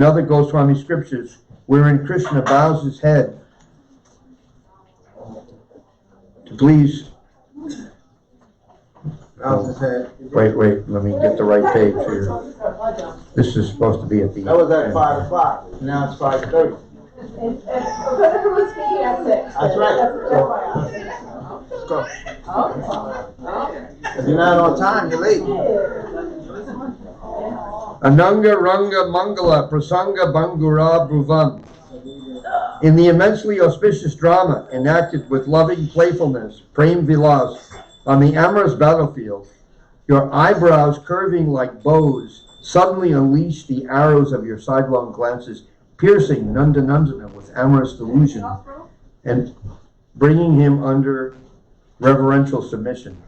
Another Goswami scriptures wherein Krishna bows his head to please. Wait, let me get the right page here. This is supposed to be at the. That was at 5 o'clock. Now it's 5:30. That's right. Let's go. If you're not on time, you're late. Ananga Ranga Mangala Prasanga Bangura Bruvam. In the immensely auspicious drama enacted with loving playfulness, Prem Vilas, on the amorous battlefield, your eyebrows curving like bows suddenly unleash the arrows of your sidelong glances, piercing Nandanandana with amorous delusion and bringing him under reverential submission.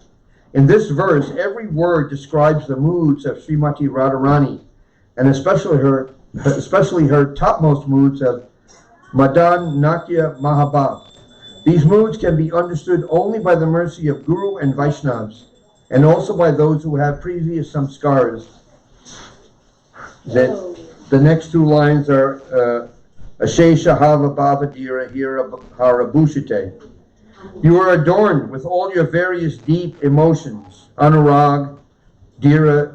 In this verse, every word describes the moods of Srimati Radharani, and especially her topmost moods of Madan Natya Mahabhav. These moods can be understood only by the mercy of Guru and Vaishnavas, and also by those who have previous samskars. The next two lines are Ashesha Hava Bhava Dira Hira Harabhushite. You are adorned with all your various deep emotions, Anurag, Dira,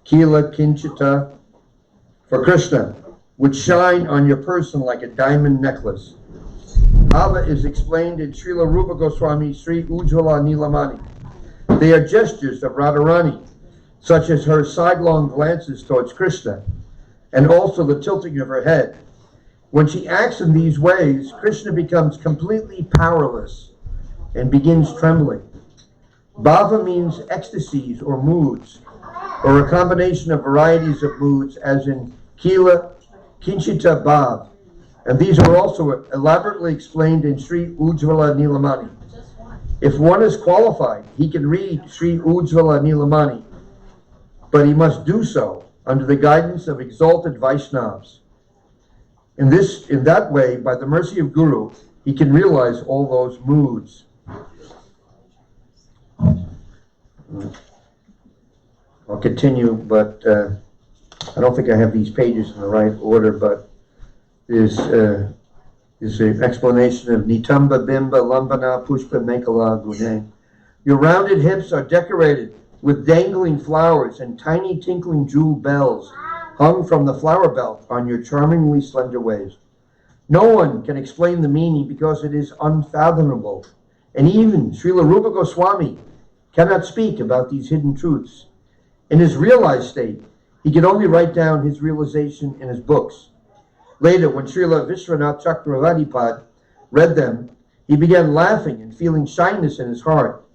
Kila, Kinchita, for Krishna, which shine on your person like a diamond necklace. Hava is explained in Srila Rupa Goswami Sri Ujjvala Nilamani. They are gestures of Radharani, such as her sidelong glances towards Krishna, and also the tilting of her head. When she acts in these ways, Krishna becomes completely powerless and begins trembling. Bhava means ecstasies or moods, or a combination of varieties of moods, as in Kila, Kinchita Bhav. And these are also elaborately explained in Sri Ujjvala Nilamani. If one is qualified, he can read Sri Ujjvala Nilamani, but he must do so under the guidance of exalted Vaishnavas. In that way, by the mercy of Guru, he can realize all those moods. I'll continue, but I don't think I have these pages in the right order, but is an explanation of Nitamba Bimba Lambana Pushpa Mekala Gune. Your rounded hips are decorated with dangling flowers and tiny tinkling jewel bells hung from the flower belt on your charmingly slender waist. No one can explain the meaning because it is unfathomable, and even Srila Rupa Goswami cannot speak about these hidden truths. In his realized state, he can only write down his realization in his books. Later, when Srila Vishwanath Chakravartipad read them, he began laughing and feeling shyness in his heart.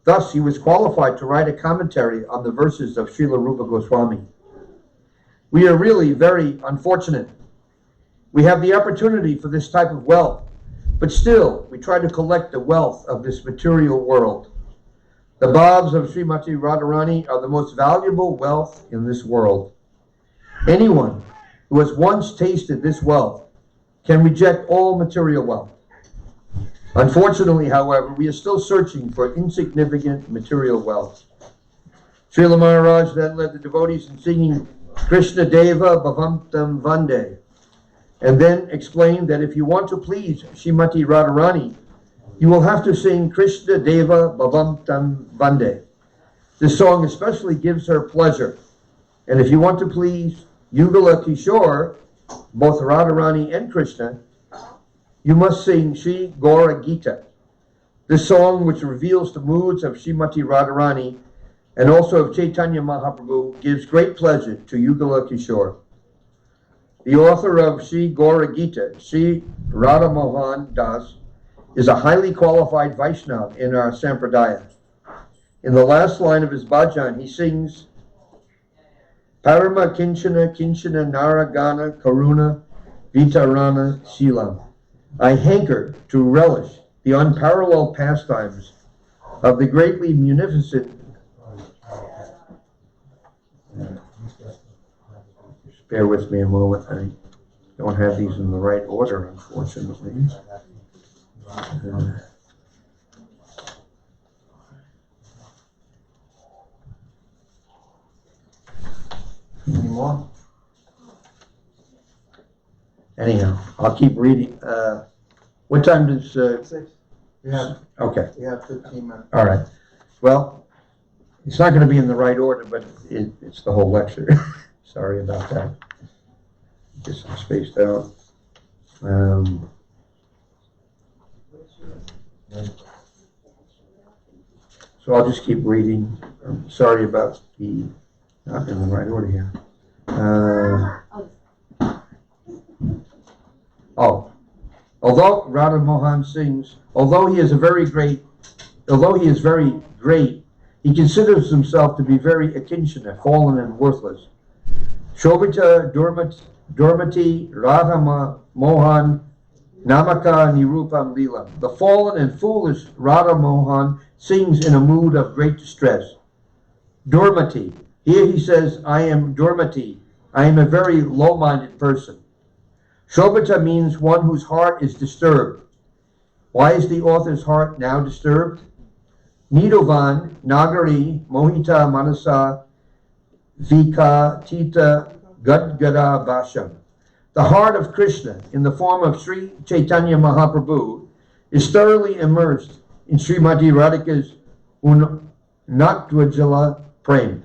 Thus, he was qualified to write a commentary on the verses of Srila Rupa Goswami. We are really very unfortunate. We have the opportunity for this type of wealth, but still, we try to collect the wealth of this material world. The bhavs of Srimati Radharani are the most valuable wealth in this world. Anyone who has once tasted this wealth can reject all material wealth. Unfortunately, however, we are still searching for insignificant material wealth. Srila Maharaj then led the devotees in singing Krishna Deva Bhavantam Vande, and then explained that if you want to please Srimati Radharani, you will have to sing Krishna Deva Bhavantam Vande. This song especially gives her pleasure, and if you want to please Yugala Kishore, both Radharani and Krishna, you must sing Sri Gaura Gita. This song, which reveals the moods of Srimati Radharani and also of Chaitanya Mahaprabhu, gives great pleasure to Yugala Kishore. The author of Sri Gaura Gita, Sri Radha Mohan Das, is a highly qualified Vaishnava in our Sampradaya. In the last line of his bhajan, he sings Parama Kinchana Kinchana Naragana Karuna Vitarana Shilam. I hanker to relish the unparalleled pastimes of the greatly munificent. Just bear with me a moment. I don't have these in the right order, unfortunately. Any more? anyhow, I'll keep reading. What time does, 6. You okay, have 15 minutes. all right. Well, it's not gonna be in the right order, but it's the whole lecture. Sorry about that. Guess I'm spaced out. So I'll just keep reading. I'm sorry about the not in the right order here. Although Radha Mohan sings, although he is very great, he considers himself to be very akinchana, fallen and worthless. Shobhita Durmati Radha Mohan Namaka Nirupam Leela. The fallen and foolish Radha Mohan sings in a mood of great distress. Durmati. Here he says, I am Durmati. I am a very low-minded person. Shobhita means one whose heart is disturbed. Why is the author's heart now disturbed? Nidovan, Nagari, Mohita, Manasa, Vika, Tita, Gadgada, Basham. The heart of Krishna, in the form of Sri Chaitanya Mahaprabhu, is thoroughly immersed in Srimati Radhika's Nattvajala Prem.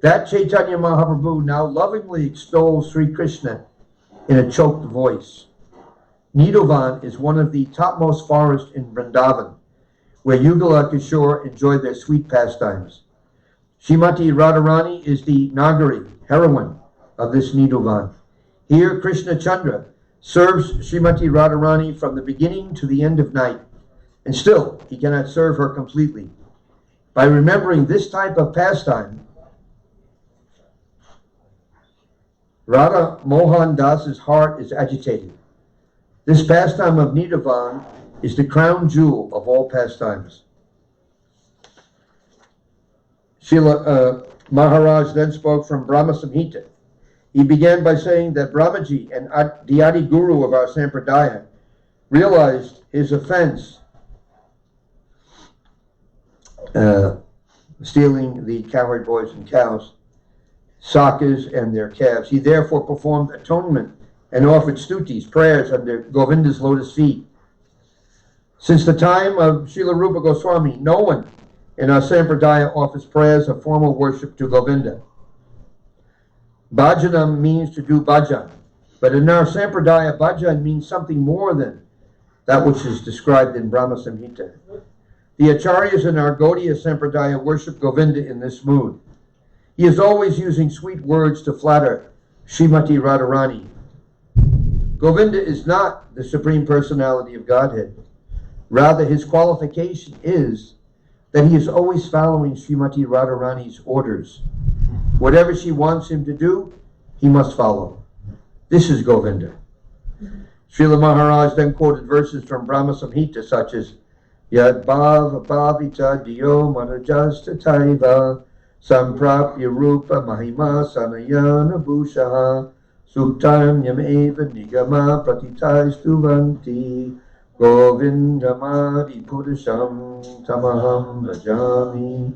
That Chaitanya Mahaprabhu now lovingly extols Sri Krishna in a choked voice. Nidovan is one of the topmost forests in Vrindavan, where Yugala Kishore enjoy their sweet pastimes. Srimati Radharani is the Nagari, heroine of this Nidovan. Here Krishna Chandra serves Srimati Radharani from the beginning to the end of night, and still he cannot serve her completely. By remembering this type of pastime, Radha Mohan Das's heart is agitated. This pastime of Nidovan is the crown jewel of all pastimes. Srila Maharaj then spoke from Brahma Samhita. He began by saying that Brahmaji and the Adi Guru of our Sampradaya realized his offense, stealing the cowherd boys and cows, sakas and their calves. He therefore performed atonement and offered stutis, prayers under Govinda's lotus feet. Since the time of Srila Rupa Goswami, no one in our Sampradaya offers prayers of formal worship to Govinda. Bhajanam means to do bhajan, but in our Sampradaya, bhajan means something more than that which is described in Brahma Samhita. The Acharyas in our Gaudiya Sampradaya worship Govinda in this mood. He is always using sweet words to flatter Srimati Radharani. Govinda is not the Supreme Personality of Godhead. Rather, his qualification is that he is always following Srimati Radharani's orders. Whatever she wants him to do, he must follow. This is Govinda. Srila Maharaj then quoted verses from Brahma Samhita such as Yad Bhava Bhavita Diyo Manajasta Taiva Samprapya Rupa Mahima Sanayana Bhushaha Suktam Yameva Nigama Pratitai Stuvanti Govindamadi Purusam Tamaham Bhajami.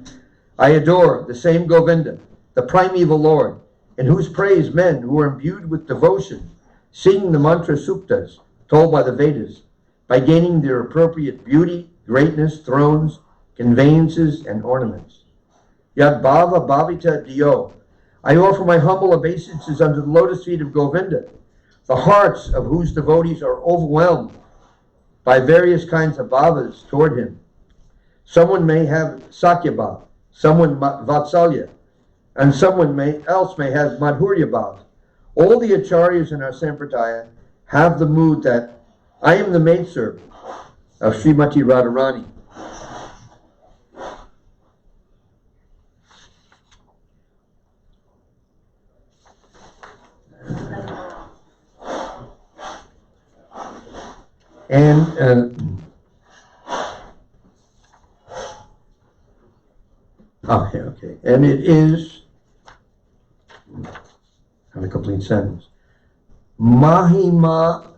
I adore the same Govinda, the primeval Lord, in whose praise men who are imbued with devotion sing the mantra suktas told by the Vedas by gaining their appropriate beauty, greatness, thrones, conveyances, and ornaments. Yad Bhava Bhavita Diyo. I offer my humble obeisances under the lotus feet of Govinda, the hearts of whose devotees are overwhelmed by various kinds of bhavas toward him. Someone may have Sakya Bhav, someone Vatsalya, and someone else may have Madhurya Bhav. All the Acharyas in our Sampradaya have the mood that I am the maidservant of Srimati Radharani. And okay. And it is not a complete sentence. Mahima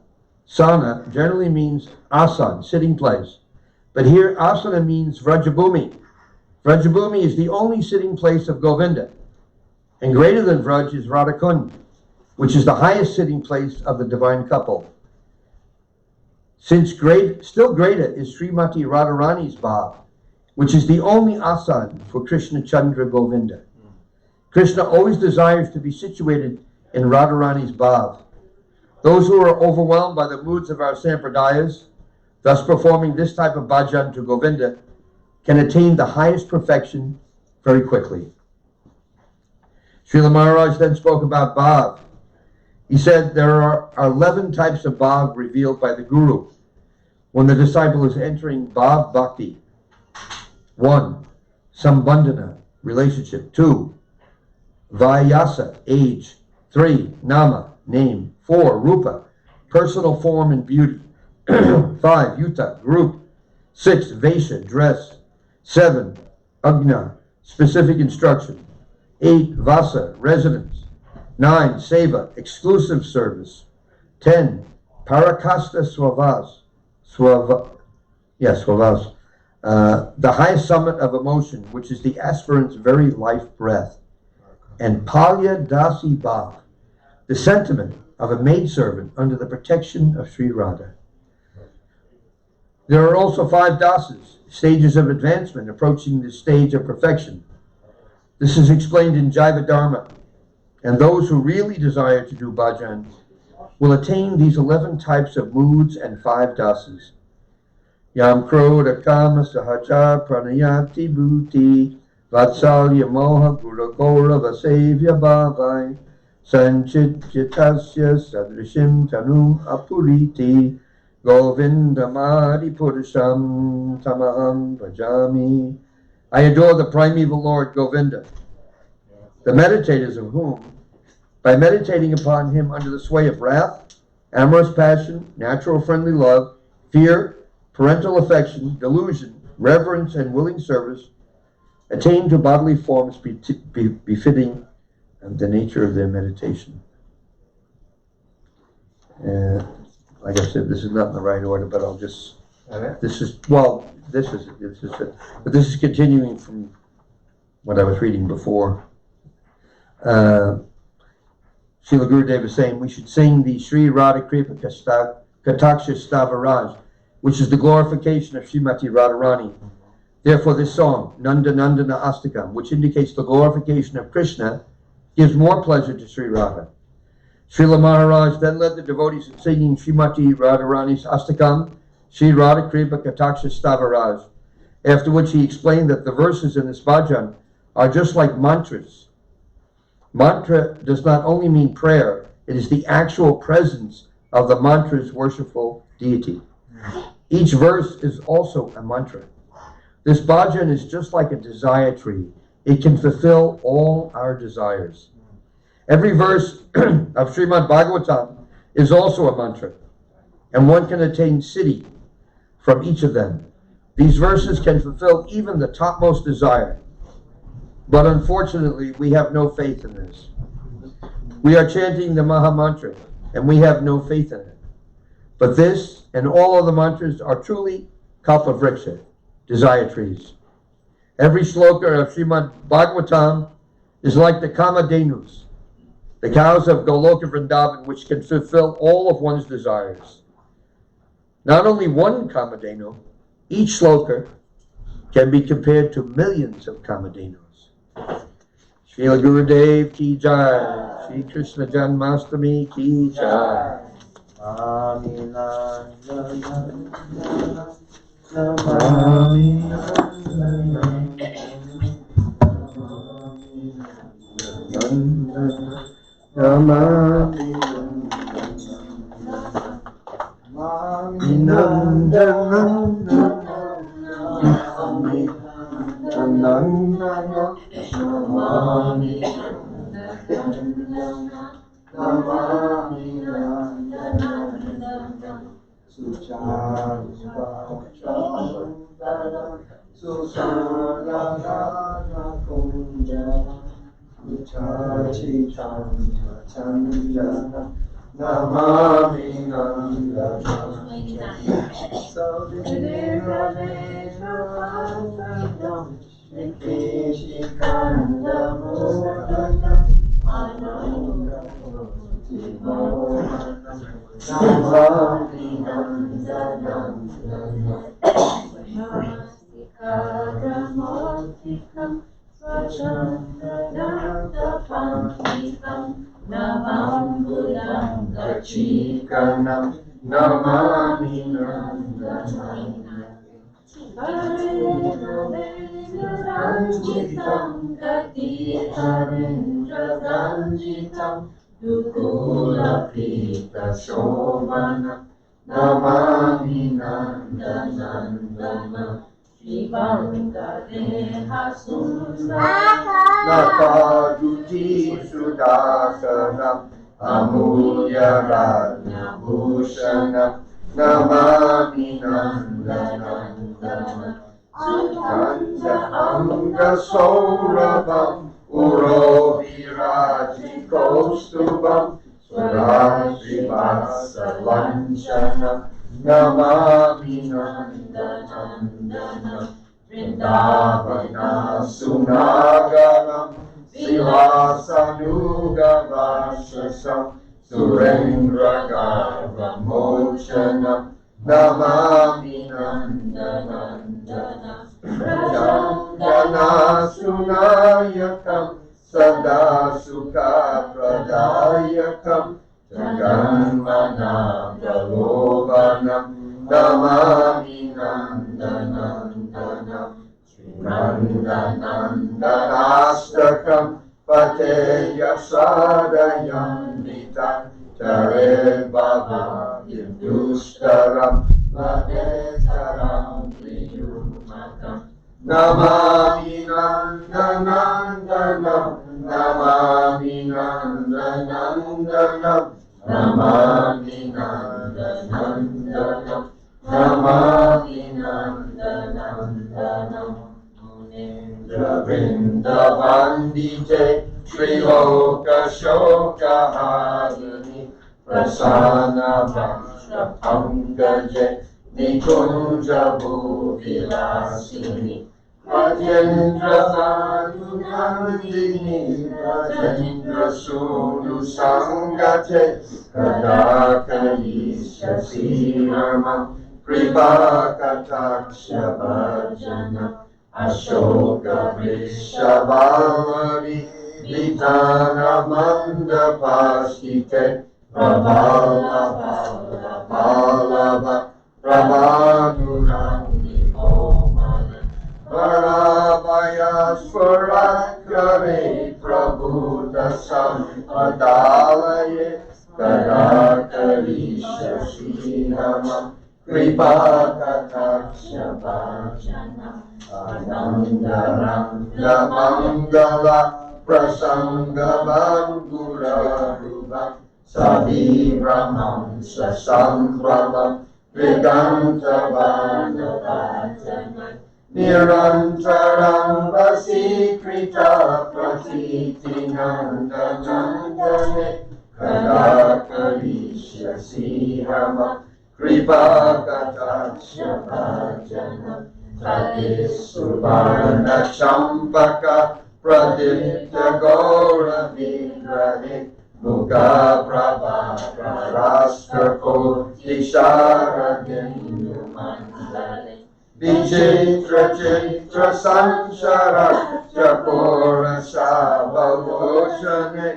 Sana generally means asan, sitting place. But here asana means Vrajabhumi. Vrajabhumi is the only sitting place of Govinda. And greater than Vraj is Radhakund. which is the highest sitting place of the divine couple. Still greater is Srimati Radharani's bhav, which is the only asan for Krishna Chandra Govinda. Krishna always desires to be situated in Radharani's bhav. Those who are overwhelmed by the moods of our sampradayas, thus performing this type of bhajan to Govinda, can attain the highest perfection very quickly. Srila Maharaj then spoke about bhav. He said there are 11 types of bhav revealed by the Guru when the disciple is entering bhav bhakti. 1. Sambandhana, relationship. 2. Vayasa, age. 3. Nama, name. 4. Rupa, personal form and beauty. 5. Yuta, group. 6. Vesha, dress. 7. Agna, specific instruction. 8. Vasa, residence. 9. Seva, exclusive service. 10. Parakasta Swavas. Swavas. The highest summit of emotion, which is the aspirant's very life breath. And Palya Dasi Bhav, the sentiment of a maidservant under the protection of Sri Radha. There are also 5 dasas, stages of advancement approaching the stage of perfection. This is explained in Jaiva Dharma, and those who really desire to do bhajan will attain these 11 types of moods and 5 dasas. Yam krodha kama sahaja pranayati bhuti vatsalya moha guru gaurava sevya bhavai sanchityatasya sadrishim tanum apuriti govindamadi purusham tamaham bhajami. I adore the primeval Lord Govinda, the meditators of whom, by meditating upon him under the sway of wrath, amorous passion, natural friendly love, fear, parental affection, delusion, reverence, and willing service, attain to bodily forms befitting the nature of their meditation. Like I said, this is not in the right order, but I'll just, this is it. But this is continuing from what I was reading before. Srila Gurudev is saying we should sing the Sri Radha Kripa Kataksha Stavaraj, which is the glorification of Srimati Radharani. Therefore this song, Nanda Nandana Astakam, which indicates the glorification of Krishna, gives more pleasure to Sri Radha. Srila Maharaj then led the devotees in singing Srimati Radharani's Astakam, Sri Radha Kripa Kataksha Stavaraj, after which he explained that the verses in this bhajan are just like mantras. Mantra does not only mean prayer, it is the actual presence of the mantra's worshipful deity. Each verse is also a mantra. This bhajan is just like a desire tree. It can fulfill all our desires. Every verse of Srimad Bhagavatam is also a mantra, and one can attain siddhi from each of them. These verses can fulfill even the topmost desire. But unfortunately, we have no faith in this. We are chanting the Maha Mantra, and we have no faith in it. But this and all other mantras are truly kalpavriksha, desire trees. Every shloka of Srimad Bhagavatam is like the Kamadhenus, the cows of Goloka Vrindavan, which can fulfill all of one's desires. Not only one Kamadhenu, each shloka can be compared to millions of Kamadhenus. Srila Gurudev ki jai, Shri Krishna Janmastami ki jai. Namami Nandanam Namastikaramatikam Swachandranapapamikam Namam Buddham Chikanam Namami Nandanam Harendraranjitam Gatiharendraranjitam Dukula Prita Shobhanam Namami Nandanandana Shivanga Deha Sundara Nakaduti Sudasaram Amulya Ratna Bhushanam Namami Nandanandana Sukanda Anga Saurabam Uro Viraji Kostubam Swarajri Vasa Lanchanam Namami Nandanandana Vrindavana Sunagaram Silasanuga Vasasam Surendra Garva Mochanam Namami Nandanandana Rajangana Sunayakam Sada Sukha Pradayakam Jaganmana Pralovanam Namami Nandanandana Nandanandastakam Pateya Sadayamrita Tare Baba Hindustaram Vadetaram Priyumakam Namami Nandanandanam Namami Nandanandanam Namami Nandanandanam Namami Nandanandanam Munindra Vrindavandite Triloka Shoka Harini Prasana Vaksha Pankaje Nikunja Bhuvilasini Rajendra Madhunandini Rajendra Sunu Sangate Kadakalisha Sirama Kripakataksha Bhajana Ashoka Vrishabhavari Vitana Mandapashite Prabhalava Prabhalava Prabhanurani Omane Parabhayasvarakare Prabhuta Sampadalaye Kadakarisha Srinama Kripakataksha Bhajana Anandaranga Mangala Prasangavan Guraruva Saviramam Sasambhavam Vigantavana Nirantaram Vasikrita Pratiti Nandanandane Kadakarisha Sihama Kripakataksha Bhajana Tadisuvarna Champaka Pradipta Gaura Vigrahe Mukha Prabha Prarashtra Koti Sharadindu Mandale Vichitra Chitra Sanchara Chakora Shabalochane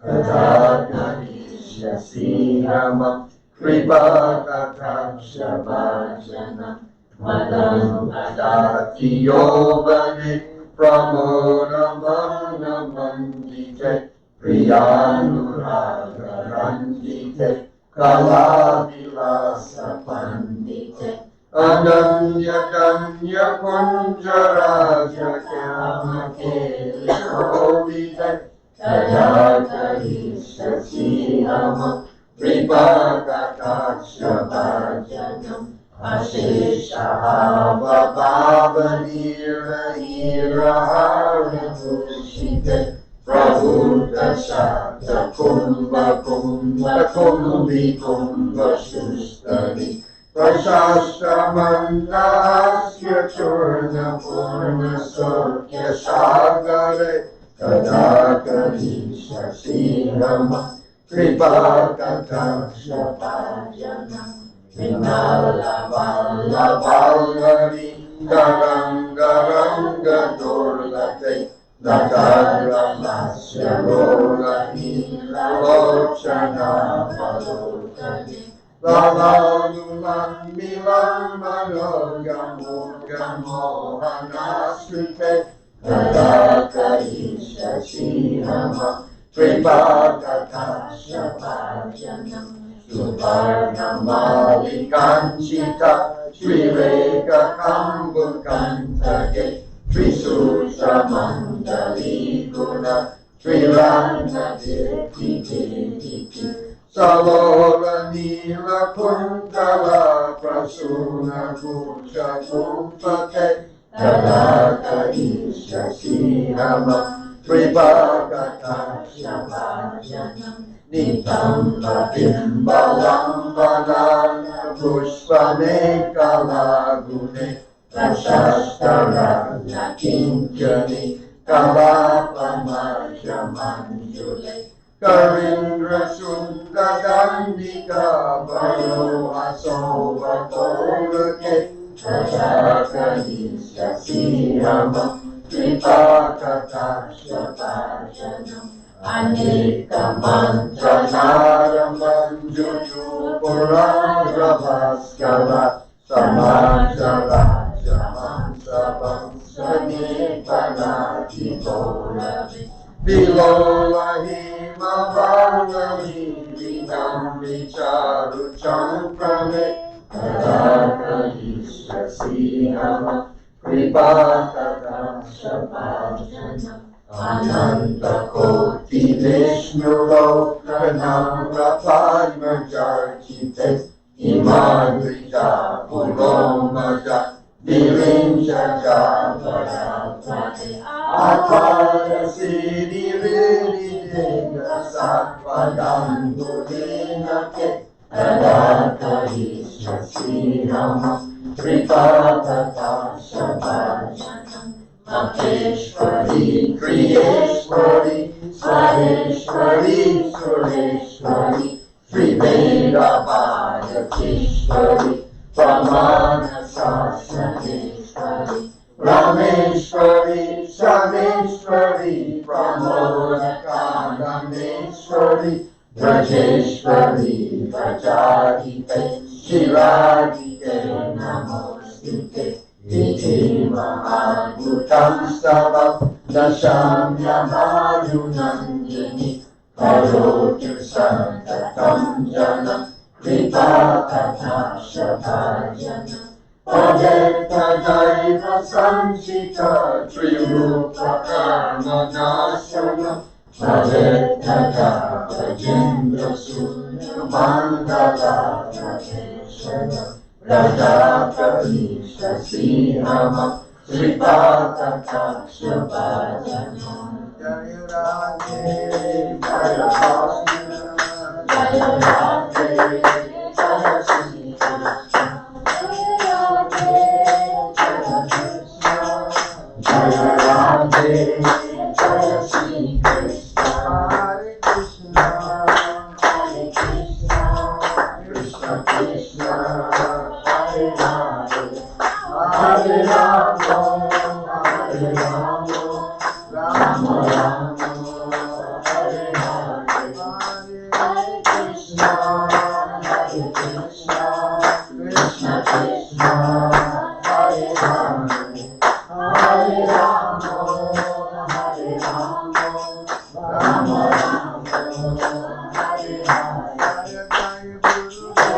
Kadakarisha Sihama Kripakataksha Bhajana Madam Adati Yogane Pramodamana Mandite Priyanuraga Randite Kalavilasa Pandite Ananya Kanya Kunjaraja Kyama Keli Kovite Kadakarisha Sihama Kripakataksha Bhajanam Ashesha Hava Bhavanira Hira Harimushite Prabhuta Shata Kumbha Kumbha Kumbhi Kumbha Shustari Prashasta Mandasya Churna Purna Sokya Shagare Kadakarisha Sihama Kripa Katha Bhajanam Vinala Vala Valari Garanga Ranga Durlate Nataramasya Rola Nila Lochana Valokane Lala Lulam Milam Manoga Murga Mohana Srite Kadaka Isha Sirama Kripa Katha Bhajanam Suvarna Malikanchita Trireka Kambukantage Trisutra Mandali Guna Trirana Diti Salora Nila Kuntala Prasuna Kucha Kupate Kadaka Isha Sirama Tribhagata Bhajanam Nitamba Bimbalam Banana Pushpane Kalagune Prashastara Nakinkani Kalapama Jamanjule Karindra Sunda Dandika Bayo Asova Kolake Prajaka Sirama Tripakata Bhajanam Aneka mantra naramam juju purana bhaskara samajara jamam sabam sanipanati bolavi Bilola hima varnami vinam vicharu champrame Kadaka isha sihama kripakata bhajanam Ananta Koti Vishnu Lokanam Padma Jarchite Imadrita Pulomaja Virinja Javara Apada Siddhi Viri Dega Satpadam Gurinake Adaka Isha Sirama Tripatata Bhajanam Maheshwari, Kriyeshwari, Sareshwari, Sureshwari, Sri Veda Bhajakeshwari, Pramana Sasaneshwari, Rameshwari, Shameshwari, Pramoda Kandameshwari, Vrajeshwari, Vrajadite, Shiradite, Namostute. Iti Mahadutam Stava Dashamya Madhunanjani Karotu Santatam Jana Kripa Katha Bhajanam Padeta Daiva Sanchita Trirupa Karma Nasana Padeta Rajendra Surya Mandala Rakeshana Raja Pravisha Srihama Sripataka Bhajanam Jaya Radhe Jaya Krishna Jaya Radhe Jaya Shri Krishna Jaya Radhe Jaya Krishna Jaya Radhe Jaya Shri Krishna Hare Krishna Hare Krishna Krishna Krishna Hare Rama, Hare Rama, Rama Rama, Hare Hare, Hare Krishna, Hare Krishna, Krishna Krishna, Hare Hare, Hare Rama, Hare Rama, Rama Rama, Hare Hare, Hare Guru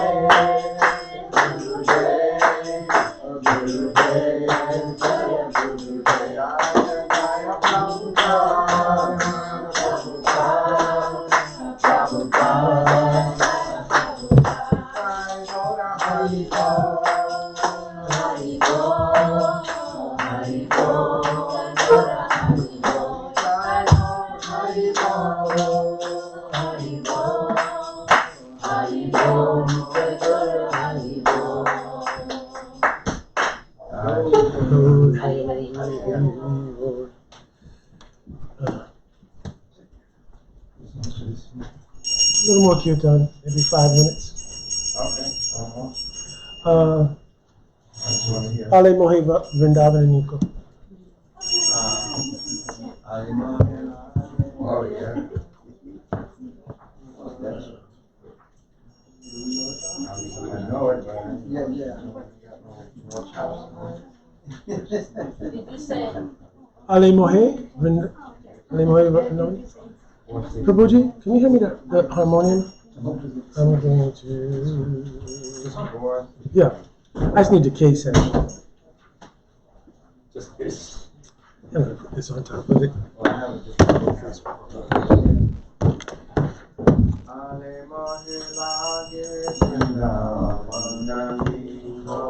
Guru more kirtan, maybe 5 minutes. Okay. Uh, Ale Mohe Vrindavan Niko. Oh, yeah. I know it, but. Yeah. Did you say? Ale Mohe Vrindavan. Prabhuji, can you hand me the harmonium? I'm going to. Yeah, I just need the case actually. Just this. I'm gonna put this on top of it. Well, I have it just. Ale mohe lage Vrindavananiko.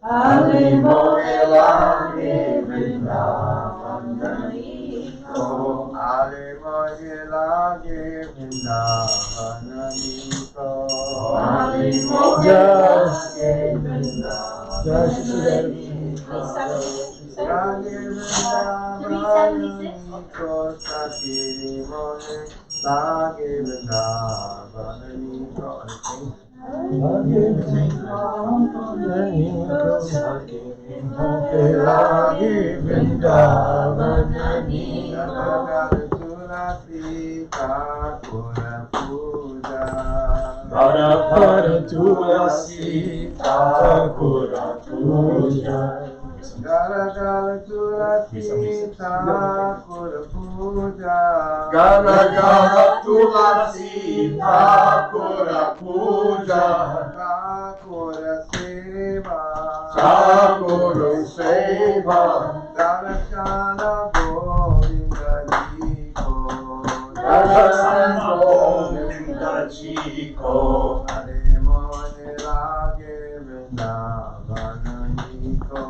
Ale mohe lage Vrindavananiko. Ale mohe lage Vrindavananiko. Ale mohe lage Vrindavananiko. Lage Vrindavananiko. Sakiri mohe lage Vrindavananiko. Lage Vrindavananiko. Para Tulasi Thakura Puja. Gala gala tulasi Thakura puja. Gala gala tulasi Thakura puja. Thakura seva. Thakura seva. Darshana Govinda Jiko. Darshana Govinda Jiko. Ale mohe lage Vrindavananiko.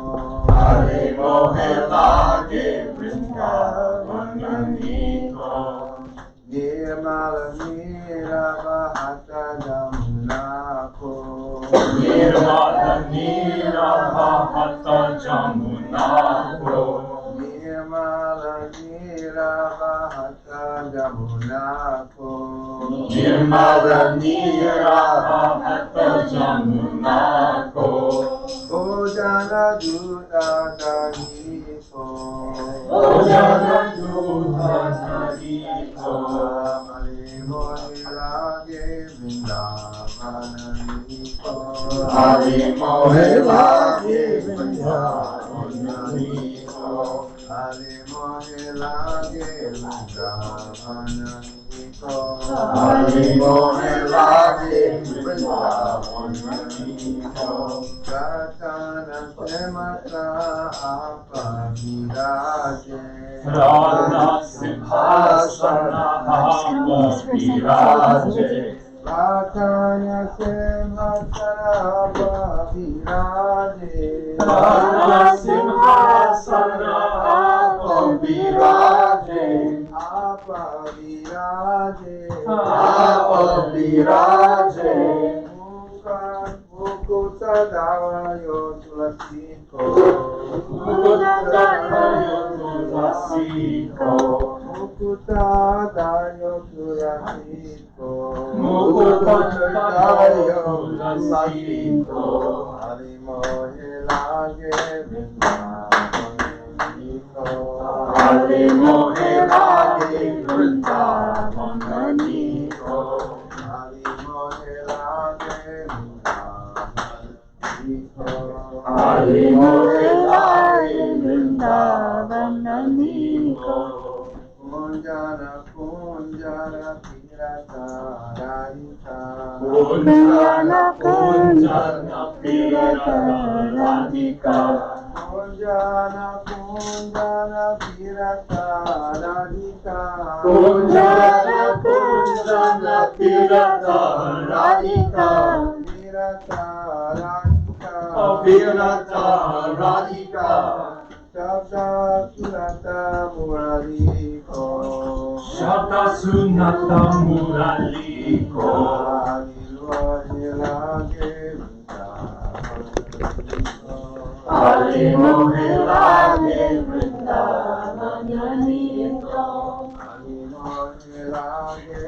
Ale mohe lage Vrindavananiko. Nirmala Nira Bahata Jamunako. Nirmala Nira Bahata Jamunako. Nirmala Nira Bahata Jamunako. Nirmala Nira Bahata Jamunako. Ojana Duta Daniko. Ojana Duta Daniko. Ale mohe lage Vrindavananiko. Ale mohe lage Vrindavananiko. Ale mohe lage Vrindavananiko. Ale mohe lage Vrindavananiko. Katana semata apaviraje. Rana Simhasana Viraje. Katana semata apaviraje. Rana Simhasana Viraje. Apaviraje. Viraje. Mukuta davayo tulasiko. Mukutadayo Tulasiko. Mukutadayo tulasiko. Mukutadayo Tulasiko. Ale mohe lage Vrindavananiko. Ale mohe lage Vrindavananiko. Ale mohe lage Vrindavananiko. Ale mohe lage Vrindavananiko. Kunjana kunjana pirata radhika. Kunjana kunjana pirata radhika. Kunjana kunjana pirata radhika. Kunjana kunjana pirata radhika. Pirata radhika. Pirata radhika. Shabda sunata muraliko. Shabda sunata muraliko. Ale mohe lage Vrindavananiko. Ale mohe lage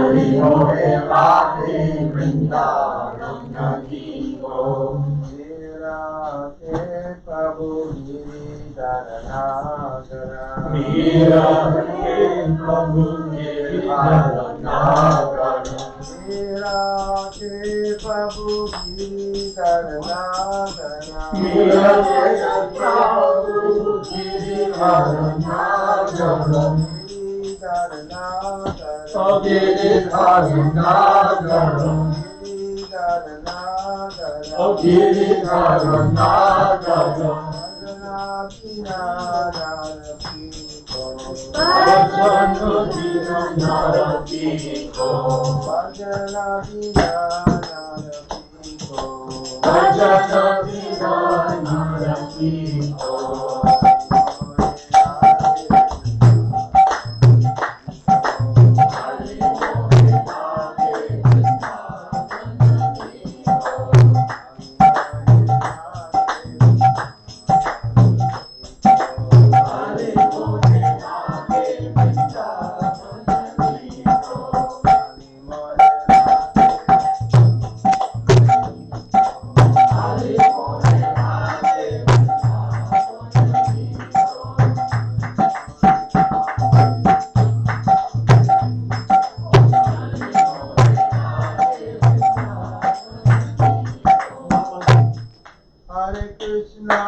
Hari Mohe Radhe Vrindavan Nagi Ko. Mira ke Prabhu Giridharanagara. Mira ke Prabhu Giridharanagara. Mira ke Prabhu Giridharanagara. Mira ke Prabhu Giridharanagara. Giridharanagara. Giridharanagara. Hare Krishna.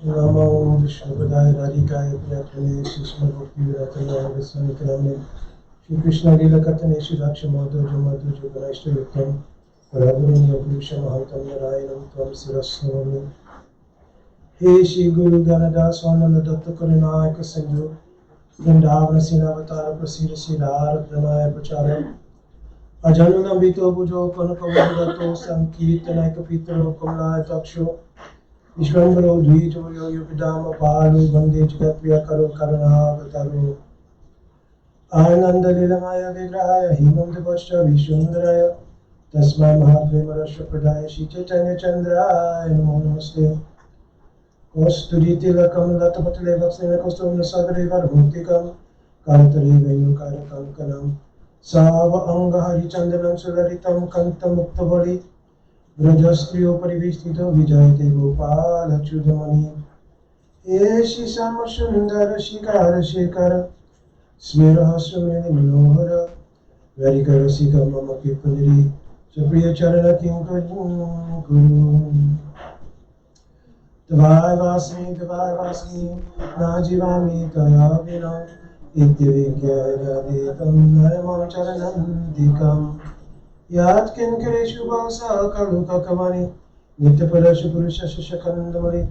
Namo Vishnu Padaya Radhikaya Priyatane Shishma Bhakti Virataya Visvanikame Shri Krishna Lila Katane Shri Raksha Madhu Jamadhu Jaganashta Yuktam Radharini Yogusha Mahantam Narayanam Tvam Sirasnavami. He Shri Guru Ganadas Vanana Datta Karinayaka Sindhu Vrindavana Sinavatara Prasida Siddhara Pranaya Pracharam Ajanunam Vito Bujo Kanakavadato Sankirtanaka Pitaro Kamlaya Taksho Vishwambaro Dvijavayo Yupidama Palu Bande Jagapriya Karo Karanavataru Ananda Lilamaya Vigrahaya Himam Devascha Vishundaraya Tasmai Mahaprema Rasha Pradaya Shri Chaitanya Chandraya Namo Namaste Kosturi Tilakam Latapatale Vaksana Kostum Nasagare Varhutikam Kantare Vayukara Kankanam Sava Anga Harichandanam Sularitam Kanta Muktavali Brajastrio Parivistito Vijayate Gopala Chudamani Eshi Samasundara Shikara Shekara Smiraha Sumini Manohara Radhika Rasika Mama Kirpaniri, Supriya Charana Kinkajunku. Devai Vasmi, Najivami Tayavina, Ittivikyadadetam Naramam Charanandikam. Yat Kinkareshu Vasa Kaluka Kamani, Nityaparashu Purusha Shakandamari,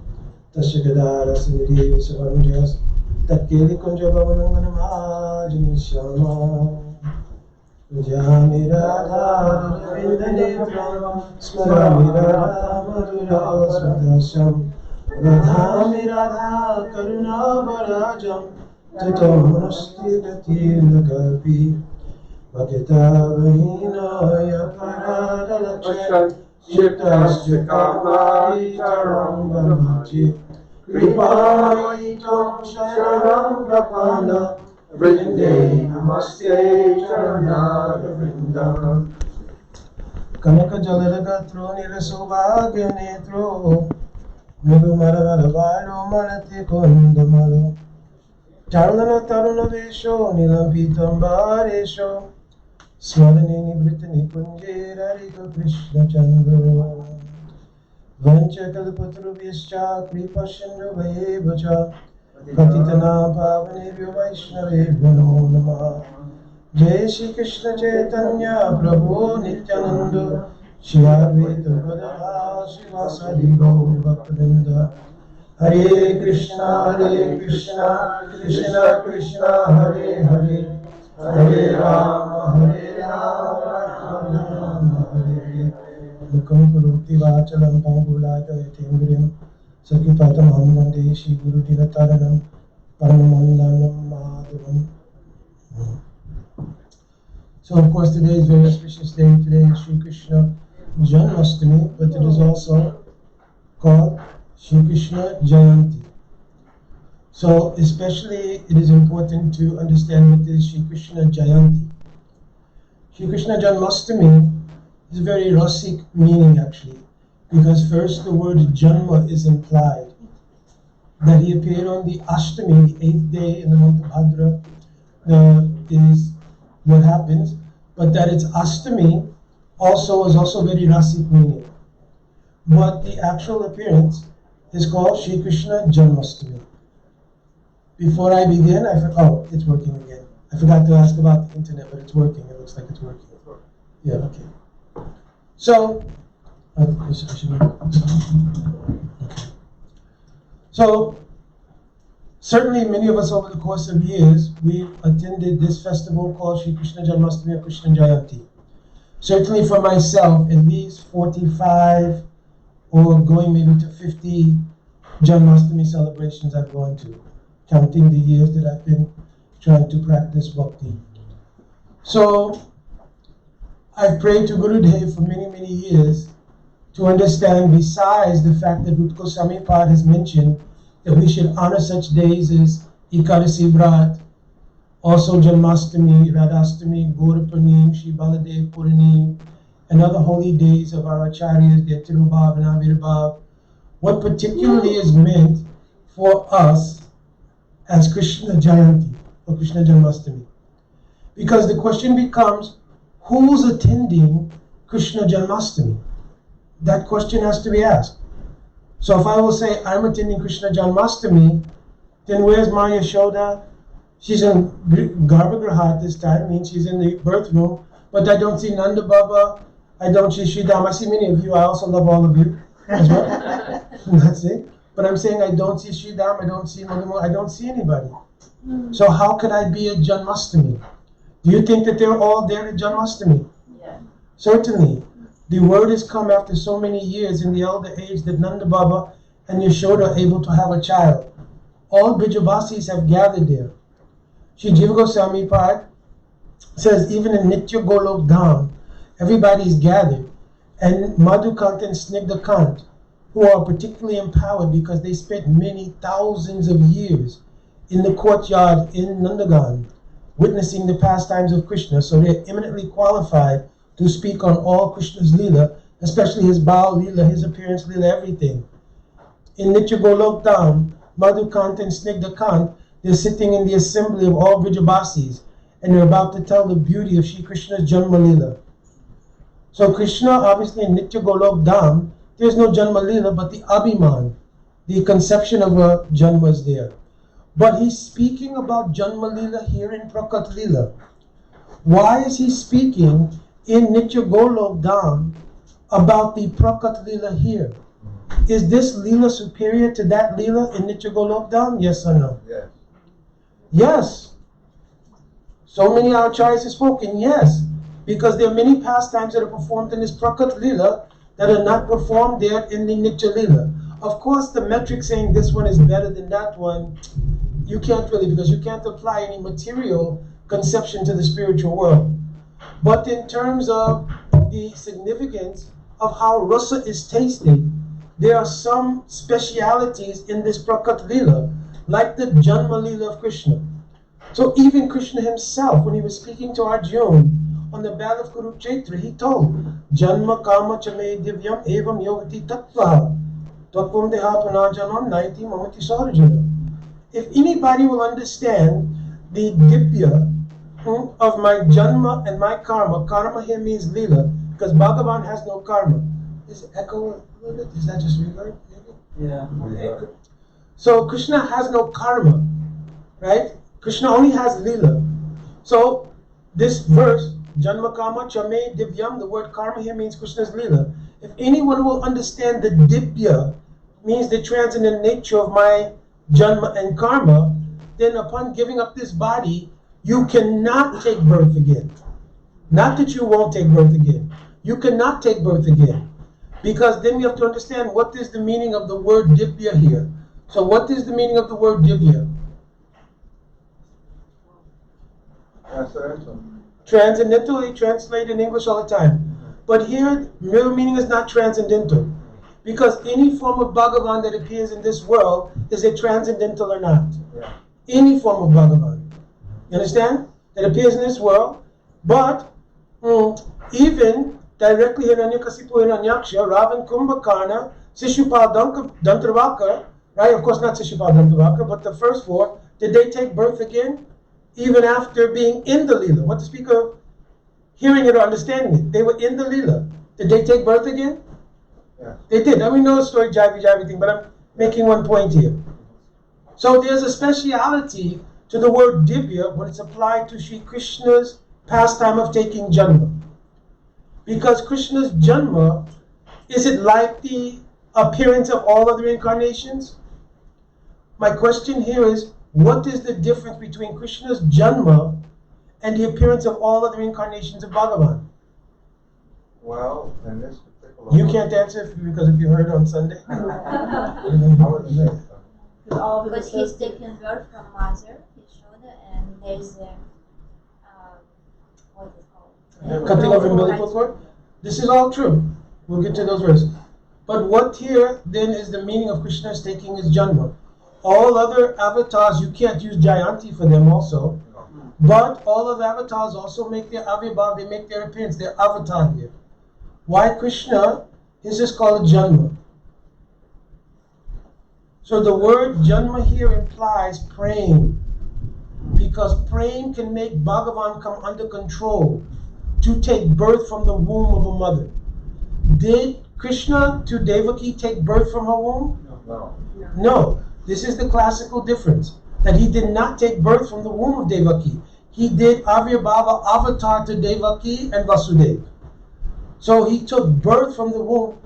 Tashagadara Sindhi Visavanjas, Tatkeli Kunjavamanangana Majinishama. Jami Radha Vrindanetram, Smarami Radha Madhura Swadasham, Radhami Radha Karuna Varajam, Tato Manasti Gati Nagapi, Vakita Vahina Yaparada Lakshya, Shirtasya Kamari Taram Brahmaji, Kripaitam Sharanam Prapana, Vrinde Namaste Charanada Vrindam. Kanaka Jaladagatro Nirasobhagya Netro, Mrigu Maravalo Malati Kundamalo, Tarana Taruna Vesho, Nilampitam Baresho, Swadanini Britani Punjera Rika Krishna Chandra, Vanchakal Vischa Kripa Shindu Vayevacha, Patitana Pavanebhyo Vaishnavebhyo Namo. Jai Shri Krishna Chaitanya Prabhu Nityananda, Shri Advaita Gadadhar Srivasadi Gaur Bhaktivinoda. Hare Krishna Krishna Krishna Hare Hare, Hare Rama Rama Rama Hare Hare. Mukam Karoti Vachalam Pangulata Yatimvirim, Sakipatam Hamvande Shri Guru Dinataranam, Paramamandanam Madhavam. So of course today is a very auspicious day. Today is Shri Krishna Janmashtami, but it is also called Shri Krishna Jayanti. So especially it is important to understand what is Shri Krishna Jayanti. Shri Krishna Janmashtami is a very rasic meaning actually, because first the word Janma is implied, that he appeared on the Ashtami, the 8th day in the month of Bhadra, is what happens, but that it's Ashtami is also very rasic meaning. But the actual appearance is called Shri Krishna Janmashtami. Before I begin, it's working again. I forgot to ask about the internet, but it's working. It looks like it's working. Yeah, okay. So, certainly many of us over the course of years, we've attended this festival called Shri Krishna Janmashtami or Krishna Jayanti. Certainly for myself, at least 45 or going maybe to 50 Janmashtami celebrations I've gone to, counting the years that I've been trying to practice bhakti. So, I've prayed to Gurudev for many, many years to understand, besides the fact that Rupa Goswami Pad has mentioned that we should honor such days as Ekadasi Vrat, also Janmashtami, Radhastami, Gaurapanim, Shri Baladev Puranim, and other holy days of our acharyas, their Tirubhav and Avirbhav. What particularly is meant for us as Krishna Jayanti or Krishna Janmashtami? Because the question becomes, who's attending Krishna Janmashtami? That question has to be asked. So if I will say, I'm attending Krishna Janmashtami, then where's my Yashoda? She's in Garbhagriha at this time, means she's in the birth room, but I don't see Nanda Baba, I don't see Sridham. I see many of you, I also love all of you as well. That's it. But I'm saying I don't see Sridham, I don't see Madhumar, I don't see anybody. So how could I be at Janmashtami? Do you think that they're all there at Janmashtami? Yeah. Certainly. The word has come after so many years in the elder age that Nanda Baba and Yashoda are able to have a child. All Brijabasis have gathered there. Shri Jiva Goswami Pad says even in Nitya Golok Dham, everybody is gathered. And Madhukant and Snigdhakant, who are particularly empowered because they spent many thousands of years in the courtyard in Nandagan, witnessing the pastimes of Krishna, so they're eminently qualified to speak on all Krishna's Leela, especially his Baal Leela, his appearance Leela, everything. In Nitya Golok Dham, Madhukant and Snigdhakant, they're sitting in the assembly of all Brijabasis, and they're about to tell the beauty of Shri Krishna's Janma Lila. So Krishna, obviously in Nitya Golok Dham, there's no Janma Lila, but the Abhiman, the conception of a Janma is there. But he's speaking about Janma Lila here in Prakat Lila. Why is he speaking in Nitya Golok Dham about the Prakat Lila here? Is this Lila superior to that Lila in Nitya Golok Dham? Yes or no? Yes. Yes. So many acharyas have spoken, yes. Because there are many pastimes that are performed in this Prakat Lila that are not performed there in the Nitya Lila. Of course, the metric saying this one is better than that one, you can't really, because you can't apply any material conception to the spiritual world. But in terms of the significance of how rasa is tasted, there are some specialities in this Prakat Lila, like the Janma Lila of Krishna. So even Krishna himself, when he was speaking to Arjuna on the battle of Kurukshetra, he told, Janma Kama Chame Divyam Evam Yogati Tattva Tatvam Deha Panajanam Naiti Mamati Sarjana. If anybody will understand the Dipya of my Janma and my Karma, Karma here means Lila, because Bhagavan has no karma. Is it echo a little bit? Is that just reverb? Yeah. Okay. So Krishna has no karma, right? Krishna only has Lila. So this verse, Janma Kama Chame Divyam, the word karma here means Krishna's Lila. If anyone will understand the Dipya, means the transcendent nature of my Janma and karma, then upon giving up this body, you cannot take birth again. Not that you won't take birth again. You cannot take birth again. Because then we have to understand what is the meaning of the word Dipya here. So what is the meaning of the word Dipya? Transcendental. Transcendentally translated in English all the time. But here, real meaning is not transcendental. Because any form of Bhagavan that appears in this world, is it transcendental or not? Yeah. Any form of Bhagavan. You understand? That appears in this world. But even directly Hiranyakasipu Hiranyaksha, Ravan Kumbhakarna, Sishupal Dantravaka, right? Of course not Sishupal Dantravaka, but the first four, did they take birth again? Even after being in the Leela. What to speak of hearing it or understanding it? They were in the Leela. Did they take birth again? Yeah. They did. Now we know the story, Javi thing, but I'm making one point here. So there's a speciality to the word Divya when it's applied to Sri Krishna's pastime of taking Janma. Because Krishna's Janma, is it like the appearance of all other incarnations? My question here is, what is the difference between Krishna's Janma and the appearance of all other incarnations of Bhagavan? Well, in this particular You can't answer because if you heard on Sunday. Because he's taken birth from mother, his shoulder, and there's a what is it called? Cutting of umbilical cord. This is all true. We'll get to those verses. But what here then is the meaning of Krishna's taking his Janma? All other avatars, you can't use Jayanti for them also. But all of the avatars also make their avibhav, they make their appearance, their avatar here. Why Krishna? This is called Janma. So the word Janma here implies praying. Because praying can make Bhagavan come under control to take birth from the womb of a mother. Did Krishna to Devaki take birth from her womb? No. No. This is the classical difference. That he did not take birth from the womb of Devaki. He did Avirbhava avatar to Devaki and Vasudeva. So he took birth from the womb.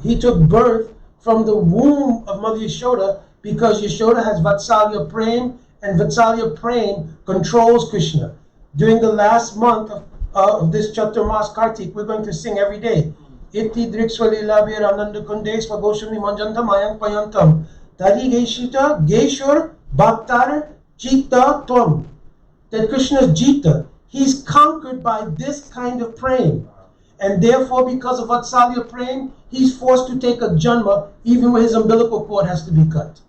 He took birth from the womb of Mother Yashoda because Yashoda has Vatsalya Prem, and Vatsalya Prem controls Krishna. During the last month of this Chaturmas Kartik, we're going to sing every day. Iti Drikswalila Bir Ananda Kundesva Goshami Manjanta Mayang Payantam Tari Geshita Geshur Bhaktar Jita Tom. That Krishna is Jita. He's conquered by this kind of praying. And therefore, because of Vatsalya praying, he's forced to take a Janma, even when his umbilical cord has to be cut.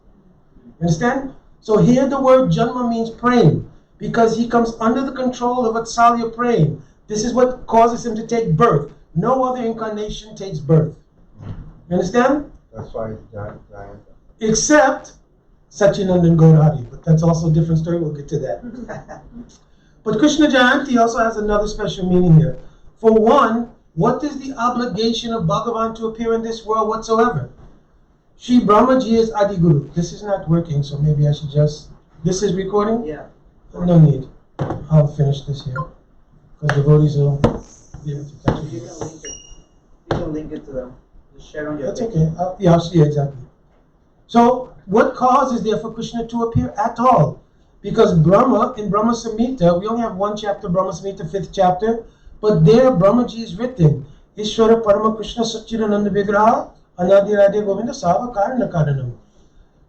Understand? So here the word Janma means praying, because he comes under the control of Vatsalya praying. This is what causes him to take birth. No other incarnation takes birth. You understand? That's why it's giant. Except Sachinandan Gaurari, but that's also a different story. We'll get to that. But Krishna Jayanti also has another special meaning here. For one, what is the obligation of Bhagavan to appear in this world whatsoever? Shri Brahmaji is Adi Guru. This is not working, so maybe I should just... This is recording? Yeah. No need. I'll finish this here. Because the devotees will be able to catch You it. can link it. You can link it to them. Just share on your That's page. okay. I'll see exactly. So, what cause is there for Krishna to appear at all? Because Brahma, in Brahma Samhita, we only have one chapter, Brahma Samhita, 5th chapter, but there Brahmaji is written, Ishvara Parama Krishna Satchidananda Vigraha Anadi Radhe Govinda Sava Karana Karanam.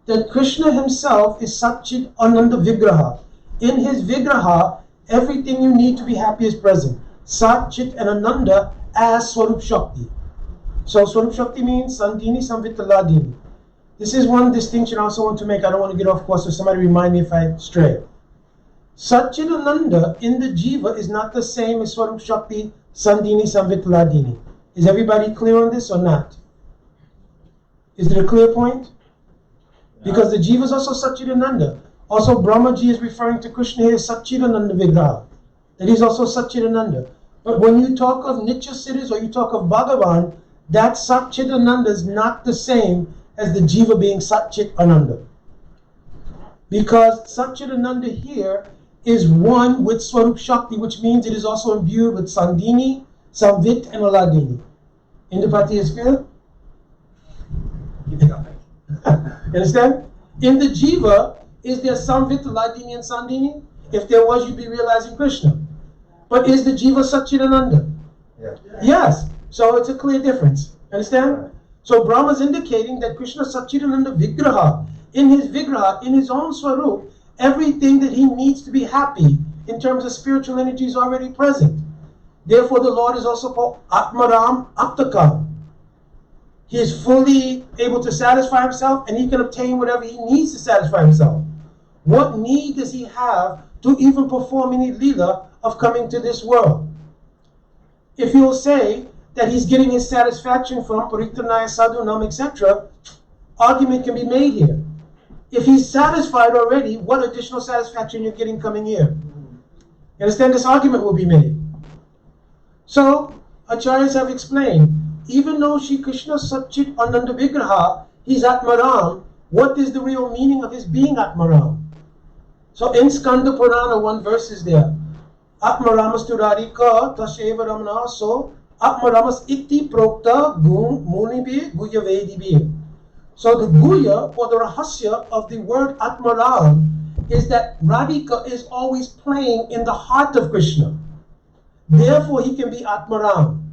That Krishna himself is Satchit Ananda Vigraha. In his Vigraha, everything you need to be happy is present. Satchit and Ananda as Swarup Shakti. So Swarup Shakti means Sandini Samvitaladini. This is one distinction I also want to make. I don't want to get off course, so somebody remind me if I stray. Satchidananda in the Jiva is not the same as Swarup Shakti, Sandini, Samvitaladini. Is everybody clear on this or not? Is it a clear point? Because the Jiva is also Satchidananda. Also Brahmaji is referring to Krishna here as Satchidananda Vigraha. That he's also Satchidananda. But when you talk of Nitya Siddhis or you talk of Bhagavan, that Satchidananda is not the same as the Jiva being Satchit Ananda. Because Satchit Ananda here is one with Swarup Shakti, which means it is also imbued with Sandini, Samvit, and Aladini. Indapati is clear? You understand? In the Jiva, is there Samvit, Aladini, and Sandini? If there was, you'd be realizing Krishna. But is the Jiva Satchit Ananda? Yeah. Yes. So it's a clear difference. Understand? So Brahma is indicating that Krishna Satchidananda Vigraha, in his Vigraha, in his own Swarup, everything that he needs to be happy in terms of spiritual energy is already present. Therefore the Lord is also called Atmaram Aptakam. He is fully able to satisfy himself and he can obtain whatever he needs to satisfy himself. What need does he have to even perform any lila of coming to this world? If you'll say that he's getting his satisfaction from Paritranaya Sadhunam, etc., argument can be made here. If he's satisfied already, what additional satisfaction you're getting coming here? You understand? This argument will be made. So, Acharyas have explained, even though Shri Krishna Satchit Ananda Vigraha, he's Atmaram, what is the real meaning of his being Atmaram? So in Skanda Purana, one verse is there. Atmaramas Turarika Tasheva Ramana, so Atmaramas iti prokta gun munibi guya vedibi. So the guya or the rahasya of the word Atmaram is that Radhika is always playing in the heart of Krishna. Therefore he can be Atmaram.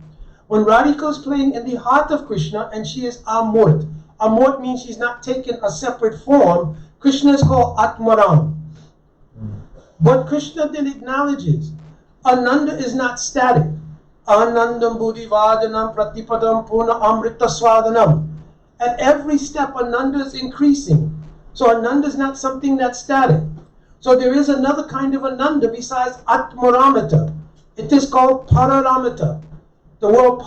When Radhika is playing in the heart of Krishna and she is Amurt. Amurt means she's not taken a separate form. Krishna is called Atmaram. But Krishna then acknowledges Ananda is not static. Anandam buddhivadhanam pratipadam purna amrita swadanam. At every step, Ananda is increasing. So Ananda is not something that's static. So there is another kind of Ananda besides Atmaramita. It is called Pararamita. The word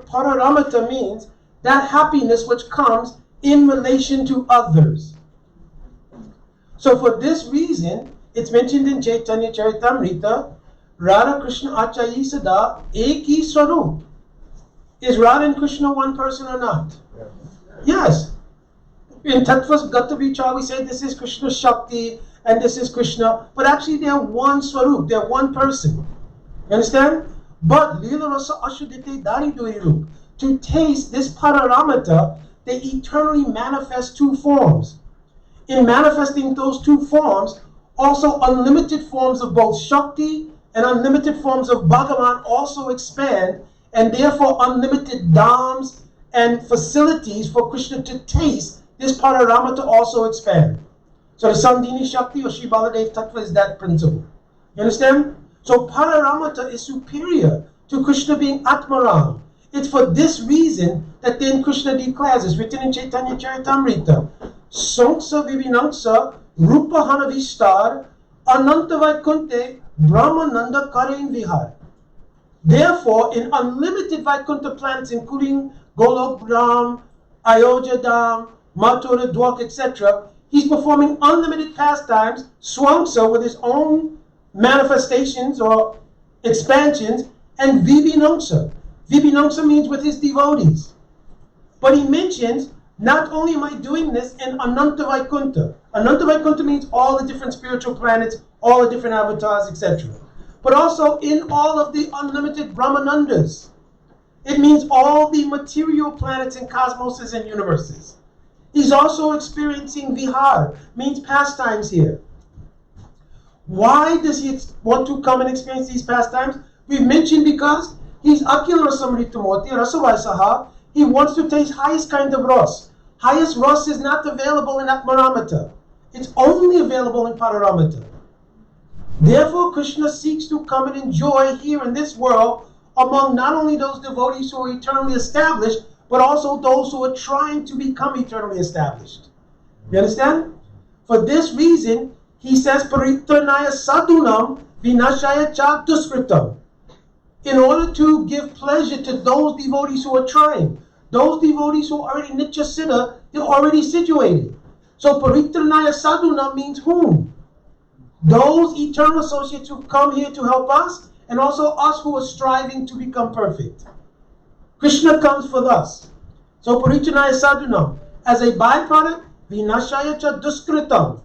Pararamita means that happiness which comes in relation to others. So for this reason, it's mentioned in Chaitanya Charitamrita, Radha Krishna Achayi Sada Eki Swarup. Is Radha and Krishna one person or not? Yes. In Tattvas Gata Vichar we say this is Krishna Shakti and this is Krishna, but actually they are one Swarup, they are one person. You understand? But Lila Rasa Ashudite Dari Duiru, to taste this Pararamita, they eternally manifest two forms. In manifesting those two forms, also unlimited forms of both Shakti and unlimited forms of Bhagavan also expand, and therefore unlimited dhams and facilities for Krishna to taste this Pararamita also expand. So the Sandini Shakti or Shri Baladev Tattva is that principle. You understand? So Pararamita is superior to Krishna being Atmaram. It's for this reason that then Krishna declares, it's written in Chaitanya Charitamrita, Songsa Vivinangsa Rupa Hanavistar Ananta Vaikunte Brahmananda Karen Vihar. Therefore, in unlimited Vaikunta planets, including Golok Dham, Ayodhya Dham, Mathura, Dwarka, etc., he's performing unlimited pastimes, Swamsa, with his own manifestations or expansions, and Vibhinamsa. Vibhinamsa means with his devotees. But he mentions, not only am I doing this in Ananta Vaikunta. Ananta Vaikunta means all the different spiritual planets, all the different avatars, etc. But also in all of the unlimited Brahmanandas. It means all the material planets and cosmoses and universes. He's also experiencing vihar, means pastimes here. Why does he want to come and experience these pastimes? We've mentioned because he's Akil Rasamritamurti, Rasavaisaha. He wants to taste highest kind of ras. Highest ras is not available in Atmaramata. It's only available in Pararamata. Therefore, Krishna seeks to come and enjoy here in this world among not only those devotees who are eternally established, but also those who are trying to become eternally established. You understand? For this reason, he says, Paritranaya sadunam vinashaya cha duskritam. In order to give pleasure to those devotees who are trying, those devotees who are already nitya siddha, they're already situated. So Paritranaya sadunam means whom? Those eternal associates who come here to help us, and also us who are striving to become perfect. Krishna comes for us. So Paritranaya sadunam. As a byproduct, vinashaya cha duskritam.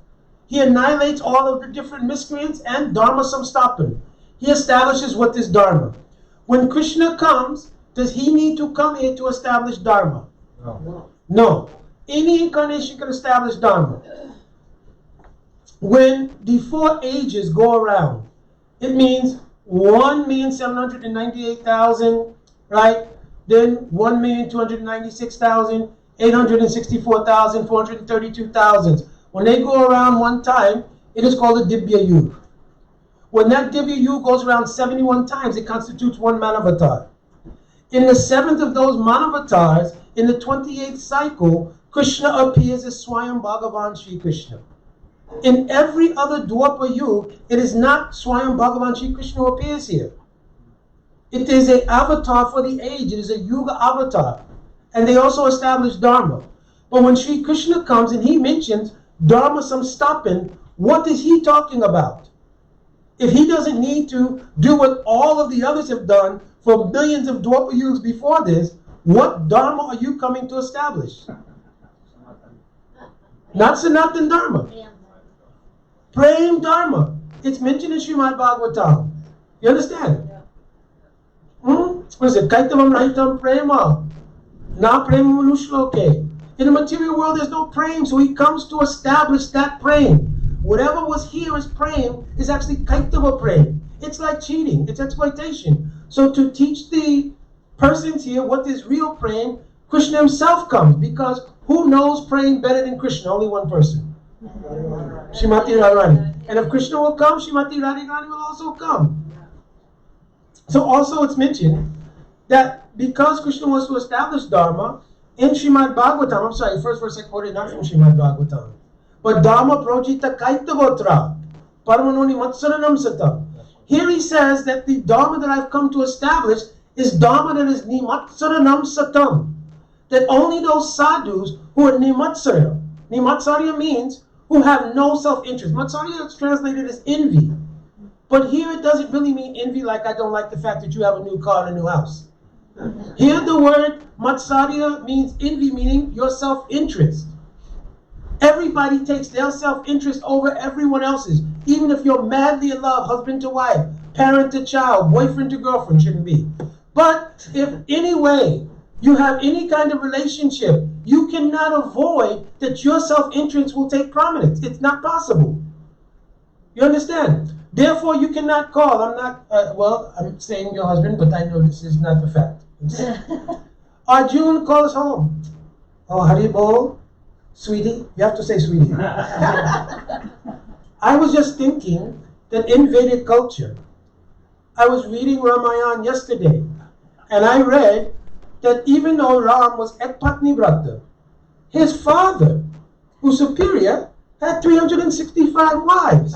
He annihilates all of the different miscreants and dharma samstapan. He establishes what is dharma. When Krishna comes, does he need to come here to establish dharma? No. Any incarnation can establish dharma. When the 4 ages go around, it means 1,798,000, right? Then 1,296,000, 864,432,000. When they go around one time, it is called a Dibya Yuga. When that Dibya Yuga goes around 71 times, it constitutes one Manavatar. In the 7th of those Manavatars, in the 28th cycle, Krishna appears as Swayam Bhagavan Shri Krishna. In every other Dwapar Yuga, it is not Swayam Bhagavan Shri Krishna who appears here. It is an avatar for the age. It is a Yuga avatar. And they also establish Dharma. But when Shri Krishna comes and he mentions Dharma samstapan, what is he talking about? If he doesn't need to do what all of the others have done for millions of Dwapar Yugas before this, what Dharma are you coming to establish? Not Sanatan Dharma. Prem Dharma. It's mentioned in Srimad Bhagavatam. You understand? What is it? Kaitavam Rahitam Prema. Na Prema Manushloke. In the material world, there's no prem, so he comes to establish that prem. Whatever was here as prem is actually kaitava prem. It's like cheating. It's exploitation. So to teach the persons here what is real prem, Krishna himself comes, because who knows prem better than Krishna? Only one person. Srimati Radharani. And if Krishna will come, Srimati Radharani will also come. So also it's mentioned that because Krishna wants to establish Dharma, in Srimad Bhagavatam, I'm sorry, first verse I quoted not from Srimad Bhagavatam, but Dharma projita kaitavotra, paramanoni matsaranam satam. Here he says that the Dharma that I've come to establish is Dharma that is nimatsaranam satam. That only those sadhus who are nimatsarya. Nimatsarya means who have no self-interest. Matsarya is translated as envy. But here it doesn't really mean envy like I don't like the fact that you have a new car and a new house. Here the word matsarya means envy, meaning your self-interest. Everybody takes their self-interest over everyone else's. Even if you're madly in love, husband to wife, parent to child, boyfriend to girlfriend, shouldn't be. But if any way you have any kind of relationship, you cannot avoid that your self-interest will take prominence. It's not possible. You understand? Therefore, you cannot call. I'm saying your husband, but I know this is not the fact. Arjun calls home. Oh, Hari Bol, sweetie. You have to say sweetie. I was just thinking that in Vedic culture, I was reading Ramayana yesterday, and I read that even though Ram was Ekpatni Vrata, his father, who's superior, had 365 wives.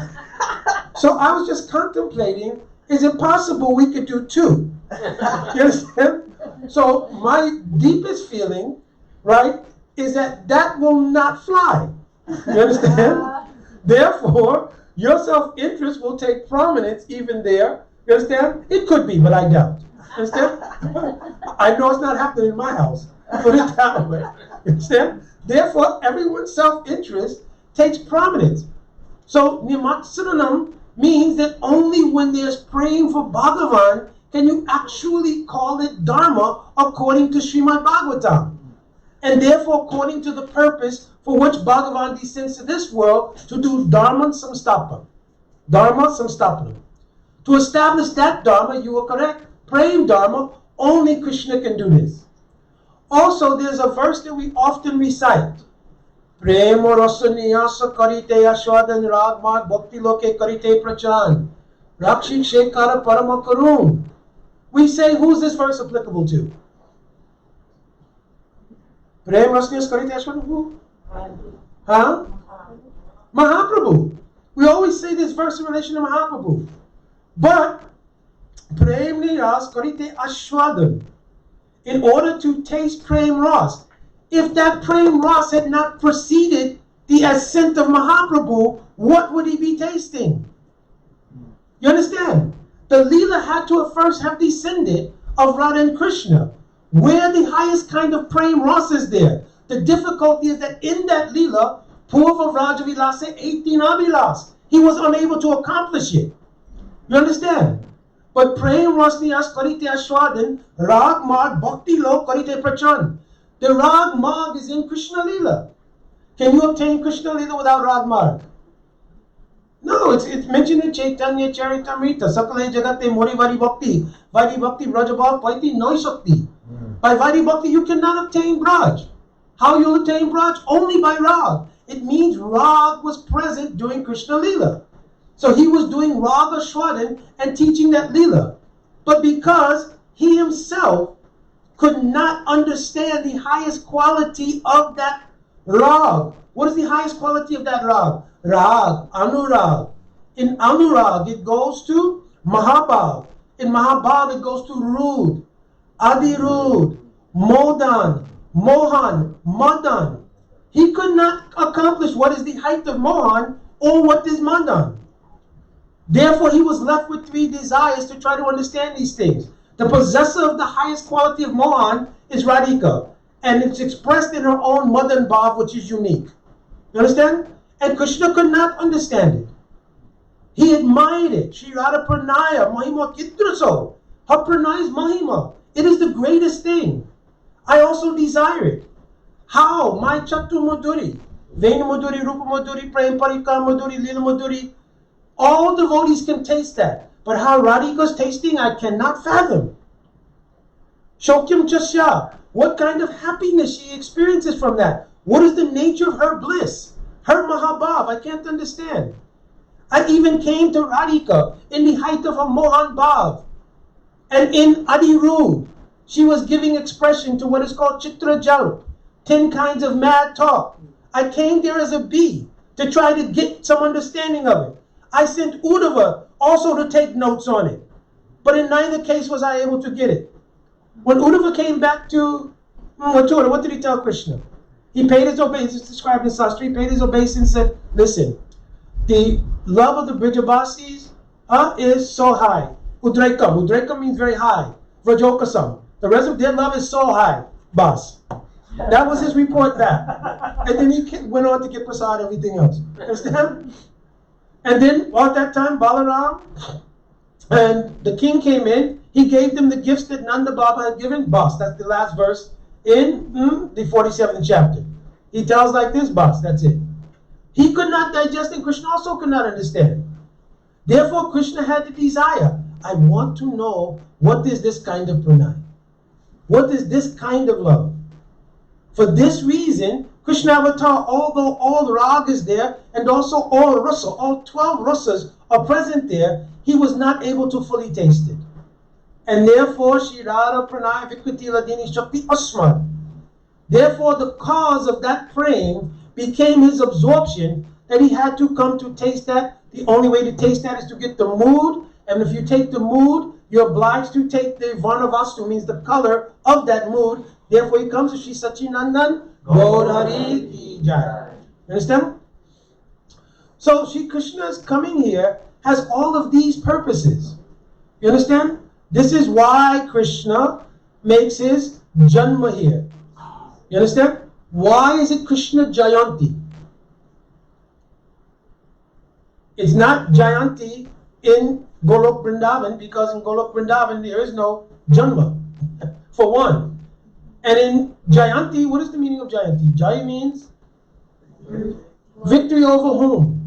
So I was just contemplating, is it possible we could do 2? You understand? So my deepest feeling, right, is that will not fly. You understand? Therefore, Your self-interest will take prominence even there. You understand? It could be, but I doubt. You understand? I know it's not happening in my house. Put it that way. You understand? Therefore, everyone's self-interest takes prominence. So, Nimatsaranam means that only when there's praying for Bhagavan can you actually call it Dharma according to Srimad Bhagavatam. And therefore, according to the purpose for which Bhagavan descends to this world, to do Dharma Samstapam. Dharma Samstapanam. To establish that Dharma, you are correct. Praying Dharma, only Krishna can do this. Also, there's a verse that we often recite. Prema rasa niyasa karite ashwadan ragmad bhakti loke karite prachan. Rakshik shekara parama karun. We say, who's this verse applicable to? Prema rasa niyasa karite ashwadan who? Huh? Mahaprabhu. We always say this verse in relation to Mahaprabhu. But, Prem niyas karite ashwadan. In order to taste Prem Ras. If that Prem Ras had not preceded the ascent of Mahaprabhu, what would he be tasting? You understand? The Leela had to first have descended of Radha and Krishna. Where the highest kind of Prem Ras is there. The difficulty is that in that Leela, Purva Raja Vilasa 18 Abhilas, he was unable to accomplish it. You understand? But Prem Rasniyas Karite Ashwadan, Rag Marg Bhakti Lo Karite Prachan. The Rag Marg is in Krishna Leela. Can you obtain Krishna Leela without Rag Marg? No, it's mentioned in Chaitanya Charitamrita. Sakale Jagate Mori Vari Bhakti. Vari Bhakti Brajabhav Paiti Noi Shakti. By Vari Bhakti you cannot obtain Braj. How you obtain Braj? Only by Rag. It means Rag was present during Krishna Leela. So he was doing Rag Ashwadan and teaching that Leela. But because he himself could not understand the highest quality of that Rag. What is the highest quality of that Rag? Rag, Anurag. In Anurag it goes to Mahabhav. In Mahabhav it goes to Rud, Adirud, Modan, Mohan, Madan. He could not accomplish what is the height of Mohan or what is Madan. Therefore, he was left with three desires to try to understand these things. The possessor of the highest quality of Mohan is Radhika. And it's expressed in her own Madan Bhav, which is unique. You understand? And Krishna could not understand it. He admired it. Shri Radha Pranaya, Mahima Kitraso. Her Pranaya is Mahima. It is the greatest thing. I also desire it. How? My Chatu Madhuri. Vena Madhuri, Rupa Madhuri, Prem Parikar Madhuri, Lila Madhuri. All devotees can taste that. But how Radhika's tasting, I cannot fathom. Shokyam Chasya. What kind of happiness she experiences from that? What is the nature of her bliss? Her Mahabhav, I can't understand. I even came to Radhika in the height of her Mohan Bhav. And in Adirud, she was giving expression to what is called Chitra Jalp, 10 kinds of mad talk. I came there as a bee to try to get some understanding of it. I sent Uddhava also to take notes on it. But in neither case was I able to get it. When Uddhava came back to Mathura, what did he tell Krishna? He paid his obeisance, it's described in Sastri, he paid his obeisance and said, listen, the love of the Brijabasis is so high. Udrekam. Udrekam means very high. Vrajokasam. The rest of their love is so high. Bas. That was his report back. And then he went on to get prasad and everything else. Understand? And then at that time, Balaram and the king came in. He gave them the gifts that Nanda Baba had given. Bas. That's the last verse in the 47th chapter. He tells like this, Bas. That's it. He could not digest and Krishna also could not understand. Therefore, Krishna had the desire. I want to know what is this kind of pranay. What is this kind of love? For this reason, Krishna Avatar, although all rag is there, and also all rasa, all 12 rasas are present there, he was not able to fully taste it. And therefore, Shri Radha Pranaya Vikriti Ladini Shakti Asmat. Therefore, the cause of that praying became his absorption, that he had to come to taste that. The only way to taste that is to get the mood, and if you take the mood, you're obliged to take the Varnavastu, means the color of that mood. Therefore, he comes to Shri Sachinandan, Gaur Hari Ki Jai. Understand? So Sri Krishna's coming here has all of these purposes. You understand? This is why Krishna makes his Janma here. You understand? Why is it Krishna Jayanti? It's not Jayanti in Golok Vrindavan, because in Golok Vrindavan there is no Janma, for one. And in Jayanti, what is the meaning of Jayanti? Jaya means victory over whom?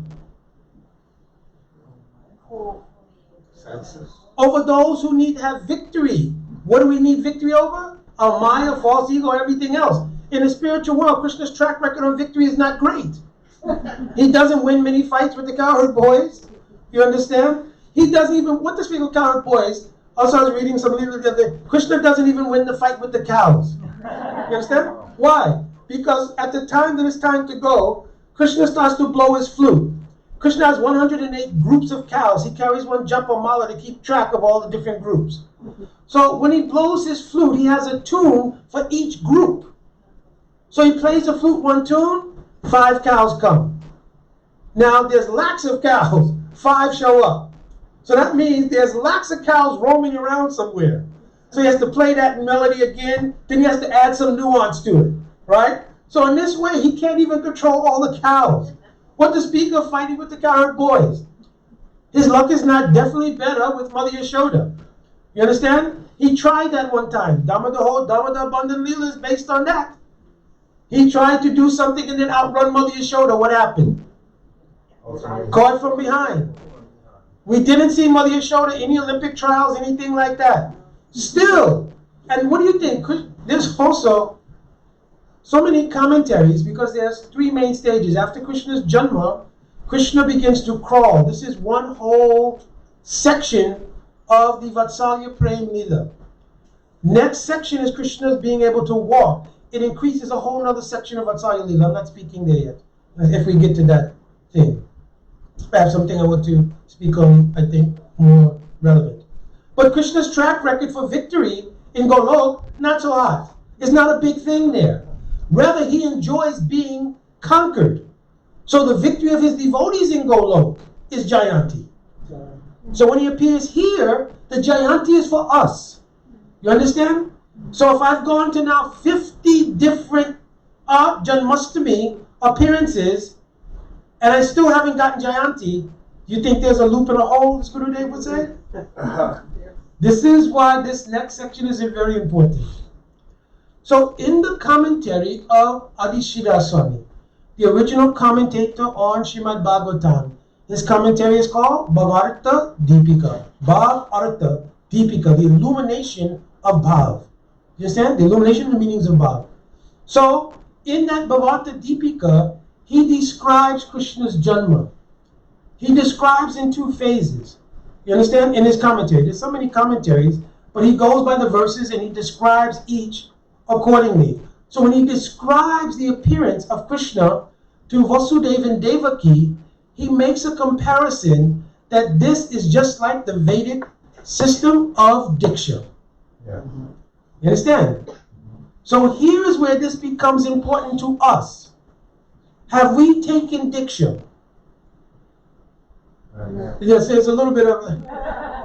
Over those who need to have victory. What do we need victory over? Our Maya, false ego, everything else. In the spiritual world, Krishna's track record on victory is not great. He doesn't win many fights with the cowherd boys. You understand? He doesn't even, what to speak of cowherd boys? Also, I was reading some little the other day. Krishna doesn't even win the fight with the cows. You understand? Why? Because at the time that it's time to go, Krishna starts to blow his flute. Krishna has 108 groups of cows. He carries one japa mala to keep track of all the different groups. So when he blows his flute, he has a tune for each group. So he plays the flute one tune, 5 cows come. Now there's lakhs of cows, 5 show up. So that means there's lakhs of cows roaming around somewhere. So he has to play that melody again, then he has to add some nuance to it, right? So in this way, he can't even control all the cows. What to speak of fighting with the cowherd boys? His luck is not definitely better with Mother Yashoda. You understand? He tried that one time. Damodar Abundant Leela is based on that. He tried to do something and then outrun Mother Yashoda. What happened? Caught from behind. We didn't see Mother Yashoda, any Olympic trials, anything like that. Still, and what do you think? There's also so many commentaries because there's 3 main stages. After Krishna's Janma, Krishna begins to crawl. This is one whole section of the Vatsalya Prem Leela. Next section is Krishna's being able to walk. It increases a whole other section of Vatsalya Leela. I'm not speaking there yet. If we get to that thing. I have something I want to speak on, I think, more relevant. But Krishna's track record for victory in Golok, not so hot. It's not a big thing there. Rather, he enjoys being conquered. So the victory of his devotees in Golok is Jayanti. So when he appears here, the Jayanti is for us. You understand? So if I've gone to now 50 different Janmashtami appearances, and I still haven't gotten Jayanti, you think there's a loop in a hole, as Gurudev would say? This is why this next section is very important. So in the commentary of Adishira Swami, the original commentator on Srimad Bhagavatam, his commentary is called Bhavarta Deepika. Bhavarta Deepika, the illumination of Bhav. You understand? The illumination of the meanings of Bhav. So in that Bhavarta Deepika, he describes Krishna's Janma. He describes in 2 phases. You understand? In his commentary. There's so many commentaries, but he goes by the verses and he describes each accordingly. So when he describes the appearance of Krishna to Vasudeva and Devaki, he makes a comparison that this is just like the Vedic system of Diksha. Yeah. You understand? So here is where this becomes important to us. Have we taken Diksha? Yes, there's a little bit of,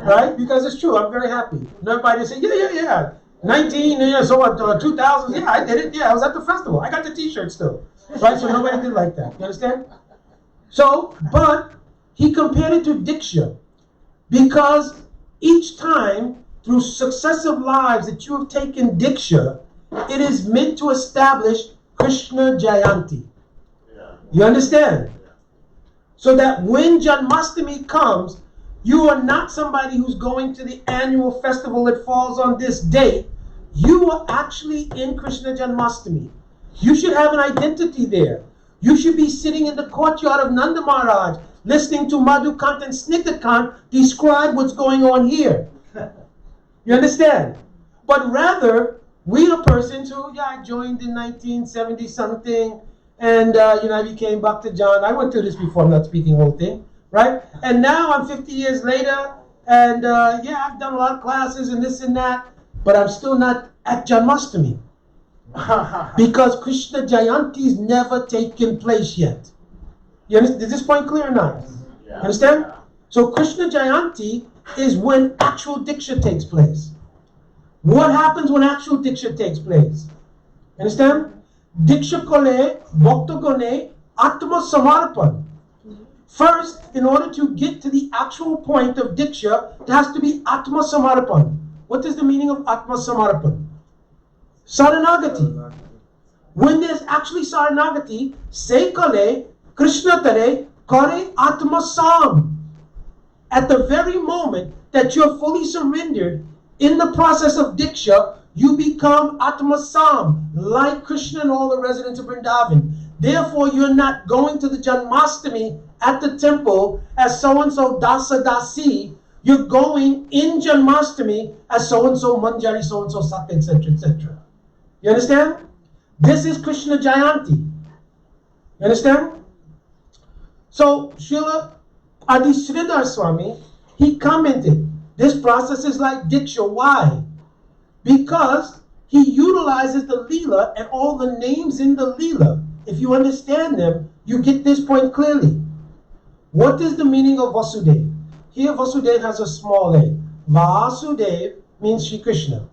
right? Because it's true, I'm very happy. Everybody say, yeah. 19, so what, 2000, yeah, I did it. Yeah, I was at the festival. I got the t-shirt still. Right? So nobody did like that. You understand? So, but he compared it to Diksha. Because each time, through successive lives that you have taken Diksha, it is meant to establish Krishna Jayanti. You understand? So that when Janmashtami comes, you are not somebody who's going to the annual festival that falls on this date. You are actually in Krishna Janmashtami. You should have an identity there. You should be sitting in the courtyard of Nanda Maharaj, listening to Madhukant and Snigdhakant describe what's going on here. You understand? But rather, we are persons who, I joined in 1970 something, and I became Bhakta John. I went through this before, I'm not speaking the whole thing, right? And now I'm 50 years later, and I've done a lot of classes and this and that, but I'm still not at Janmashtami. Because Krishna Jayanti's never taken place yet. Is this point clear or not? You understand? So Krishna Jayanti is when actual Diksha takes place. What happens when actual Diksha takes place? Understand? Diksha kole, bhakta gone, atma samarpan. First, in order to get to the actual point of Diksha, there has to be atma samarpan. What is the meaning of atma samarpan? Saranagati. When there's actually Saranagati, say kale, Krishna tare, kare atma sam. At the very moment that you're fully surrendered in the process of Diksha, you become Atma Sam, like Krishna and all the residents of Vrindavan. Therefore, you're not going to the Janmastami at the temple as so-and-so Dasa Dasi. You're going in Janmastami as so-and-so Manjari, so-and-so Sat, etc., etc. You understand? This is Krishna Jayanti. You understand? So, Srila Adi Sridhar Swami, he commented, this process is like Diksha. Why? Because he utilizes the Leela and all the names in the Leela. If you understand them, you get this point clearly. What is the meaning of Vasudev? Here Vasudev has a small a. Vasudev means Shri Krishna.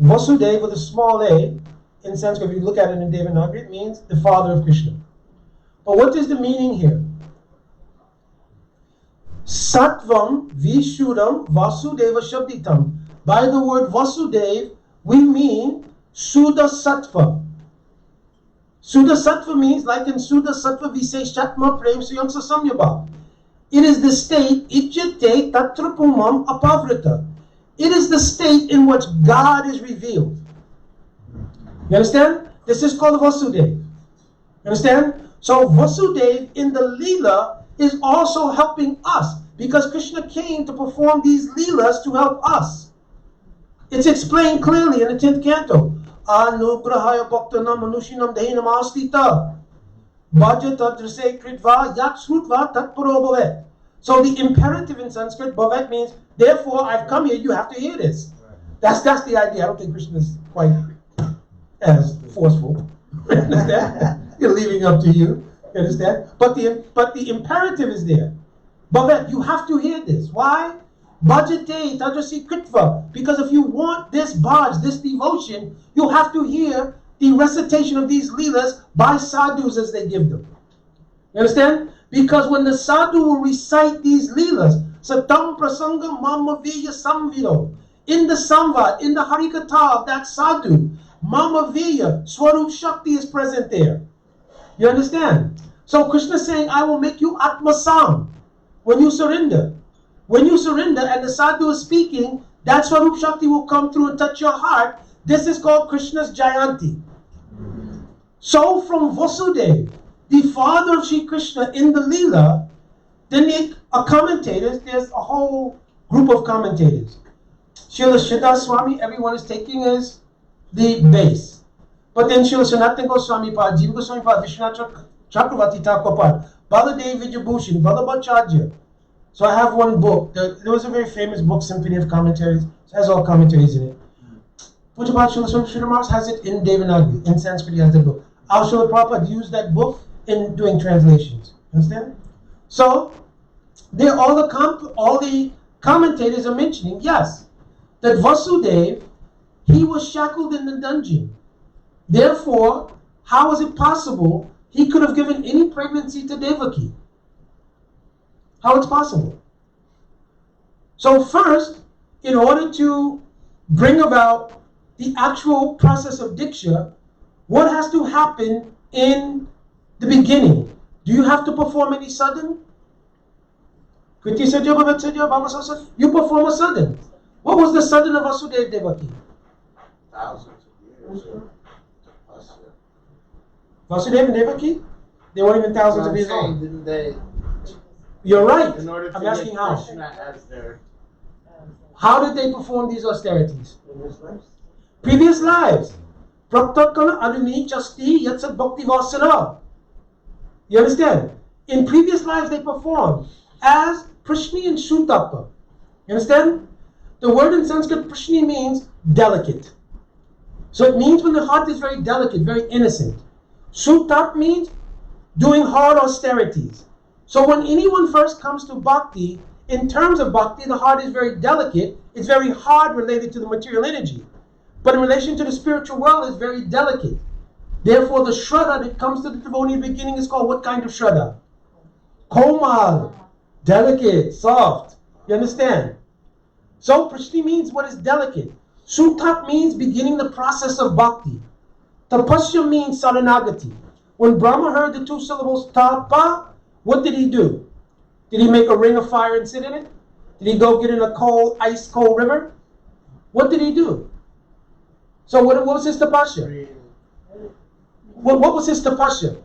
Vasudev with a small a, in Sanskrit, if you look at it in Devanagari, it means the father of Krishna. But what is the meaning here? Sattvam Vishudam Vasudeva Shabditam. By the word Vasudev, we mean Suddha Sattva. Suddha Sattva means, like in Suddha Sattva, we say Shatma Prem Suyamsa Samyabha. It is the state, Ijjate Tatra Pumam Apavrita. It is the state in which God is revealed. You understand? This is called Vasudev. You understand? So Vasudev in the Leela is also helping us, because Krishna came to perform these Leelas to help us. It's explained clearly in the 10th canto. Anugrahaya bhaktanam manushinam dehinam astita bhajata drase kritva yak srutva tatparo bhavet. So the imperative in Sanskrit, bhavet, means, therefore I've come here, you have to hear this. That's the idea. I don't think Krishna is quite as forceful. You understand? You're leaving up to you. You understand? But the imperative is there. Bhavet, you have to hear this. Why? Bhajate tadrasi kritva. Because if you want this bhaj, this devotion, you have to hear the recitation of these leelas by sadhus as they give them. You understand? Because when the sadhu will recite these leelas, satam prasanga mama viya samvido, in the samvad, in the harikatha of that sadhu, mama viya, Swarup Shakti is present there. You understand? So Krishna is saying, I will make you Atma Sam when you surrender. When you surrender and the sadhu is speaking, that Swarup Shakti will come through and touch your heart. This is called Krishna's Jayanti. So from Vasudev, the father of Sri Krishna in the Leela, then commentators, there's a whole group of commentators. Srila Sridhar Swami, everyone is taking as the base. But then Srila Sanatana Goswami Pad, Jiva Goswami Pad, Vishwanath Chakravarti Thakur Pad, Baladev Vijayabhushan, Vallabhacharya. So I have one book. There was a very famous book, Symphony of Commentaries. It has all commentaries in it. Pujapad Srila Srila Maharaj has it in Devanagari. In Sanskrit, he has the book. Our Srila Prabhupada used that book in doing translations. Understand? So, there all the commentators are mentioning, yes, that Vasudev, he was shackled in the dungeon. Therefore, how is it possible he could have given any pregnancy to Devaki? How it's possible? So first, in order to bring about the actual process of Diksha, what has to happen in the beginning? Do you have to perform any sadhan? You perform a sadhan. What was the sadhan of Vasudeva Devaki? Thousands of years. Vasudeva and Devaki? They weren't even thousands of years old. Didn't they? You're right. In order to I'm asking get how. Krishna as their How did they perform these austerities? Previous lives. Praktakana aduni chasti yatsat bhakti vasana. You understand? In previous lives they performed as Prishni and Shutapa. You understand? The word in Sanskrit Prishni means delicate. So it means when the heart is very delicate, very innocent. Shutap means doing hard austerities. So when anyone first comes to bhakti, in terms of bhakti, the heart is very delicate. It's very hard related to the material energy. But in relation to the spiritual world, it's very delicate. Therefore, the shraddha that comes to the devotee in the beginning is called what kind of shraddha? Komal, delicate, soft. You understand? So prashni means what is delicate. Sutap means beginning the process of bhakti. Tapasya means saranagati. When Brahma heard the two syllables tapa, what did he do? Did he make a ring of fire and sit in it? Did he go get in a cold, ice cold river? What did he do? So what was his tapasya? What was his tapasya?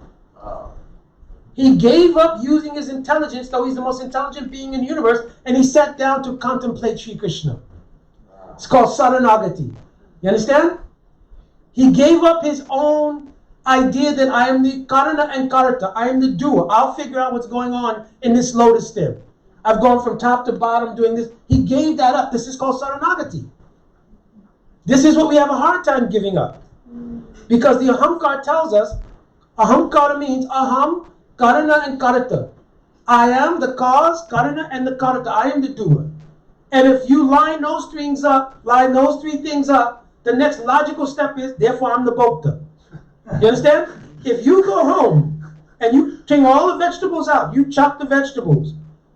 He gave up using his intelligence, though he's the most intelligent being in the universe, and he sat down to contemplate Sri Krishna. It's called saranagati. You understand? He gave up his own idea that I am the karana and karata. I am the doer. I'll figure out what's going on in this lotus stem. I've gone from top to bottom doing this. He gave that up. This is called saranagati. This is what we have a hard time giving up. Because the ahamkar tells us, ahamkara means aham, karana and karata. I am the cause, karana and the karata. I am the doer. And if you line those three things up, the next logical step is, therefore I'm the bhokta. You understand? If you go home and you take all the vegetables out, you chop the vegetables,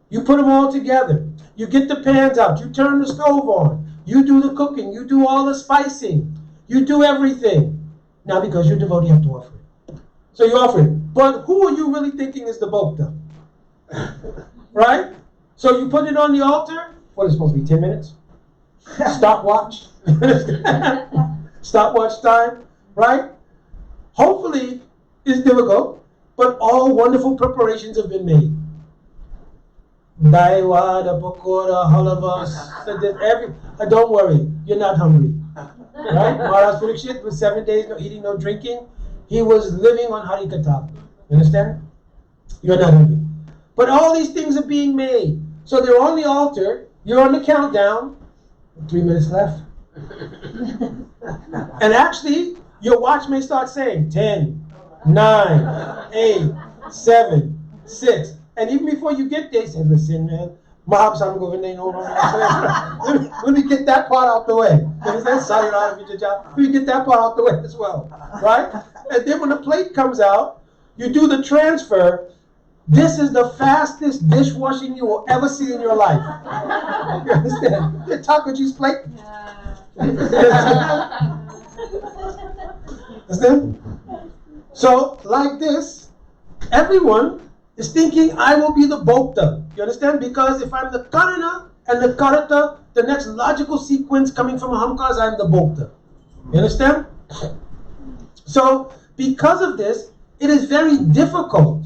you put them all together, you get the pans out, you turn the stove on, you do the cooking, you do all the spicing, you do everything. Now because you're devotee, you have to offer it. So you offer it. But who are you really thinking is the bhokta? Right? So you put it on the altar. What is it supposed to be, 10 minutes? Stopwatch. Stopwatch time. Right? Hopefully, it's difficult, but all wonderful preparations have been made. Daiwada, pakora, halavas, don't worry, you're not hungry. Right? Maharaj Parikshit was 7 days no eating, no drinking. He was living on Harikatha. You understand? You're not hungry. But all these things are being made. So they're on the altar, you're on the countdown, 3 minutes left. And actually, your watch may start saying 10, 9, 8, 7, 6. And even before you get there, you say, listen, man, let me get that part out the way. Let me get that part out the way as well. Right? And then when the plate comes out, you do the transfer. This is the fastest dishwashing you will ever see in your life. You understand? The Takuji's plate. Understand? So, like this, everyone is thinking, I will be the bhokta. You understand? Because if I'm the karana and the karata, the next logical sequence coming from ahamkar is I'm the bhokta. You understand? So, because of this, it is very difficult,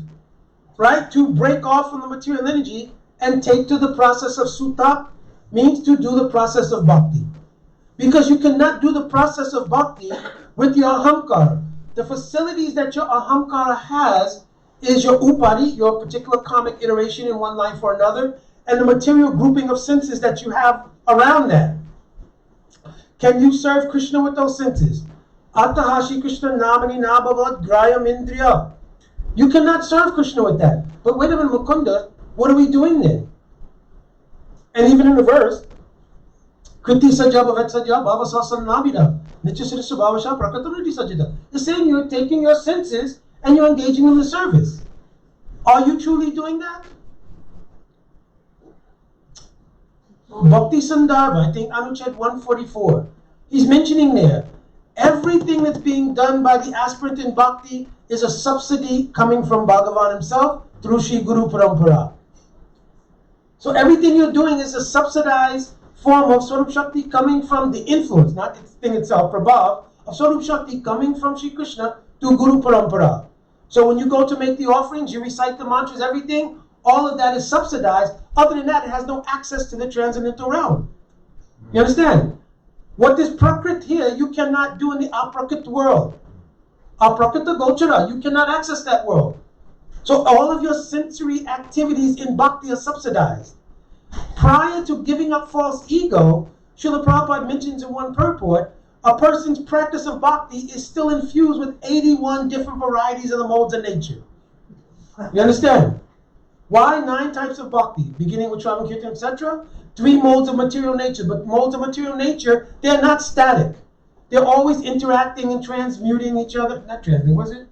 right, to break off from the material energy and take to the process of sutta, means to do the process of bhakti. Because you cannot do the process of bhakti with your ahamkara. The facilities that your ahamkara has is your upadi, your particular karmic iteration in one life or another, and the material grouping of senses that you have around that. Can you serve Krishna with those senses? Atahashi Krishna namani nabhavat grayam indriya. You cannot serve Krishna with that. But wait a minute, Mukunda, what are we doing then? And even in the verse, Kriti sajya bhavat sajya bhavasasana nabhida nityasirisa bhavasha prakatamriti sajita. It's saying you're taking your senses and you're engaging in the service. Are you truly doing that? Bhakti Sandarbha, I think Anuched 144. He's mentioning there, everything that's being done by the aspirant in Bhakti is a subsidy coming from Bhagavan himself through Shri Guru Parampara. So everything you're doing is a subsidized form of Swarup Shakti coming from the influence, not the thing itself, Prabhav, of Swarup Shakti coming from Shri Krishna to Guru Parampara. So when you go to make the offerings, you recite the mantras, everything, all of that is subsidized. Other than that, it has no access to the transcendental realm. You understand? What is prakrit here, you cannot do in the aprakrit world. Aprakrita gochara, you cannot access that world. So all of your sensory activities in bhakti are subsidized. Prior to giving up false ego, Srila Prabhupada mentions in one purport, a person's practice of bhakti is still infused with 81 different varieties of the modes of nature. You understand? Why 9 types of bhakti, beginning with Shravan Kirtan, etc.? 3 modes of material nature, but modes of material nature, they're not static. They're always interacting and transmuting each other. Not transmuting, was it?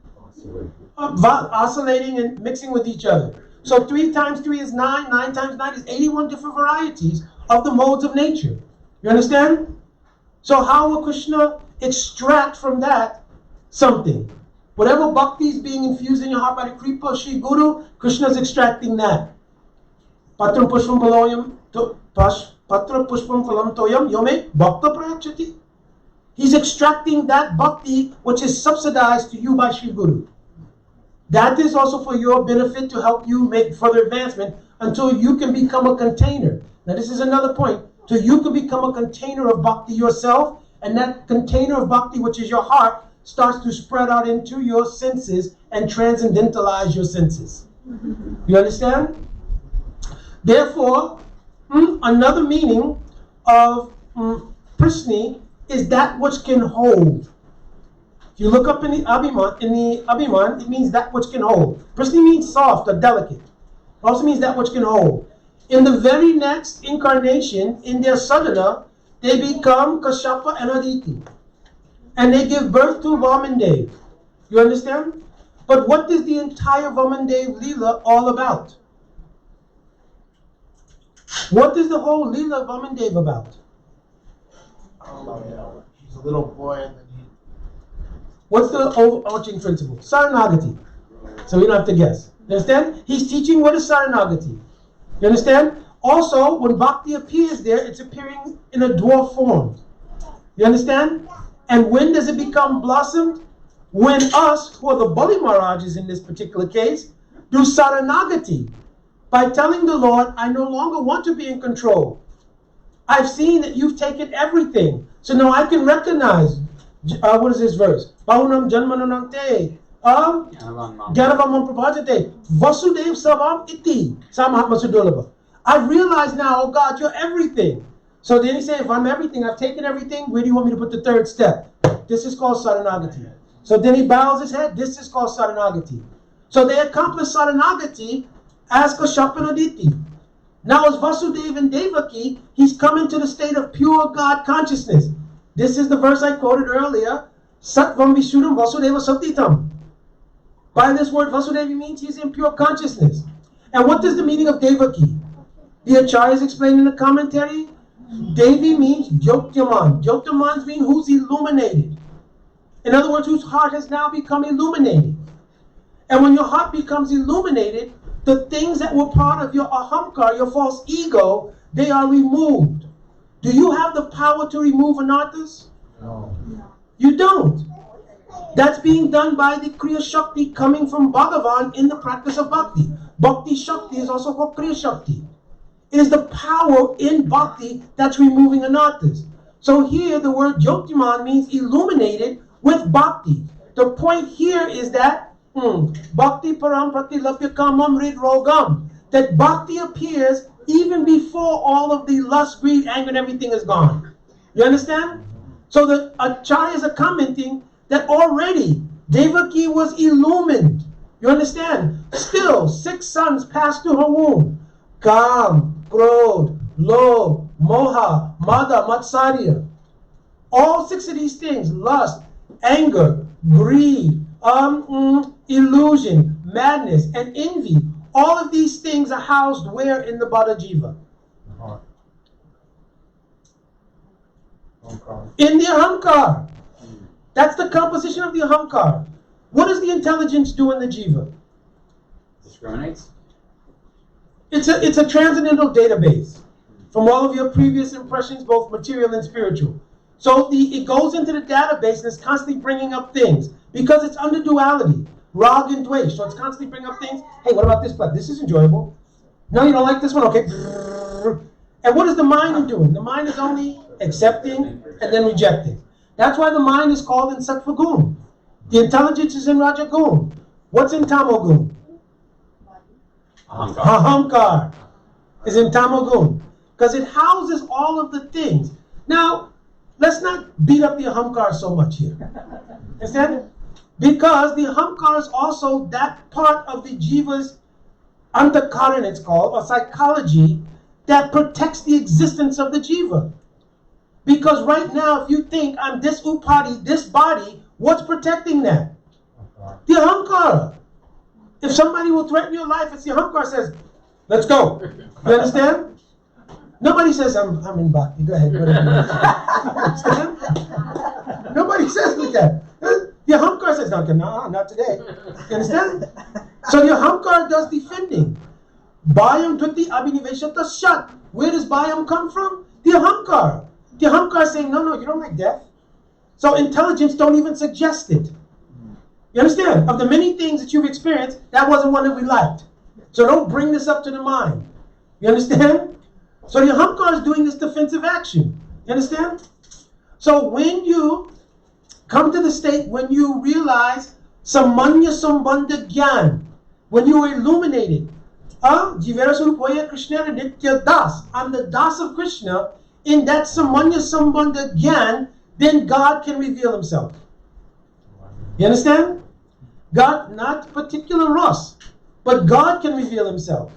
Oscillating and mixing with each other. So 3 times 3 is 9, 9 times 9 is 81 different varieties of the modes of nature. You understand? So how will Krishna extract from that something? Whatever bhakti is being infused in your heart by the Kripa of Shri Guru, Krishna is extracting that. Patra pushpam phalam toyam yome bhakta prayachati. He's extracting that bhakti which is subsidized to you by Shri Guru. That is also for your benefit to help you make further advancement until you can become a container. Now this is another point. Till you can become a container of bhakti yourself, and that container of bhakti, which is your heart, starts to spread out into your senses and transcendentalize your senses. You understand? Therefore, another meaning of prasni is that which can hold. If you look up in the Abhiman, it means that which can hold. Prasni means soft or delicate. It also means that which can hold. In the very next incarnation, in their sadhana, they become Kashyapa and Aditi. And they give birth to Vamandev. You understand? But what is the entire Vamandev Leela all about? What is the whole Leela of Vamandev about? He's a little boy and then he... What's the overarching principle? Saranagati. So we don't have to guess. You understand? He's teaching what is Saranagati. You understand? Also, when Bhakti appears there, it's appearing in a dwarf form. You understand? And when does it become blossomed? When us, who are the Bali Maharajas in this particular case, do Saranagati. By telling the Lord, I no longer want to be in control. I've seen that you've taken everything. So now I can recognize, what is this verse? Bahunam Janmananante. Gyanavam Prabhajate. Vasudev Savam Iti. Samahatma Sudolabha. I've realized now, oh God, you're everything. So then he said, if I'm everything, I've taken everything, where do you want me to put the 3rd step? This is called Saranagati. So then he bows his head. This is called Saranagati. So they accomplish Saranagati as Kashyapa and Aditi. Now as Vasudeva and Devaki, he's coming to the state of pure God consciousness. This is the verse I quoted earlier. Sattvam Vishuddham Vasudeva Satitam. By this word, Vasudeva means he's in pure consciousness. And what is the meaning of Devaki? The Acharyas explained in the commentary. Devi means Jyotyaman. Jyotyaman means who's illuminated. In other words, whose heart has now become illuminated. And when your heart becomes illuminated, the things that were part of your ahamkar, your false ego, they are removed. Do you have the power to remove anarthas? No. You don't. That's being done by the Kriya Shakti coming from Bhagavan in the practice of Bhakti. Bhakti Shakti is also called Kriya Shakti. It is the power in Bhakti that's removing anarthas. So here the word Jyotiman means illuminated with Bhakti. The point here is that Bhakti Param Pratilapya Kamam Rid Rogam. That Bhakti appears even before all of the lust, greed, anger, and everything is gone. You understand? So the Acharyas are commenting that already Devaki was illumined. You understand? Still, 6 sons passed through her womb. Kam, Krodh, Lobh, Moha, Mada, Matsarya. All 6 of these things, lust, anger, greed, illusion, madness, and envy, all of these things are housed where in the Bada Jiva? In the Ahamkar. That's the composition of the Ahamkar. What does the intelligence do in the Jiva? Discriminates? It's a transcendental database from all of your previous impressions, both material and spiritual. So it goes into the database and it's constantly bringing up things because it's under duality, rag and dvesh. So it's constantly bringing up things. Hey, what about this plot? This is enjoyable. No, you don't like this one? Okay. And what is the mind doing? The mind is only accepting and then rejecting. That's why the mind is called in Sattva Gun. The intelligence is in Raja Gun. What's in Tamo Gun? Ahamkar is in Tamo Gun. Because it houses all of the things. Now, let's not beat up the Ahamkar so much here. Understand? Because the Ahamkara is also that part of the Jiva's Antakaran, it's called, or psychology, that protects the existence of the Jiva. Because right now, if you think I'm this upadi, this body, what's protecting that? The Ahamkara. If somebody will threaten your life, it's the Ahamkara says, let's go. You understand? Nobody says, I'm in bhakti. Go ahead. Whatever you understand? Nobody says like that. The Ahamkara says, no, not today. You understand? So the Ahamkara does defending. Bhayam Tuti Abhiniveshata Shat. Where does Bhayam come from? The Ahamkara. The Ahamkara is saying, no, you don't like death. So intelligence don't even suggest it. You understand? Of the many things that you've experienced, that wasn't one that we liked. So don't bring this up to the mind. You understand? So the Ahamkara is doing this defensive action. You understand? So when you come to the state, when you realize Samanya Sambandha Gyan, when you are illuminated, Jivera Swarupoya Krishna Nitya Das, I'm the Das of Krishna, in that Samanya Sambandha Gyan, then God can reveal himself. You understand? God, not particular Ras, but God can reveal himself.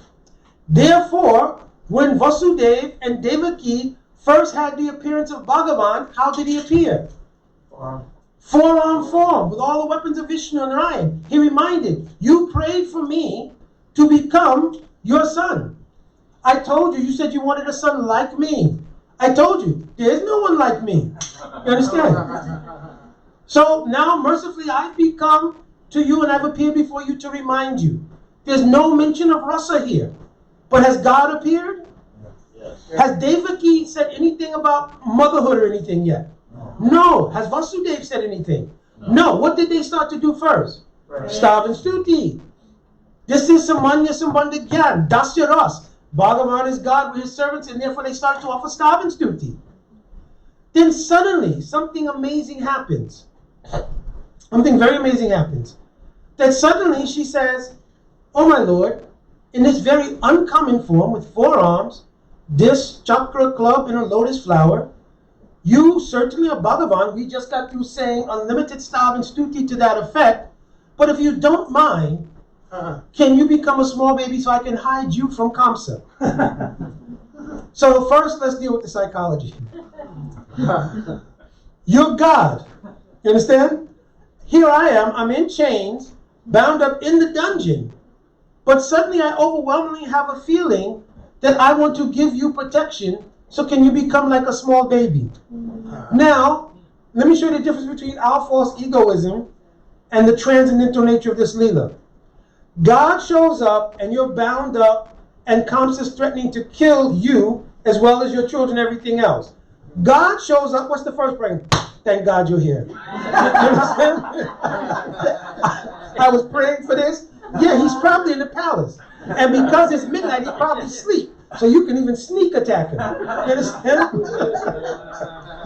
Therefore, when Vasudeva and Devaki first had the appearance of Bhagavan, how did he appear? Four-arm form, with all the weapons of Vishnu and Narayan. He reminded, you prayed for me to become your son. I told you said you wanted a son like me. I told you, there's no one like me. You understand? So now, mercifully, I've become to you and I've appeared before you to remind you. There's no mention of Rasa here. But has God appeared? Yes. Has Devaki said anything about motherhood or anything yet? No. Has Vasudeva said anything? No. What did they start to do first? Stav and Stuti. This is Samanya Sambandha Gyan, Dasya Ras. Bhagavan is God with his servants, and therefore they start to offer Stav and Stuti. Then suddenly, something amazing happens. Something very amazing happens. That suddenly she says, oh my Lord, in this very uncommon form with 4 arms, this chakra club in a lotus flower, you certainly are Bhagavan. We just got through saying unlimited Stav and Stuti to that effect. But if you don't mind, can you become a small baby so I can hide you from Kamsa? So first, let's deal with the psychology. You're God. You understand? Here I am, I'm in chains, bound up in the dungeon. But suddenly I overwhelmingly have a feeling that I want to give you protection, so can you become like a small baby? Now, let me show you the difference between our false egoism and the transcendental nature of this Leela. God shows up and you're bound up and Kamsa is threatening to kill you as well as your children and everything else. God shows up, what's the first prayer? Thank God you're here. You understand? I was praying for this. Yeah, he's probably in the palace. And because it's midnight, he probably sleep. So you can even sneak attack him. You understand?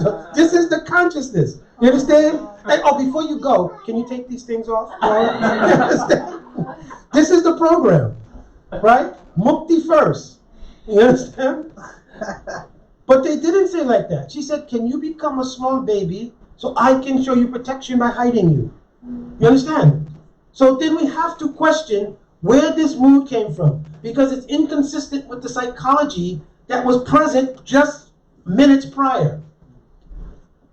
So this is the consciousness. You understand? And, before you go, can you take these things off? You understand? This is the program. Right? Mukti first. You understand? But they didn't say like that. She said, can you become a small baby so I can show you protection by hiding you? You understand? So then we have to question where this mood came from, because it's inconsistent with the psychology that was present just minutes prior.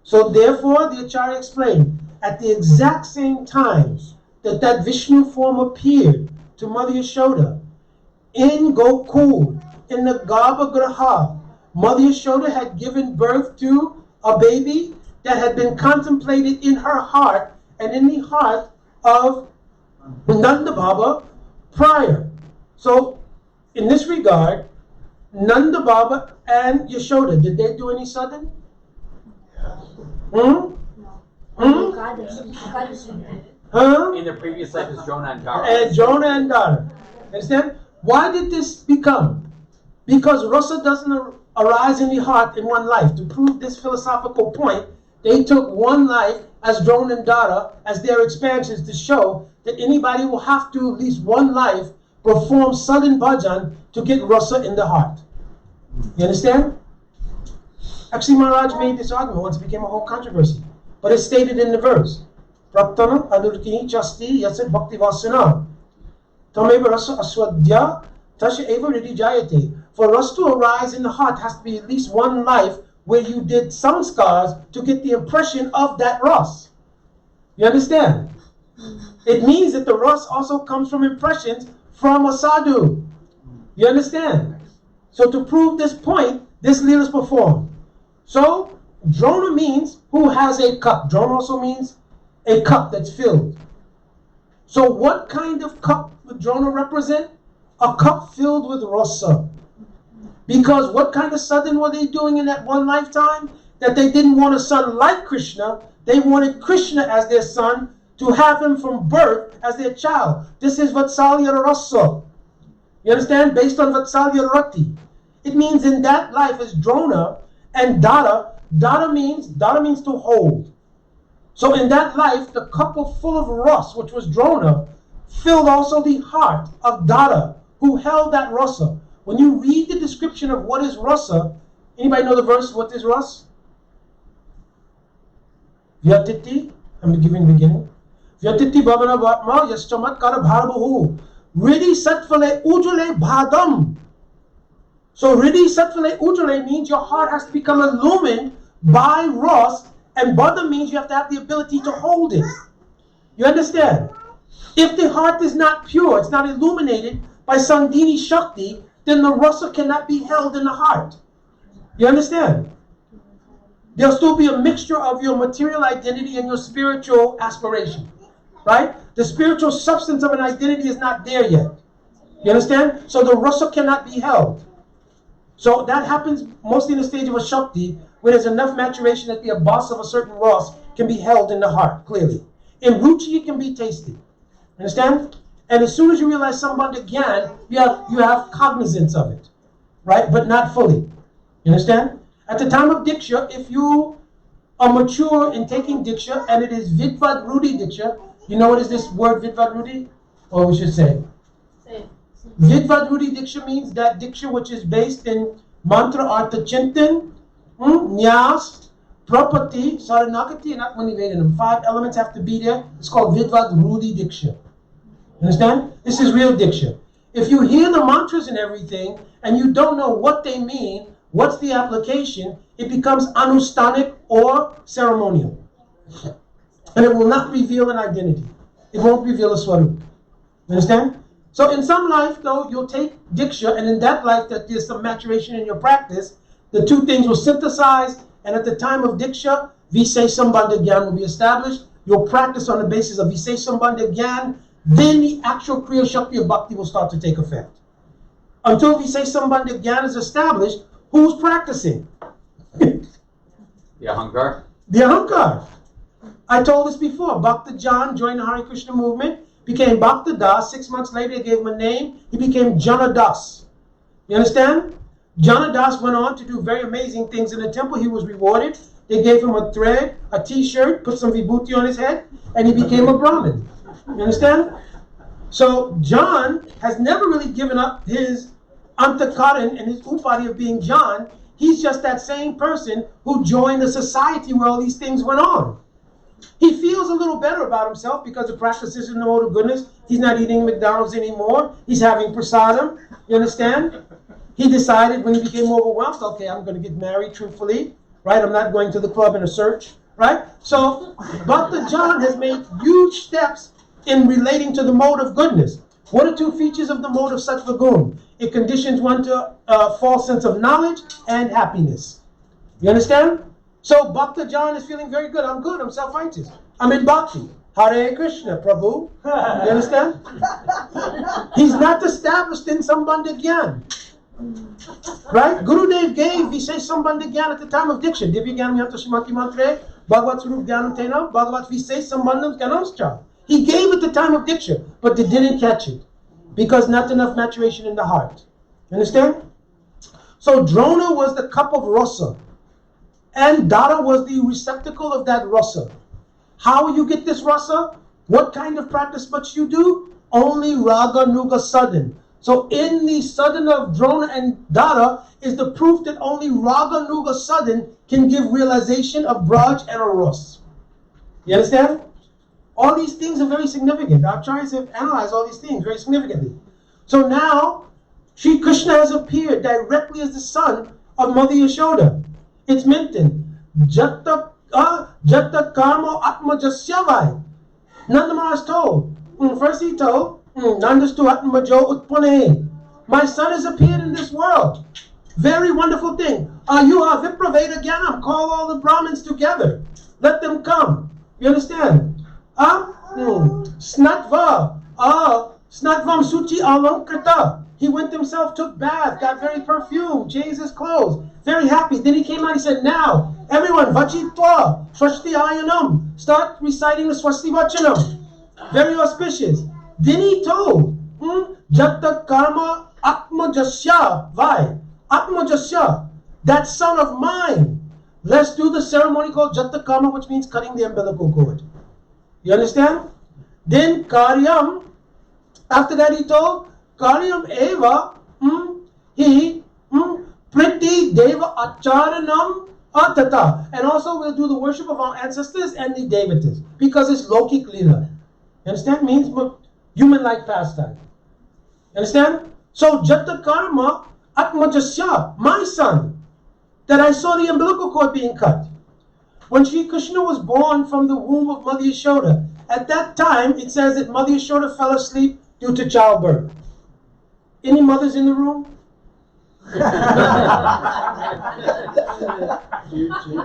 So therefore, the Acharya explained, at the exact same time that Vishnu form appeared to Mother Yashoda in Gokul, in the Garbhagraha, Mother Yashoda had given birth to a baby that had been contemplated in her heart and in the heart of Nanda Baba prior. So, in this regard, Nanda Baba and Yashoda, did they do any sudden? God Huh? In the previous life is Jonah and Dara. And Jonah and Dara. Understand? Why did this become? Because Rasa doesn't arise in the heart in one life. To prove this philosophical point, they took one life as Drona and Dara as their expansions to show that anybody will have to, at least one life, perform sudden bhajan to get Rasa in the heart. You understand? Actually, Maharaj made this argument once, it became a whole controversy. But it's stated in the verse. Praptana Anurkini Chasti Yasit Bhakti Vasana. Tameva Rasa Aswadya Tasha Eva Ridi Jayate. For us to arise in the heart has to be at least one life where you did samskars to get the impression of that ras. You understand? It means that the ras also comes from impressions from a sadhu. You understand? So to prove this point, this leela is performed. So Drona means who has a cup. Drona also means a cup that's filled. So what kind of cup would Drona represent? A cup filled with rasa. Because what kind of sadhana were they doing in that one lifetime? That they didn't want a son like Krishna. They wanted Krishna as their son, to have him from birth as their child. This is Vatsalya Rasa. You understand? Based on Vatsalya Rati. It means in that life is Drona and Dada. Dada means to hold. So in that life, the cup full of Ras, which was Drona, filled also the heart of Dada, who held that Rasa. When you read the description of what is Rasa, anybody know the verse, what is Ras? Vyatiti, I'm giving the beginning. Vyatiti bhavana bhatma yaschamat bharbahu. Riddhi satvale ujale bhadam. So Riddhi satvale ujale means your heart has to become illumined by Ras, and Badam means you have to have the ability to hold it. You understand? If the heart is not pure, it's not illuminated by Sandini Shakti, then the rasa cannot be held in the heart. You understand? There'll still be a mixture of your material identity and your spiritual aspiration. Right? The spiritual substance of an identity is not there yet. You understand? So the rasa cannot be held. So that happens mostly in the stage of a Shakti, where there's enough maturation that the abas of a certain ras can be held in the heart, clearly. In Ruchi, it can be tasted. Understand? And as soon as you realize Sambandha Gyan, you have cognizance of it, right? But not fully. You understand? At the time of Diksha, if you are mature in taking Diksha, and it is Vidvad Rudi Diksha, you know what is this word Vidvad Rudi? Or we should say? Vidvad Rudi Diksha means that Diksha which is based in mantra, artha, chintan, nyas, prapati, saranagati, and atmanivedanam. 5 elements have to be there. It's called Vidvad Rudi Diksha. Understand? This is real Diksha. If you hear the mantras and everything, and you don't know what they mean, what's the application, it becomes anustanic or ceremonial. And it will not reveal an identity. It won't reveal a swarup. Understand? So in some life, though, you'll take Diksha, and in that life that there's some maturation in your practice, the two things will synthesize, and at the time of Diksha, Visay Sambandha Gyan will be established. You'll practice on the basis of Visay Sambandha Gyan, then the actual Kriya Shakti of Bhakti will start to take effect. Until Visay Sambandha Gyan is established, who's practicing? The Ahankar. The Ahankar. I told this before. Bhakta Jan joined the Hare Krishna movement, became Bhakta Das. 6 months later, they gave him a name. He became Jana Das. You understand? Jana Das went on to do very amazing things in the temple. He was rewarded. They gave him a thread, a t-shirt, put some vibhuti on his head, and he became a Brahmin. You understand? So John has never really given up his antakaran and his upadi of being John. He's just that same person who joined the society where all these things went on. He feels a little better about himself because the practice is in the mode of goodness. He's not eating McDonald's anymore. He's having prasadam. You understand? He decided when he became overwhelmed, okay, I'm going to get married truthfully. Right? I'm not going to the club in a search. Right? So Bhakta John has made huge steps in relating to the mode of goodness. What are 2 features of the mode of Sattva Gun? It conditions one to a false sense of knowledge and happiness. You understand? So Bhakta John is feeling very good. I'm good. I'm self-righteous. I'm in Bhakti. Hare Krishna, Prabhu. You understand? He's not established in Sambandha Gyan. Right? Gurudev gave Visay Sambandha Gyan at the time of Diksha. Divya Gyanam Yanta Shrimati Mantre, Bhagavat Surup Gyanam Tena, Bhagavat Visay Sambandham Gyanamscha. He gave at the time of Diksha, but they didn't catch it because not enough maturation in the heart. Understand? So Drona was the cup of rasa, and Dara was the receptacle of that rasa. How you get this rasa? What kind of practice must you do? Only Raga Nuga Sadhan. So in the sadhana of Drona and Dara is the proof that only Raga Nuga Sadhan can give realization of Braj and a Ras. You understand? All these things are very significant. I've tried to analyze all these things very significantly. So now, Sri Krishna has appeared directly as the son of Mother Yashoda. It's mentioned. Jatta karma atma jasyavai. Nanda Maharaj told. First he told, Nandastu atma jo utpane. My son has appeared in this world. Very wonderful thing. You are Vipraveda Gyanam. Call all the Brahmins together. Let them come. You understand? Snatva. Snatvam suchi alankrita. He went himself, took bath, got very perfumed, changed his clothes. Very happy. Then he came out, he said, now, everyone, vachitva, swasti ayanam. Start reciting the swasti vachanam. Very auspicious. Then he told, Jatta karma atma jasya vai. Atma jasya, that son of mine. Let's do the ceremony called Jatta karma, which means cutting the umbilical cord. You understand? Then karyam, after that he told, karyam eva, priti deva acharanam atata. And also we'll do the worship of our ancestors and the devatas, because it's lokik lila. You understand? Means human-like pastime. You understand? So Jatta karma atma jasya, my son, that I saw the umbilical cord being cut. When Sri Krishna was born from the womb of Mother Yashoda, at that time it says that Mother Yashoda fell asleep due to childbirth. Any mothers in the room?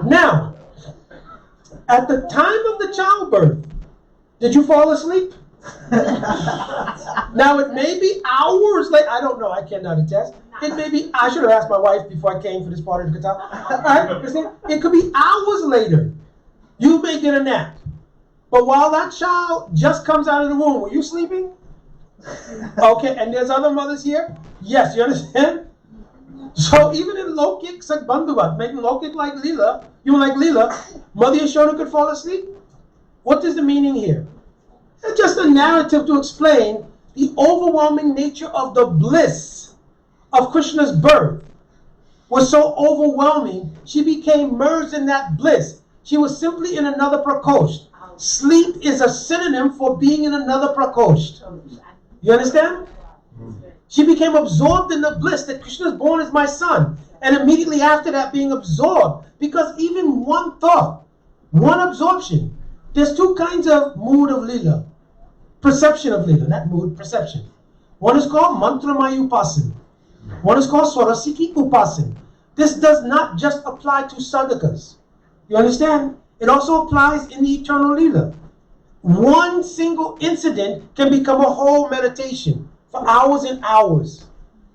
Now, at the time of the childbirth, did you fall asleep? Now it may be hours later. I don't know. I cannot attest. It may be. I should have asked my wife before I came for this part of the Katha. Right? It could be hours later. You may get a nap, but while that child just comes out of the womb, were you sleeping? Okay. And there's other mothers here. Yes, you understand. So even in Lokik Sakbandhuvat, making Lokik like Leela, Mother Yashoda could fall asleep. What is the meaning here? It's just a narrative to explain the overwhelming nature of the bliss of Krishna's birth was so overwhelming, she became merged in that bliss. She was simply in another prakosht. Sleep is a synonym for being in another prakosht. You understand? She became absorbed in the bliss that Krishna is born as my son. And immediately after that being absorbed, because even one thought, one absorption, there's two kinds of mood of lila. Perception of lila, not mood, perception. One is called mantramaya upasan. One is called swarasiki upasan. This does not just apply to sadhakas. You understand? It also applies in the eternal lila. One single incident can become a whole meditation for hours and hours.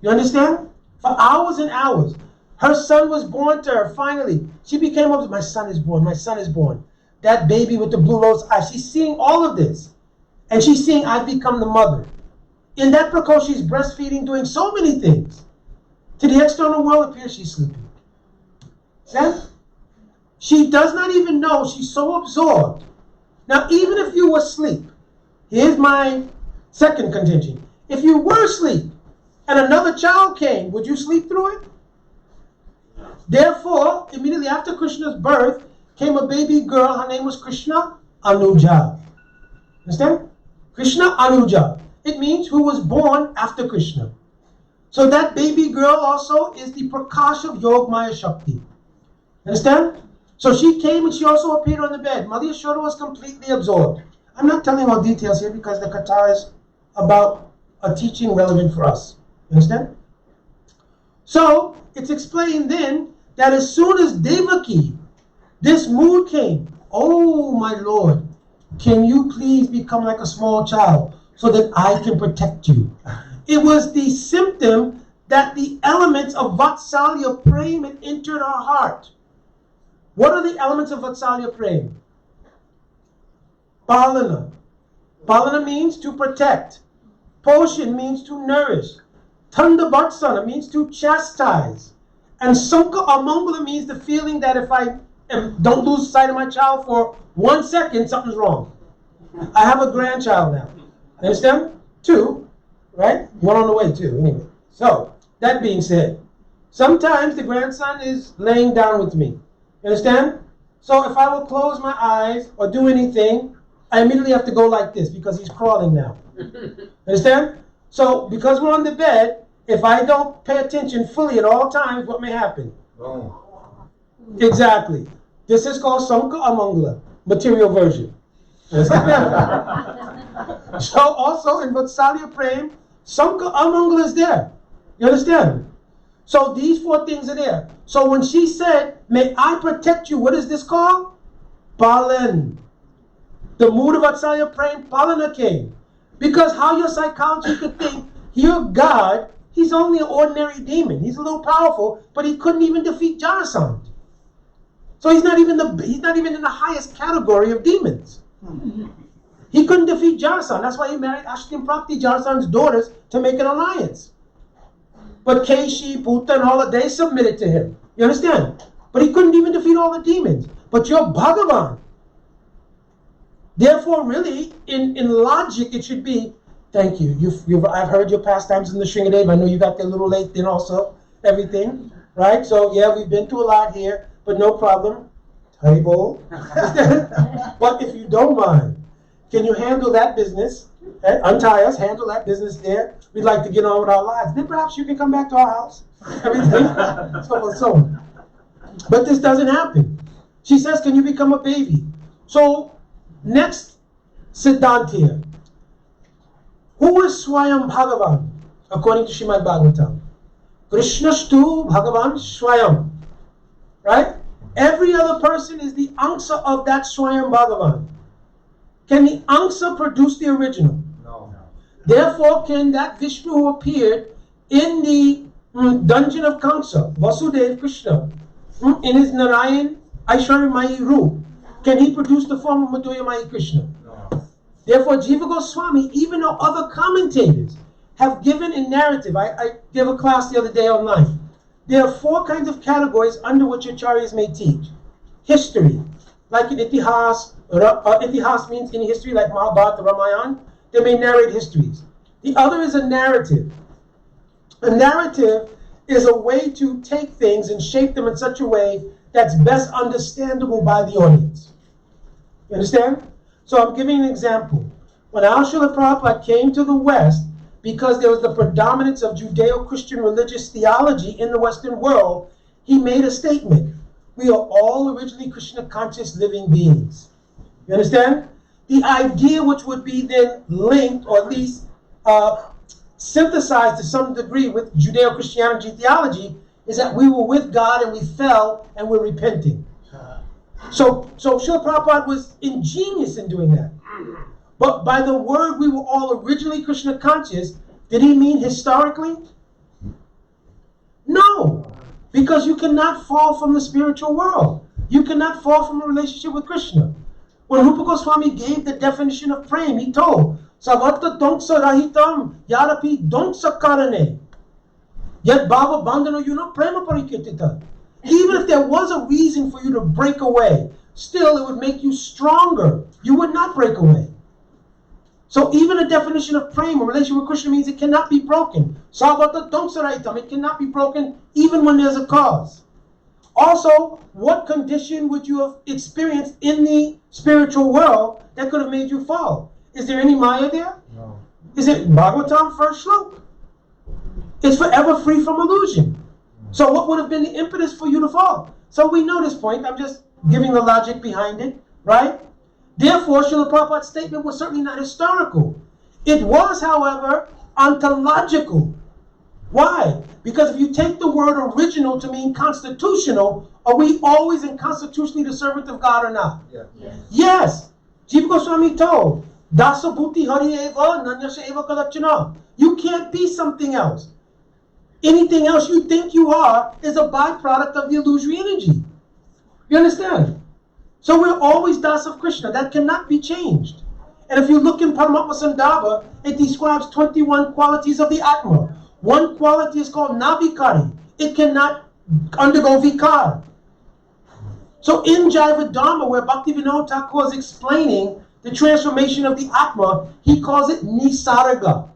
You understand? For hours and hours. Her son was born to her finally. She became, my son is born, my son is born. That baby with the blue lotus eyes, she's seeing all of this. And she's seeing, I've become the mother. In that prakosh, she's breastfeeding, doing so many things. To the external world, it appears she's sleeping. See? She does not even know, she's so absorbed. Now, even if you were asleep, here's my second contention. If you were asleep and another child came, would you sleep through it? Therefore, immediately after Krishna's birth, came a baby girl, her name was Krishna Anuja. Understand? Krishna Anuja. It means who was born after Krishna. So that baby girl also is the Prakash of Yog Maya Shakti. Understand? So she came and she also appeared on the bed. Mother Yashoda was completely absorbed. I'm not telling all details here because the Katha is about a teaching relevant for us. Understand? So it's explained then that as soon as Devaki, this mood came, oh my Lord, can you please become like a small child so that I can protect you? It was the symptom that the elements of Vatsalya Prem had entered her heart. What are the elements of Vatsalya Prem? Palana. Palana means to protect. Poshan means to nourish. Tanda Bhatsana means to chastise. And Sanka or Mangala means the feeling that if I don't lose sight of my child for 1 second, something's wrong. I have a grandchild now. Understand? 2, right? 1 on the way too, anyway. So, that being said, sometimes the grandson is laying down with me. Understand? So if I will close my eyes or do anything, I immediately have to go like this because he's crawling now. Understand? So because we're on the bed, if I don't pay attention fully at all times, what may happen? Exactly. This is called Sanka Amangala, material version. So also in Vatsalya Prem, Sanka Amangala is there. You understand? So these 4 things are there. So when she said, may I protect you, what is this called? Palan. The mood of Vatsalya Prem, Palana came. Because how your psychology could think, your God, he's only an ordinary demon. He's a little powerful, but he couldn't even defeat Jarasandh. So he's not even in the highest category of demons. He couldn't defeat Jarasandh. That's why he married Ashtim Prakti, Jarasandh's daughters, to make an alliance. But Keshi, Puta, and all of they submitted to him. You understand? But he couldn't even defeat all the demons. But you're Bhagavan. Therefore, really, in logic, it should be, thank you. I've heard your pastimes in the Shringadev. I know you got there a little late then also, everything. Right? So, yeah, we've been through a lot here, but no problem. Table. But if you don't mind, can you handle that business? Untie us, handle that business there. We'd like to get on with our lives. Then perhaps you can come back to our house. Everything. So. But this doesn't happen. She says, can you become a baby? So, next Siddhant here. Who is Swayam Bhagavan? According to Srimad Bhagavatam. Krishnastu Bhagavan Swayam. Right? Every other person is the Angsa of that Swayam Bhagavan. Can the Angsa produce the original? No. Therefore, can that Vishnu who appeared in the dungeon of Kamsa, Vasudev Krishna, in his Narayan Aishwarya Roop, can he produce the form of Madhurya Krishna? No. Therefore, Jiva Goswami, even though other commentators have given a narrative, I gave a class the other day online. There are 4 kinds of categories under which acharyas may teach. History, like in Itihas. Itihas means in history, like Mahabharata, Ramayana. They may narrate histories. The other is a narrative. A narrative is a way to take things and shape them in such a way that's best understandable by the audience. You understand? So I'm giving an example. When Srila Prabhupada came to the West, because there was the predominance of Judeo-Christian religious theology in the Western world, he made a statement. We are all originally Krishna conscious living beings. You understand? The idea which would be then linked, or at least synthesized to some degree with Judeo-Christianity theology, is that we were with God and we fell and we're repenting. So Srila Prabhupada was ingenious in doing that. But by the word we were all originally Krishna conscious, did he mean historically? No. Because you cannot fall from the spiritual world. You cannot fall from a relationship with Krishna. When Rupa Goswami gave the definition of prem, he told, Savatta donksa rahitam yarapi donksa karane. Yet bhava bandhano yuna prema parikirtita. Even if there was a reason for you to break away, still it would make you stronger. You would not break away. So even a definition of prem, a relation with Krishna, means it cannot be broken. Sarvata donksa rahitam. It cannot be broken even when there's a cause. Also, what condition would you have experienced in the spiritual world that could have made you fall? Is there any Maya there? No. Is it Bhagavatam first shlok? It's forever free from illusion. So what would have been the impetus for you to fall? So we know this point. I'm just giving the logic behind it, right? Therefore, Srila Prabhupada's statement was certainly not historical. It was, however, ontological. Why? Because if you take the word original to mean constitutional, are we always in constitutionally the servant of God or not? Yeah. Yes. Jiva Goswami told, Dasa Bhuti Hari Eva Nanyasha Eva Kalachana. You can't be something else. Anything else you think you are is a byproduct of the illusory energy. You understand? So we're always Das of Krishna. That cannot be changed. And if you look in Paramatma Sandarbha, it describes 21 qualities of the Atma. One quality is called Navikari. It cannot undergo Vikar. So in Jaiva Dharma, where Bhaktivinoda Thakur is explaining the transformation of the Atma, he calls it Nisarga.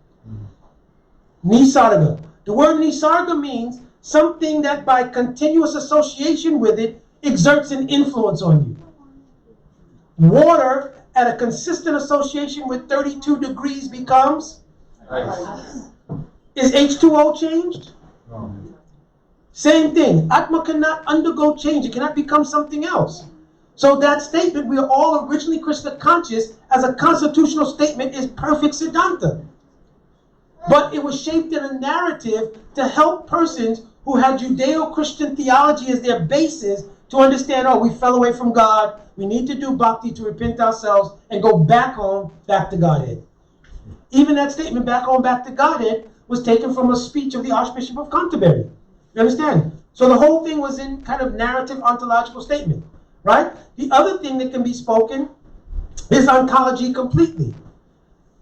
Nisarga. The word Nisarga means something that by continuous association with it exerts an influence on you. Water at a consistent association with 32 degrees becomes? Ice. Is H2O changed? Same thing. Atma cannot undergo change. It cannot become something else. So that statement, we are all originally Krishna conscious, as a constitutional statement, is perfect Siddhanta. But it was shaped in a narrative to help persons who had Judeo-Christian theology as their basis to understand, oh, we fell away from God, we need to do bhakti to repent ourselves and go back home, back to Godhead. Even that statement, back home, back to Godhead, was taken from a speech of the Archbishop of Canterbury. You understand? So the whole thing was in kind of narrative ontological statement, right? The other thing that can be spoken is ontology completely.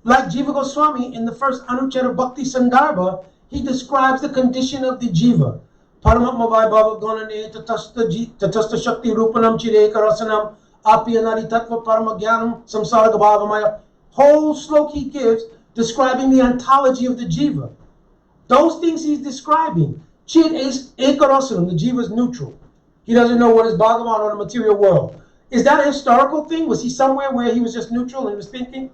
Like Jiva Goswami in the first Anuchara Bhakti Sandarbha, he describes the condition of the Jiva. Paramatma Vaibhava Gonane Tatasta Shakti Rupanam Chire Karasanam Apiyanari Tattva Paramagyanam Samsara Gabhavamaya. Whole slok he gives describing the ontology of the Jiva. Those things he's describing. Chid is Ekarasanam, the Jiva is neutral. He doesn't know what is Bhagavan or the material world. Is that a historical thing? Was he somewhere where he was just neutral and he was thinking?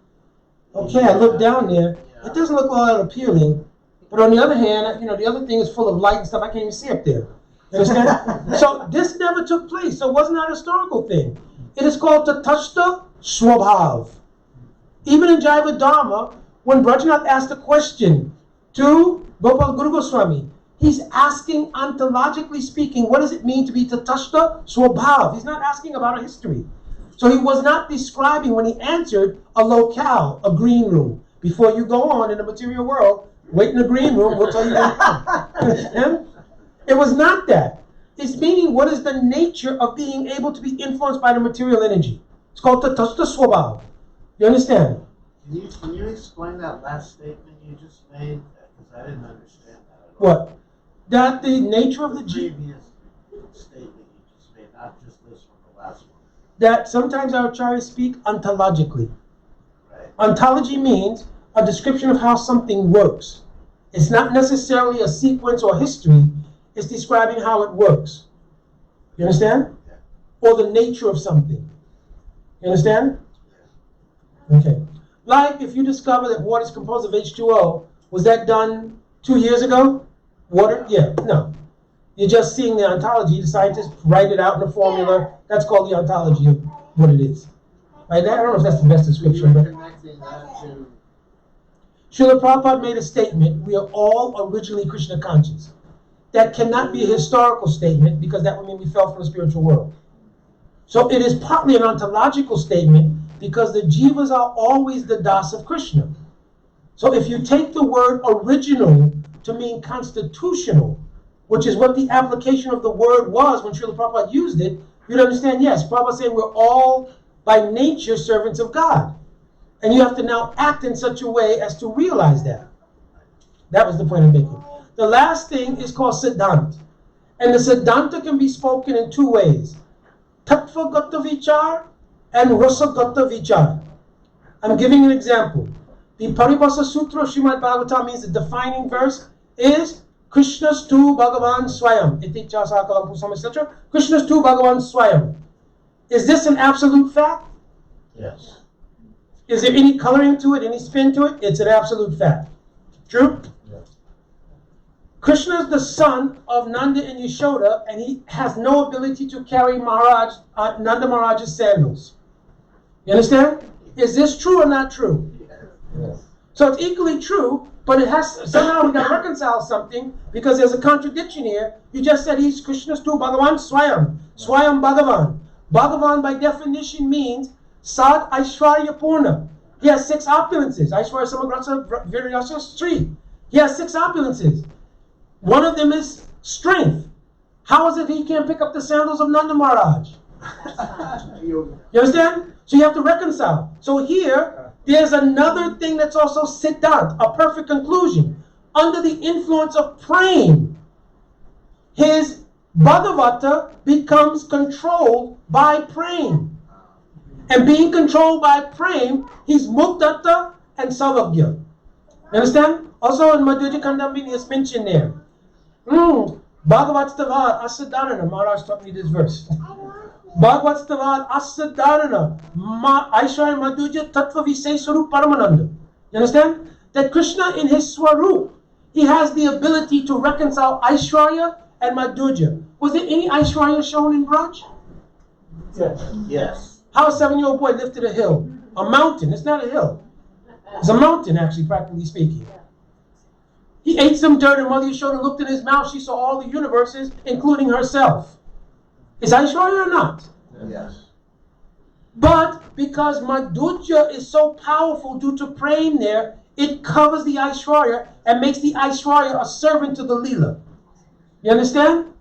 Okay, I look down there. It doesn't look all that appealing. But on the other hand, the other thing is full of light and stuff I can't even see up there. You understand? So this never took place. So it wasn't a historical thing. It is called Tatashta Swabhav. Even in Jaiva Dharma, when Brajanath asked a question to Gopal Guru Goswami, he's asking, ontologically speaking, what does it mean to be Tatashta Swabhav? He's not asking about a history. So he was not describing, when he answered, a locale, a green room. Before you go on in the material world, wait in the green room, we'll tell you that. It was not that. It's meaning, what is the nature of being able to be influenced by the material energy? It's called Tatashta Swabhav. You understand? Can you explain that last statement you just made? Because I didn't understand that at all. What? That the nature of the previous statement you just made, not just this one, the last one. That sometimes our acharyas speak ontologically. Right. Ontology means a description of how something works. It's not necessarily a sequence or history. It's describing how it works. You understand? Yeah. Or the nature of something. You understand? Okay. Like if you discover that water is composed of H2O, was that done 2 years ago? Water? Yeah. No. You're just seeing the ontology. The scientists write it out in a formula. That's called the ontology of what it is. Right? I don't know if that's the best description, You're but connecting that to... Srila Prabhupada made a statement, we are all originally Krishna conscious. That cannot be a historical statement because that would mean we fell from the spiritual world. So it is partly an ontological statement because the jivas are always the das of Krishna. So if you take the word original to mean constitutional, which is what the application of the word was when Srila Prabhupada used it, you'd understand, yes, Prabhupada saying we're all by nature servants of God. And you have to now act in such a way as to realize that. That was the point I'm making. The last thing is called Siddhanta. And the Siddhanta can be spoken in two ways. Tattva Gata Vichar and Rasa Gata Vichar. I'm giving an example. The Paribhasa Sutra Srimad Bhagavatam means the defining verse is Krishna's tu Bhagavan Swayam. Iti cha sakalam pusam, etc. Krishna's tu Bhagavan Swayam. Is this an absolute fact? Yes. Is there any coloring to it, any spin to it? It's an absolute fact. True? Yes. Krishna is the son of Nanda and Yashoda, and he has no ability to carry Nanda Maharaj's sandals. You understand? Is this true or not true? Yes. So it's equally true, but it has somehow we got to reconcile something because there's a contradiction here. You just said he's Krishna's tu Bhagavan Swayam. Swayam Bhagavan. Bhagavan by definition means Sad Aishwarya Purna. He has 6 opulences. Aishwarya Samagrasa Viryasa 3. He has 6 opulences. One of them is strength. How is it he can't pick up the sandals of Nanda Maharaj? You understand? So you have to reconcile. So here, there's another thing that's also siddhant, a perfect conclusion. Under the influence of praying, his Bhagavata becomes controlled by praying. And being controlled by praying, he's Mukdata and Savagya. You understand? Also in Madhurya Kandambini it's mentioned there. Bhagavat Stavar Asadharana. Maharaj taught me this verse. Bhagavad Stavad Asadharana Aishwarya Madhurya Tattva Visay Swarup Paramananda. You understand? That Krishna in his Swarup, he has the ability to reconcile Aishwarya and Madhurya. Was there any Aishwarya shown in Braj? Yes. How a 7-year-old boy lifted a hill? A mountain. It's not a hill. It's a mountain, actually, practically speaking. He ate some dirt, and Mother Yashoda looked in his mouth. She saw all the universes, including herself. Is Aishwarya or not? Yes. But because Madhurya is so powerful due to praying there, it covers the Aishwarya and makes the Aishwarya a servant to the Leela. You understand?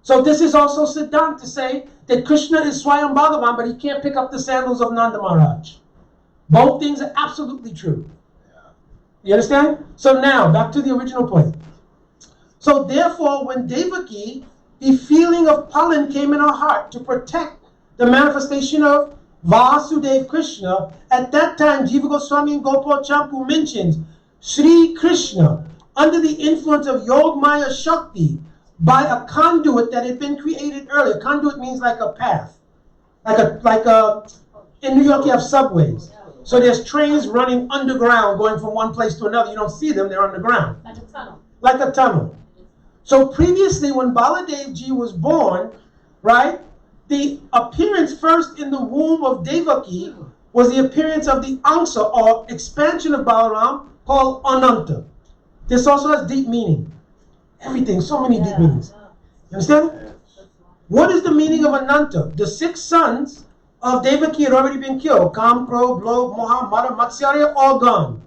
So this is also Siddhant to say that Krishna is Swayam Bhagavan, but he can't pick up the sandals of Nanda Maharaj. Both things are absolutely true. You understand? So now, back to the original point. So therefore, when Devaki, the feeling of Palan came in her heart to protect the manifestation of Vasudev Krishna, at that time, Jiva Goswami and Gopal Champu mentions Sri Krishna, under the influence of Yogmaya Shakti, by a conduit that had been created earlier. Conduit means like a path. In New York you have subways. So there's trains running underground going from one place to another. You don't see them, they're underground. Like a tunnel. Like a tunnel. So previously when Baladev Ji was born, right, the appearance first in the womb of Devaki was the appearance of the Ansa, or expansion of Balaram, called Ananta. This also has deep meaning. Everything, so many deep meanings. You understand? What is the meaning of Ananta? The 6 sons of Devaki had already been killed. Kam, Kro, Blob, Moha, Mara, Matsarya, all gone.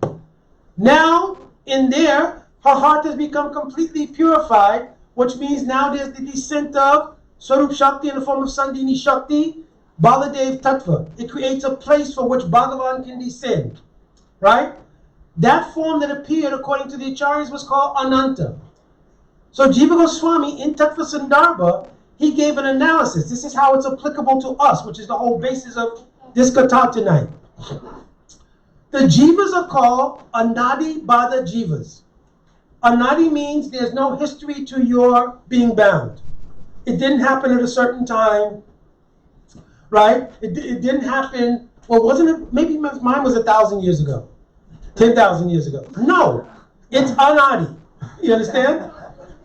Now, in there, her heart has become completely purified, which means now there's the descent of Swarup Shakti in the form of Sandini Shakti, Baladev Tattva. It creates a place for which Bhagavan can descend. Right? That form that appeared, according to the Acharyas, was called Ananta. So Jiva Goswami, in Tattva Sandarbha, he gave an analysis. This is how it's applicable to us, which is the whole basis of this Katha tonight. The Jivas are called Anadi Bada Jivas. Anadi means there's no history to your being bound. It didn't happen at a certain time, right? It didn't happen, well, wasn't it? Maybe mine was 1,000 years ago, 10,000 years ago. No, it's Anadi. You understand?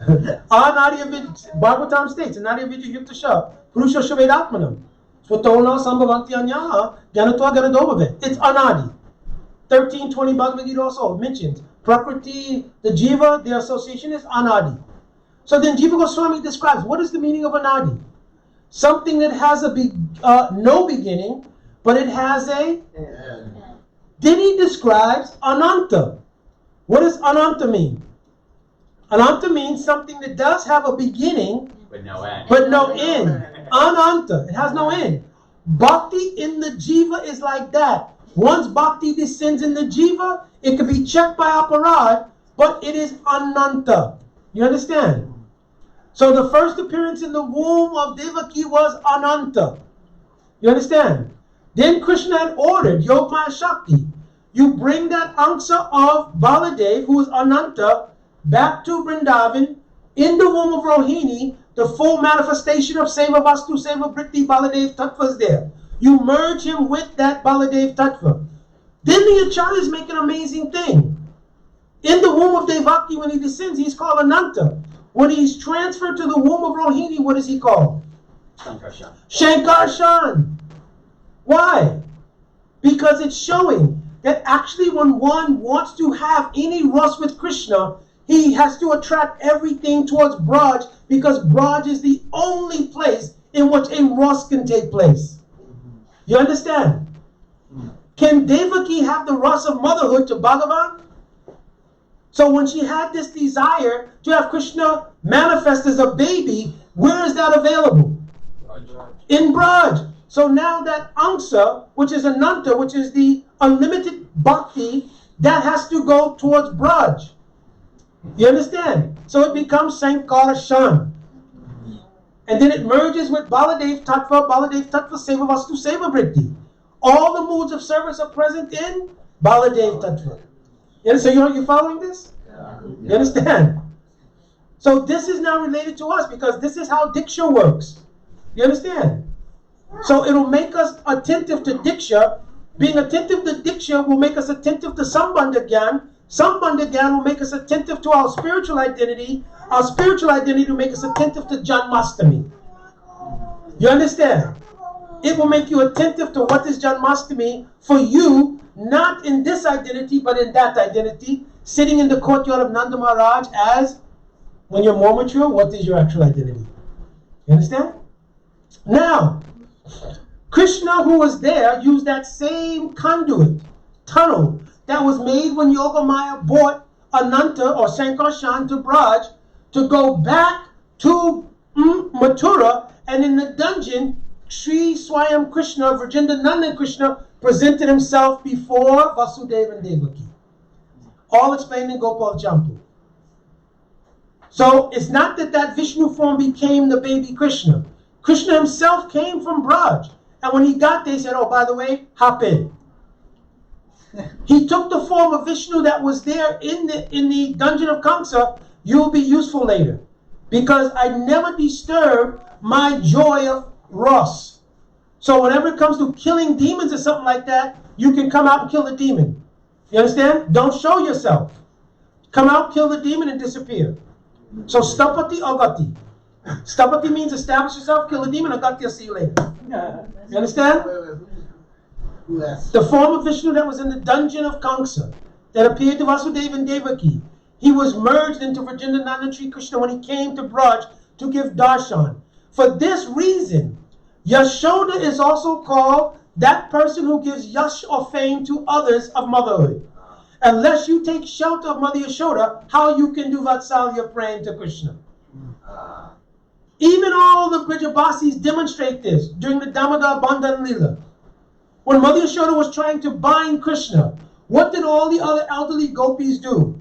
Anadi Avidya, Bhagavatam states, Anadi Avidya Yukta Shah, Purusha Shavedatmanam, Swatona Sambhavanti Anyaha, Ganatva Ganadovave. It's Anadi. 1320 Bhagavad Gita also mentions Prakriti, the Jiva, the association is Anadi. So then Jiva Goswami describes what is the meaning of Anadi? Something that has no beginning, but it has a end. Then he describes Ananta. What does Ananta mean? Ananta means something that does have a beginning, But no end. but no end. Ananta, it has no end. Bhakti in the Jiva is like that. Once Bhakti descends in the Jiva, it can be checked by Aparad, but it is Ananta. You understand? So the first appearance in the womb of Devaki was Ananta. You understand? Then Krishna had ordered Yogmaya Shakti. You bring that Ansa of Baladev, who is Ananta, back to Vrindavan, in the womb of Rohini, the full manifestation of Seva Vastu, Seva Vritti, Baladev Tattva is there. You merge him with that Baladev Tattva. Then the Acharyas make an amazing thing. In the womb of Devaki, when he descends, he's called Ananta. When he's transferred to the womb of Rohini, what is he called? Sankarshan. Shankarshan. Why? Because it's showing that actually when one wants to have any rus with Krishna, he has to attract everything towards Braj, because Braj is the only place in which a rus can take place. You understand? Can Devaki have the rus of motherhood to Bhagavan? So when she had this desire to have Krishna manifest as a baby, where is that available? In Braj. So now that Ansa, which is Ananta, which is the unlimited bhakti, that has to go towards Braj. You understand? So it becomes Sankarshan. And then it merges with Baladev Tattva, Seva Vastu, Seva Vritti. All the moods of service are present in Baladev Tattva. So you're following this? Yeah. You understand? So this is now related to us because this is how Diksha works. You understand? So it'll make us attentive to Diksha. Being attentive to Diksha will make us attentive to Sambandha Gyan. Sambandha Gyan will make us attentive to our spiritual identity. Our spiritual identity will make us attentive to Janmastami. You understand? It will make you attentive to what is Janmastami for you, not in this identity, but in that identity, sitting in the courtyard of Nanda Maharaj as, when you're more mature, what is your actual identity? You understand? Now, Krishna, who was there, used that same conduit, tunnel, that was made when Yogamaya brought Ananta or Sankarshan to Braj to go back to Mathura, and in the dungeon, Sri Swayam Krishna, Virginia Nandan Krishna, presented himself before Vasudeva and Devaki. All explained in Gopal Champu. So it's not that Vishnu form became the baby Krishna. Krishna himself came from Braj. And when he got there, he said, oh, by the way, hop in. He took the form of Vishnu that was there in the dungeon of Kamsa. You'll be useful later. Because I never disturb my joy of Ras. So whenever it comes to killing demons or something like that, you can come out and kill the demon. You understand? Don't show yourself. Come out, kill the demon, and disappear. So stapati agati. Stapati means establish yourself, kill the demon, agati, I'll see you later. You understand? The form of Vishnu that was in the dungeon of Kamsa, that appeared to Vasudeva and Devaki, he was merged into Virginia Nandan Sri Krishna when he came to Braj to give darshan. For this reason, Yashoda is also called that person who gives yash or fame to others of motherhood. Unless you take shelter of Mother Yashoda, how you can do Vatsalya praying to Krishna? Even all the Brijabasis demonstrate this during the Damodar Bandhan Lila. When Mother Yashoda was trying to bind Krishna, what did all the other elderly gopis do?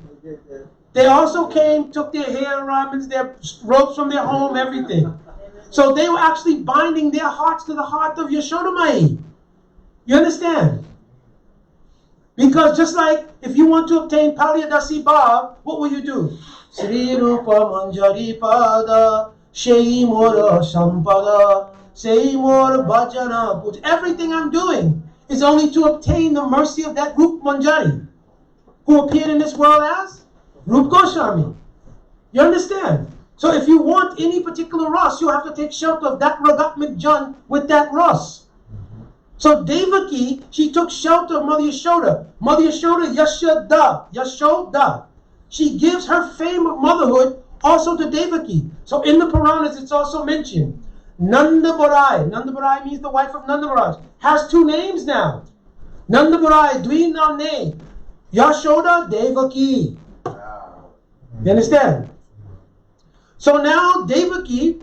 They also came, took their hair ribbons, their ropes from their home, everything. So they were actually binding their hearts to the heart of Yashoda Mai. You understand? Because just like if you want to obtain Palyadasi Bhav, what will you do? Sri Rupa Manjari Pada, Shei Mora Sampada, Sei Mora Bhajana Puja. Everything I'm doing is only to obtain the mercy of that Rup Manjari, who appeared in this world as Rup Goswami. You understand? So if you want any particular Ras, you have to take shelter of that Ragatmik Jan with that Ras. So Devaki, she took shelter of Mother Yashoda. Mother Yashoda, Yashoda. She gives her fame of motherhood also to Devaki. So in the Puranas, it's also mentioned. Nanda Barai means the wife of Nanda Maharaj, has two names now. Nanda Barai, Dvi Namne, Yashoda Devaki. You understand? So now Devaki,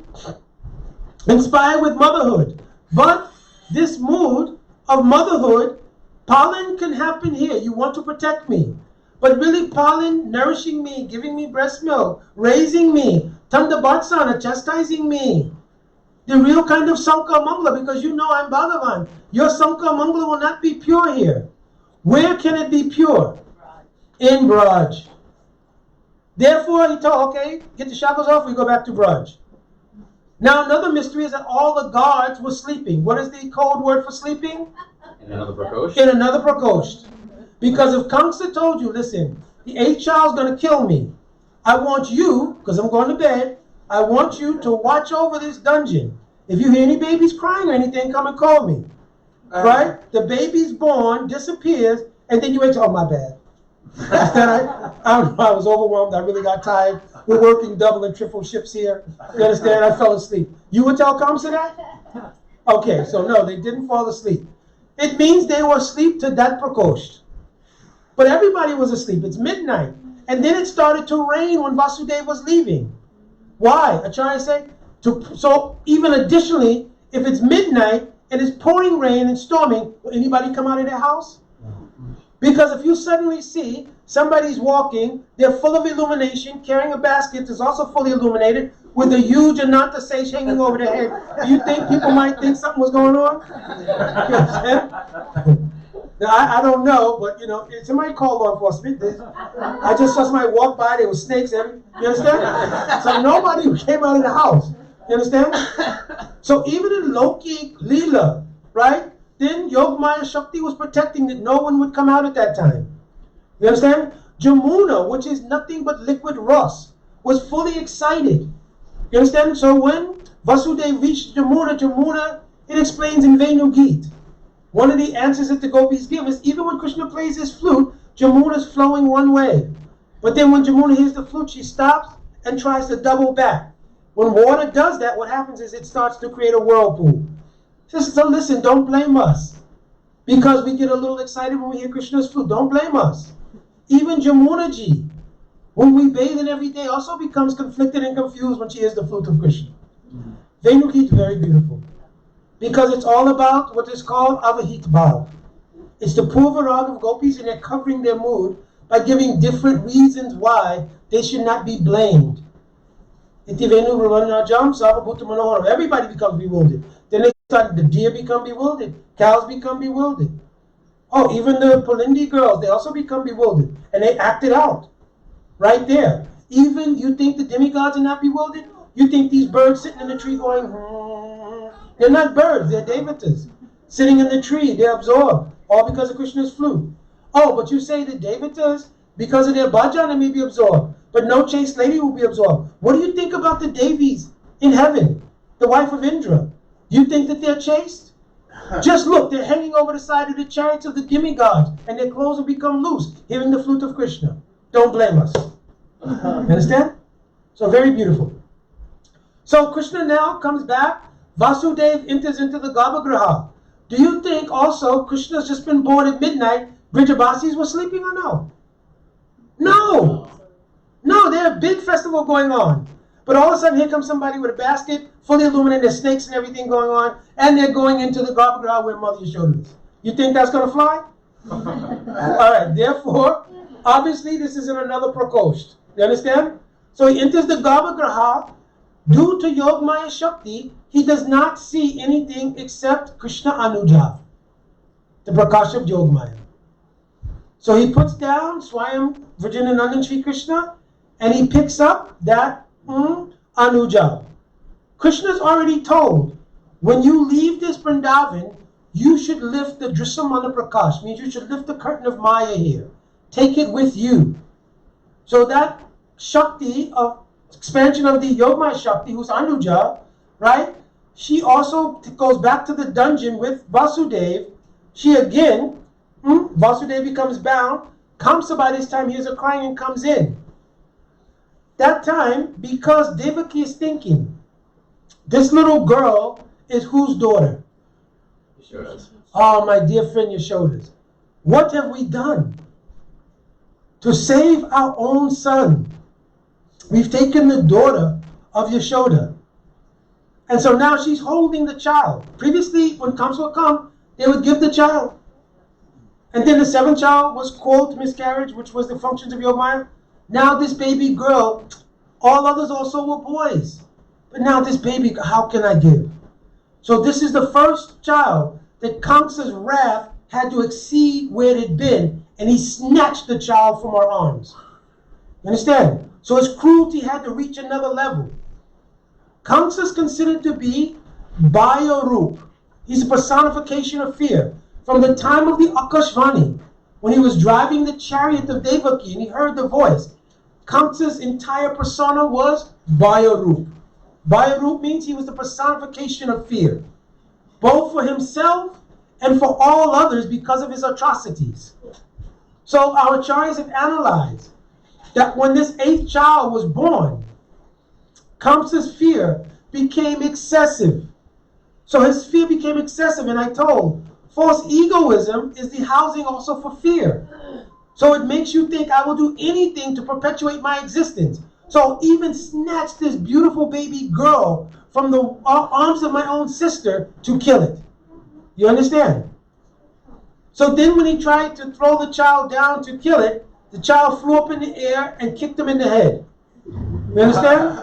inspired with motherhood, but this mood of motherhood, Palin can happen here. You want to protect me. But really Palin nourishing me, giving me breast milk, raising me, Tanda Batsana, chastising me. The real kind of Sankha Mangla, because you know I'm Bhagavan. Your Sankha Mangla will not be pure here. Where can it be pure? In Braj. Therefore, he told, okay, get the shackles off, we go back to Braj. Now, another mystery is that all the guards were sleeping. What is the code word for sleeping? In another prakosh? In another prakosh. Because if Kamsa told you, listen, the 8th child's going to kill me, I want you, because I'm going to bed, I want you to watch over this dungeon. If you hear any babies crying or anything, come and call me. Right? The baby's born, disappears, and then you wait, oh, my bad. I was overwhelmed. I really got tired. We're working double and triple shifts here. You understand? I fell asleep. You would tell Kamsa that? Okay, so no, they didn't fall asleep. It means they were asleep to that prakosh. But everybody was asleep. It's midnight. And then it started to rain when Vasudeva was leaving. Why? I try to say, so even additionally, if it's midnight and it's pouring rain and storming, will anybody come out of their house? Because if you suddenly see somebody's walking, they're full of illumination, carrying a basket that's also fully illuminated, with a huge Ananta sage hanging over their head, do you think people might think something was going on? You understand? Now, I don't know, but, somebody called law enforcement. I just saw somebody walk by, there were snakes, you understand? So nobody came out of the house. You understand? So even in Loki Leela, right? Then Yogamaya Shakti was protecting that no one would come out at that time. You understand? Jamuna, which is nothing but liquid rust, was fully excited. You understand? So when Vasudeva reached Jamuna, it explains in Venu Geet. One of the answers that the gopis give is even when Krishna plays his flute, Jamuna is flowing one way. But then when Jamuna hears the flute, she stops and tries to double back. When water does that, what happens is it starts to create a whirlpool. So listen, don't blame us. Because we get a little excited when we hear Krishna's flute. Don't blame us. Even Jamuna Ji, whom we bathe in every day, also becomes conflicted and confused when she hears the flute of Krishna. Venu Geet is very beautiful. Because it's all about what is called Avahit Bhav. It's the Purva Rag of gopis, and they're covering their mood by giving different reasons why they should not be blamed. Everybody becomes bewildered. Then the deer become bewildered. Cows become bewildered. Oh, even the Pulindi girls, they also become bewildered. And they act it out. Right there. Even you think the demigods are not bewildered? You think these birds sitting in the tree going, They're not birds, they're devatas. Sitting in the tree, they're absorbed. All because of Krishna's flute. Oh, but you say the devatas, because of their bhajan, they may be absorbed. But no chaste lady will be absorbed. What do you think about the Devis in heaven? The wife of Indra. You think that they're chaste? Just look, they're hanging over the side of the chariots of the demigods, and their clothes will become loose, hearing the flute of Krishna. Don't blame us. You understand? So very beautiful. So Krishna now comes back. Vasudeva enters into the Garbhagriha. Do you think also Krishna's just been born at midnight, Brijabasis were sleeping or no? No! No, there's a big festival going on. But all of a sudden here comes somebody with a basket, fully illuminated, there's snakes and everything going on, and they're going into the Garbhagriha where Mother Yashoda is. You think that's going to fly? Alright, therefore, obviously this is in another prakosh. You understand? So he enters the Garbhagriha. Due to Yogamaya Shakti, he does not see anything except Krishna Anuja, the Prakash of Yogamaya. So he puts down Swayam Virginanandan Shri Krishna, and he picks up that Anuja. Krishna's already told, when you leave this Vrindavan, you should lift the Drisamana Prakash, means you should lift the curtain of Maya here. Take it with you. So that Shakti of expansion of the Yogamaya Shakti, who's Anuja, right? She also goes back to the dungeon with Vasudeva. She again, Vasudeva becomes bound. Kamsa by this time hears her crying and comes in. That time, because Devaki is thinking, this little girl is whose daughter? Yashoda's. Oh, my dear friend Yashoda's. What have we done to save our own son? We've taken the daughter of Yashoda. And so now she's holding the child. Previously, when Kamsa would come, they would give the child. And then the seventh child was called miscarriage, which was the functions of Yogamaya. Now this baby girl, all others also were boys. But now this baby, how can I give? So this is the first child that Kamsa's wrath had to exceed where it had been, and he snatched the child from our arms. You understand? So his cruelty had to reach another level. Kamsa is considered to be Bayarup. He's a personification of fear. From the time of the Akashvani, when he was driving the chariot of Devaki and he heard the voice, Kamsa's entire persona was Bayarup. Bayarup means he was the personification of fear, both for himself and for all others because of his atrocities. So our acharyas have analyzed that when this eighth child was born, Kamsa's fear became excessive. So his fear became excessive, and I told, false egoism is the housing also for fear. So it makes you think I will do anything to perpetuate my existence. So even snatch this beautiful baby girl from the arms of my own sister to kill it. You understand? So then when he tried to throw the child down to kill it, the child flew up in the air and kicked him in the head. You understand?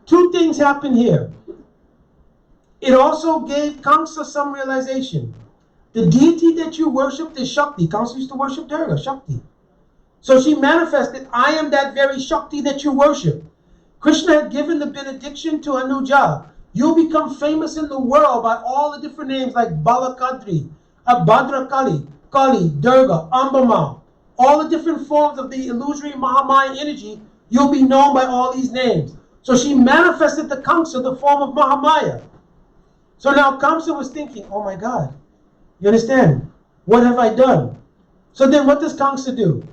Two things happened here. It also gave Kamsa some realization. The deity that you worship is Shakti. Kamsa used to worship Durga, Shakti. So she manifested, I am that very Shakti that you worship. Krishna had given the benediction to Anuja. You'll become famous in the world by all the different names like Balakadri, Bhadrakali, Kali, Durga, Ambama, all the different forms of the illusory Mahamaya energy. You'll be known by all these names. So she manifested the Kamsa, the form of Mahamaya. So now Kamsa was thinking, oh my God, you understand? What have I done? So then what does Kamsa do?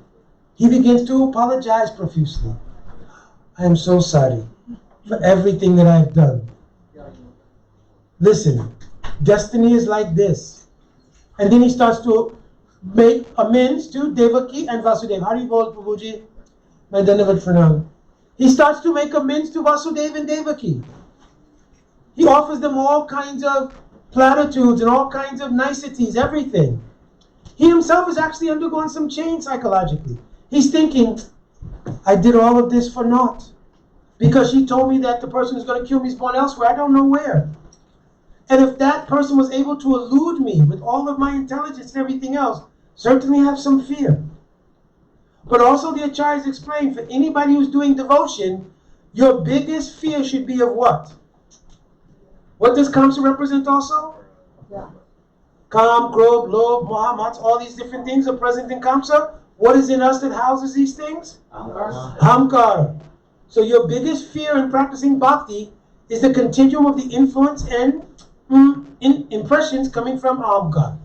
He begins to apologize profusely. I am so sorry for everything that I've done. Listen, destiny is like this. And then he starts to make amends to Devaki and Vasudeva. How do you call it, Prabhuji? My Dhanavat for now. He starts to make amends to Vasudeva and Devaki. He offers them all kinds of platitudes and all kinds of niceties, everything. He himself is actually undergoing some change psychologically. He's thinking, I did all of this for naught. Because she told me that the person who's going to kill me is born elsewhere. I don't know where. And if that person was able to elude me with all of my intelligence and everything else, certainly have some fear. But also the Acharyas explain, for anybody who's doing devotion, your biggest fear should be of what? What does Kamsa represent also? Yeah. Kam, Krodh, Lobh, Moha, Mats, all these different things are present in Kamsa. What is in us that houses these things? Ahamkara. So your biggest fear in practicing bhakti is the continuum of the influence and impressions coming from Ahamkara.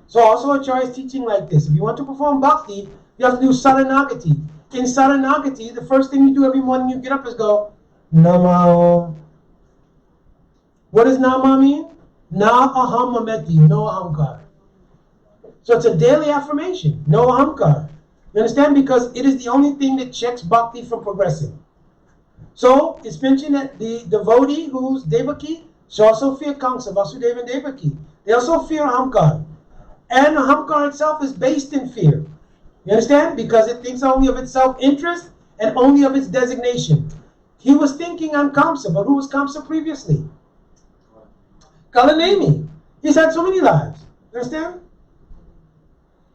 So also Acharya is teaching like this. If you want to perform bhakti, you have to do saranagati. In saranagati, the first thing you do every morning you get up is go, Nama. What does Nama mean? Na aham mameti, no ahamkar. So it's a daily affirmation, no ahamkar. You understand? Because it is the only thing that checks bhakti from progressing. So it's mentioned that the devotee who's Devaki, she also fear Kamsa, Vasudeva and Devaki. They also fear ahamkar. And ahamkar itself is based in fear. You understand? Because it thinks only of its self-interest and only of its designation. He was thinking I'm Kamsa, but who was Kamsa previously? Kalanemi. He's had so many lives. You understand?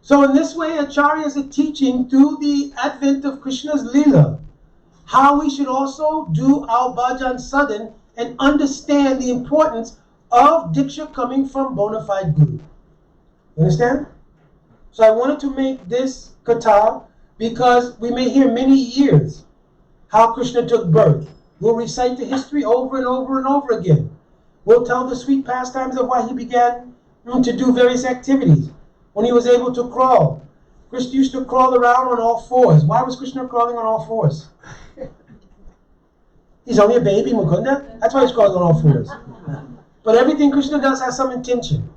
So in this way, Acharyas are teaching through the advent of Krishna's Leela how we should also do our bhajan sadhan and understand the importance of Diksha coming from bona fide Guru. You understand? So I wanted to make this Katha because we may hear many years how Krishna took birth. We'll recite the history over and over and over again. We'll tell the sweet pastimes of why he began to do various activities. When he was able to crawl, Krishna used to crawl around on all fours. Why was Krishna crawling on all fours? He's only a baby, Mukunda. That's why he's crawling on all fours. But everything Krishna does has some intention.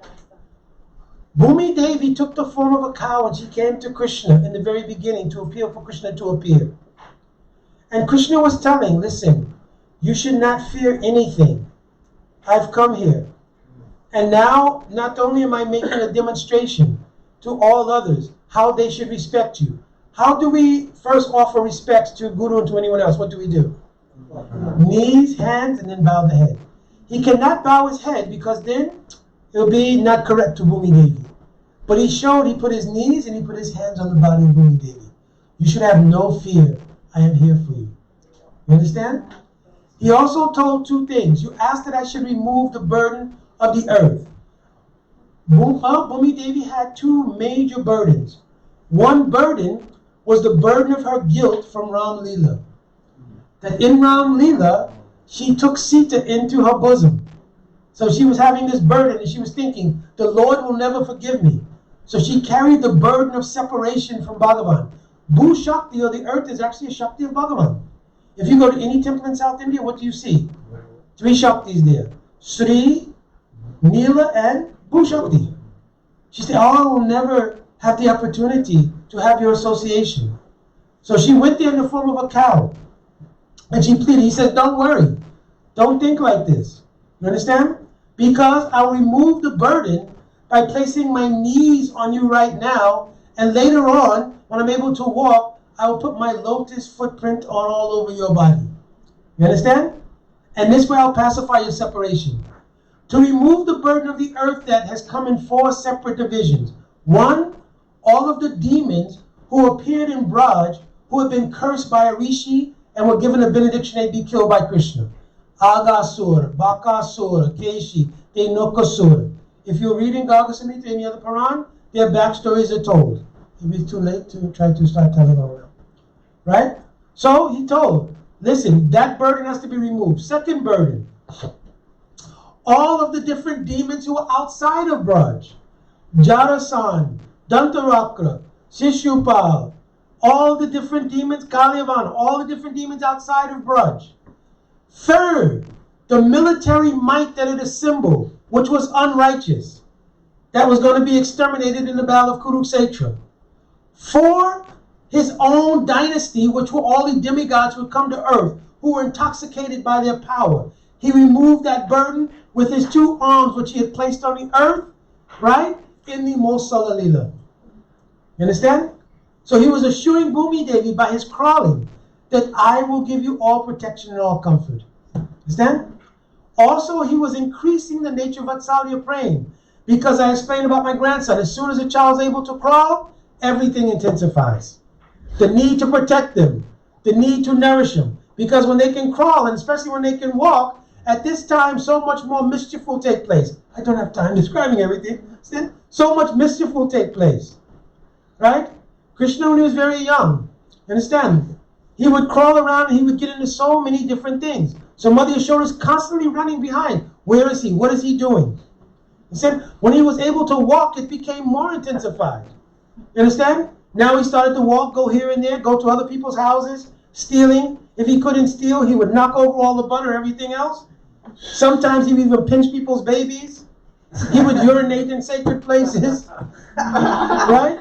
Bhumi Devi took the form of a cow and she came to Krishna in the very beginning to appeal for Krishna to appear. And Krishna was telling, listen, you should not fear anything. I've come here. And now, not only am I making a demonstration to all others how they should respect you. How do we first offer respect to Guru and to anyone else? What do we do? Knees, hands, and then bow the head. He cannot bow his head because then it will be not correct to Bhumi Devi. But he showed, he put his knees and he put his hands on the body of Bhumi Devi. You should have no fear. I am here for you. You understand? He also told two things. You asked that I should remove the burden of the earth. Bhumi Devi had two major burdens. One burden was the burden of her guilt from Ram Leela. That in Ram Leela, she took Sita into her bosom. So she was having this burden and she was thinking, the Lord will never forgive me. So she carried the burden of separation from Bhagavan. Bhu Shakti, or the earth, is actually a Shakti of Bhagavan. If you go to any temple in South India, what do you see? Three Shaktis there. Sri, Neela, and Bhu Shakti. She said, oh, I will never have the opportunity to have your association. So she went there in the form of a cow. And she pleaded. He said, don't worry. Don't think like this. You understand? Because I'll remove the burden by placing my knees on you right now. And later on, when I'm able to walk, I will put my lotus footprint on all over your body. You understand? And this way I'll pacify your separation. To remove the burden of the earth that has come in four separate divisions. One, all of the demons who appeared in Braj, who had been cursed by a rishi and were given a benediction, they'd be killed by Krishna. Agasur, Bakasur, Keshi, Enokasur. If you're reading Garga Samhita, any other Puran, their backstories are told. It'd be too late to try to start telling all that. Right? So he told, listen, that burden has to be removed. Second burden, all of the different demons who are outside of Braj, Jarasan, Dantarakra, Shishupal, all the different demons, Kalyavan, all the different demons outside of Braj. Third, the military might that it assembled, which was unrighteous, that was going to be exterminated in the battle of Kurukshetra. 4, his own dynasty, which were all the demigods who would come to earth, who were intoxicated by their power. He removed that burden with his 2 arms, which he had placed on the earth, right, in the Mosala Lila. You understand? So he was assuring Bhumi Devi by his crawling that I will give you all protection and all comfort. Understand? Also, he was increasing the nature of Vatsalya praying, because I explained about my grandson. As soon as a child is able to crawl, everything intensifies. The need to protect them, the need to nourish them, because when they can crawl, and especially when they can walk, at this time so much more mischief will take place. I don't have time describing everything. Understand? So much mischief will take place. Right? Krishna, when he was very young, understand? He would crawl around and he would get into so many different things. So Mother Yashoda is constantly running behind. Where is he? What is he doing? He said when he was able to walk, it became more intensified. You understand? Now he started to walk, go here and there, go to other people's houses, stealing. If he couldn't steal, he would knock over all the butter, everything else. Sometimes he would even pinch people's babies. He would urinate in sacred places. Right?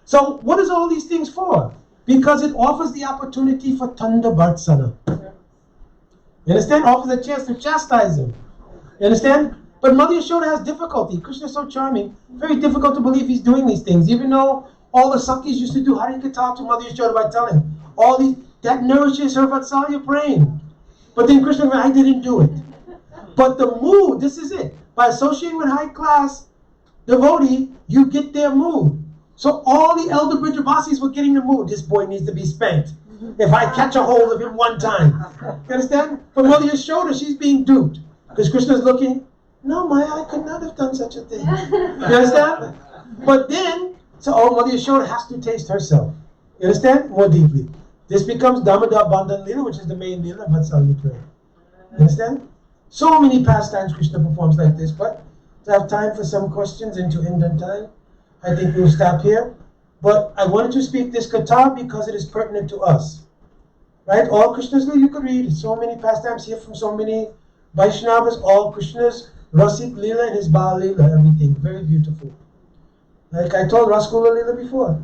So what is all these things for? Because it offers the opportunity for Tanda Bhartsana. You understand? Offers a chance to chastise him. You understand? But Mother Yashoda has difficulty. Krishna is so charming. Very difficult to believe he's doing these things. Even though all the Sakis used to do Harikatha to Mother Yashoda by telling all these, that nourishes her Vatsalya praying. But then Krishna, I didn't do it. But the mood, this is it. By associating with high class devotee, you get their mood. So all the elder Brajavasis were getting the mood. This boy needs to be spanked. If I catch a hold of him one time. You understand? But Mother Yashoda, she's being duped. Because Krishna's looking, no, Maya, I could not have done such a thing. You understand? But then, so Mother Yashoda has to taste herself. You understand? More deeply. This becomes Damodar Bandhan Leela, which is the main Leela of Vatsalya prayer. You understand? So many pastimes Krishna performs like this, but to have time for some questions and to end on time, I think we'll stop here. But I wanted to speak this Katha because it is pertinent to us. Right? All Krishna's Leela you could read. So many pastimes here from so many Vaishnavas, all Krishna's Rasik Leela and his Baal Leela, everything. Very beautiful. Like I told Rasgula Leela before.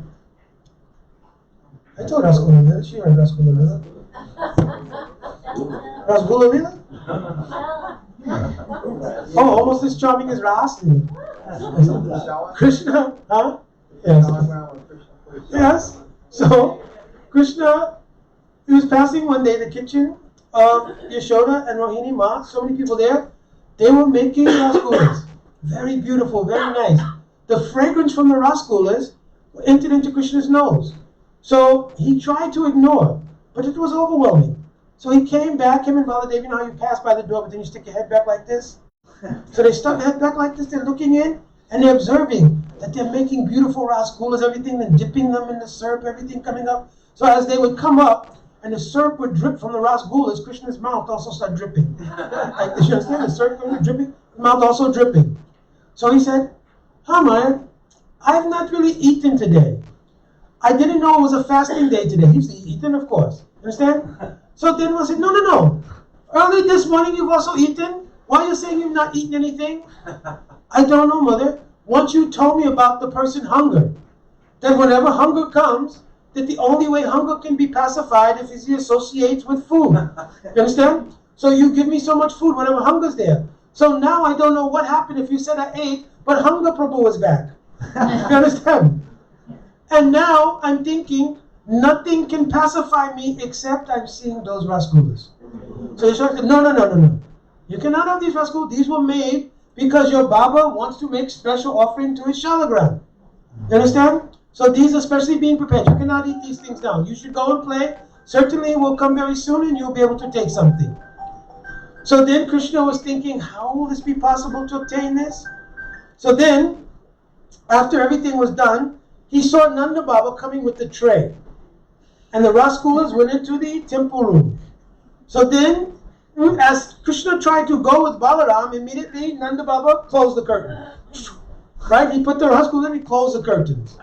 I told Rasgula Leela. She heard Rasgula Leela. Rasgula Leela? Oh, almost as charming as Ras Leela. Krishna, huh? Yes. Yes. So, Krishna, he was passing one day the kitchen of Yashoda and Rohini Ma. So many people there. They were making rasgulas. Very beautiful, very nice. The fragrance from the rasgulas entered into Krishna's nose. So he tried to ignore, but it was overwhelming. So he came back, him and Baladevi, you know how you pass by the door, but then you stick your head back like this? So they stuck their head back like this, they're looking in, and they're observing that they're making beautiful rasgulas, everything, and dipping them in the syrup, everything coming up. So as they would come up, and the syrup would drip from the rasgulas, Krishna's mouth also started dripping. Like, you understand? The syrup was dripping, the mouth also dripping. So he said, Maya, I have not really eaten today. I didn't know it was a fasting day today. He used to eat eaten, of course. Understand? So then I said, no. Early this morning you've also eaten? Why are you saying you've not eaten anything? I don't know, Mother. Once you told me about the person hunger, that whenever hunger comes, that the only way hunger can be pacified is he associates with food. You understand? So you give me so much food whenever hunger's there. So now I don't know what happened if you said I ate, but hunger Prabhu was back. You understand? And now I'm thinking, nothing can pacify me except I'm seeing those rasgulas. So Yashoda said, no. You cannot have these rasgulas. These were made because your Baba wants to make special offering to his shalagram. You understand? So these are specially being prepared. You cannot eat these things now. You should go and play certainly will come very soon and you'll be able to take something. So then Krishna was thinking, how will this be possible to obtain this? So then, after everything was done, he saw Nanda Baba coming with the tray. And the Rasgulas went into the temple room. So then, as Krishna tried to go with Balaram, immediately Nanda Baba closed the curtain. Right? He put the Rasgula and he closed the curtains.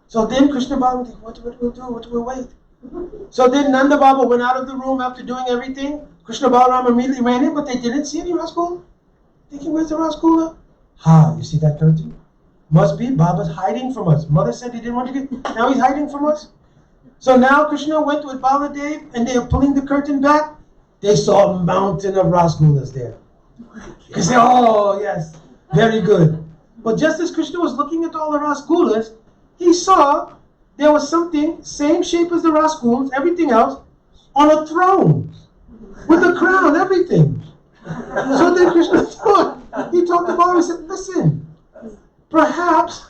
So then Krishna Baba was like, what do we do? What do we wait? So then Nanda Baba went out of the room after doing everything. Krishna Balaram immediately ran in, but they didn't see any Rasgula. Thinking, where's the Rasgula? You see that curtain? Must be Baba's hiding from us. Mother said he didn't want to get, now he's hiding from us. So now Krishna went with Baladev and they are pulling the curtain back. They saw a mountain of Rasgulas there. They said, oh yes, very good. But just as Krishna was looking at all the Rasgulas, he saw there was something, same shape as the Rasgulas, everything else, on a throne. With a crown, everything. So then Krishna thought, he talked to Balaram, he said, listen, perhaps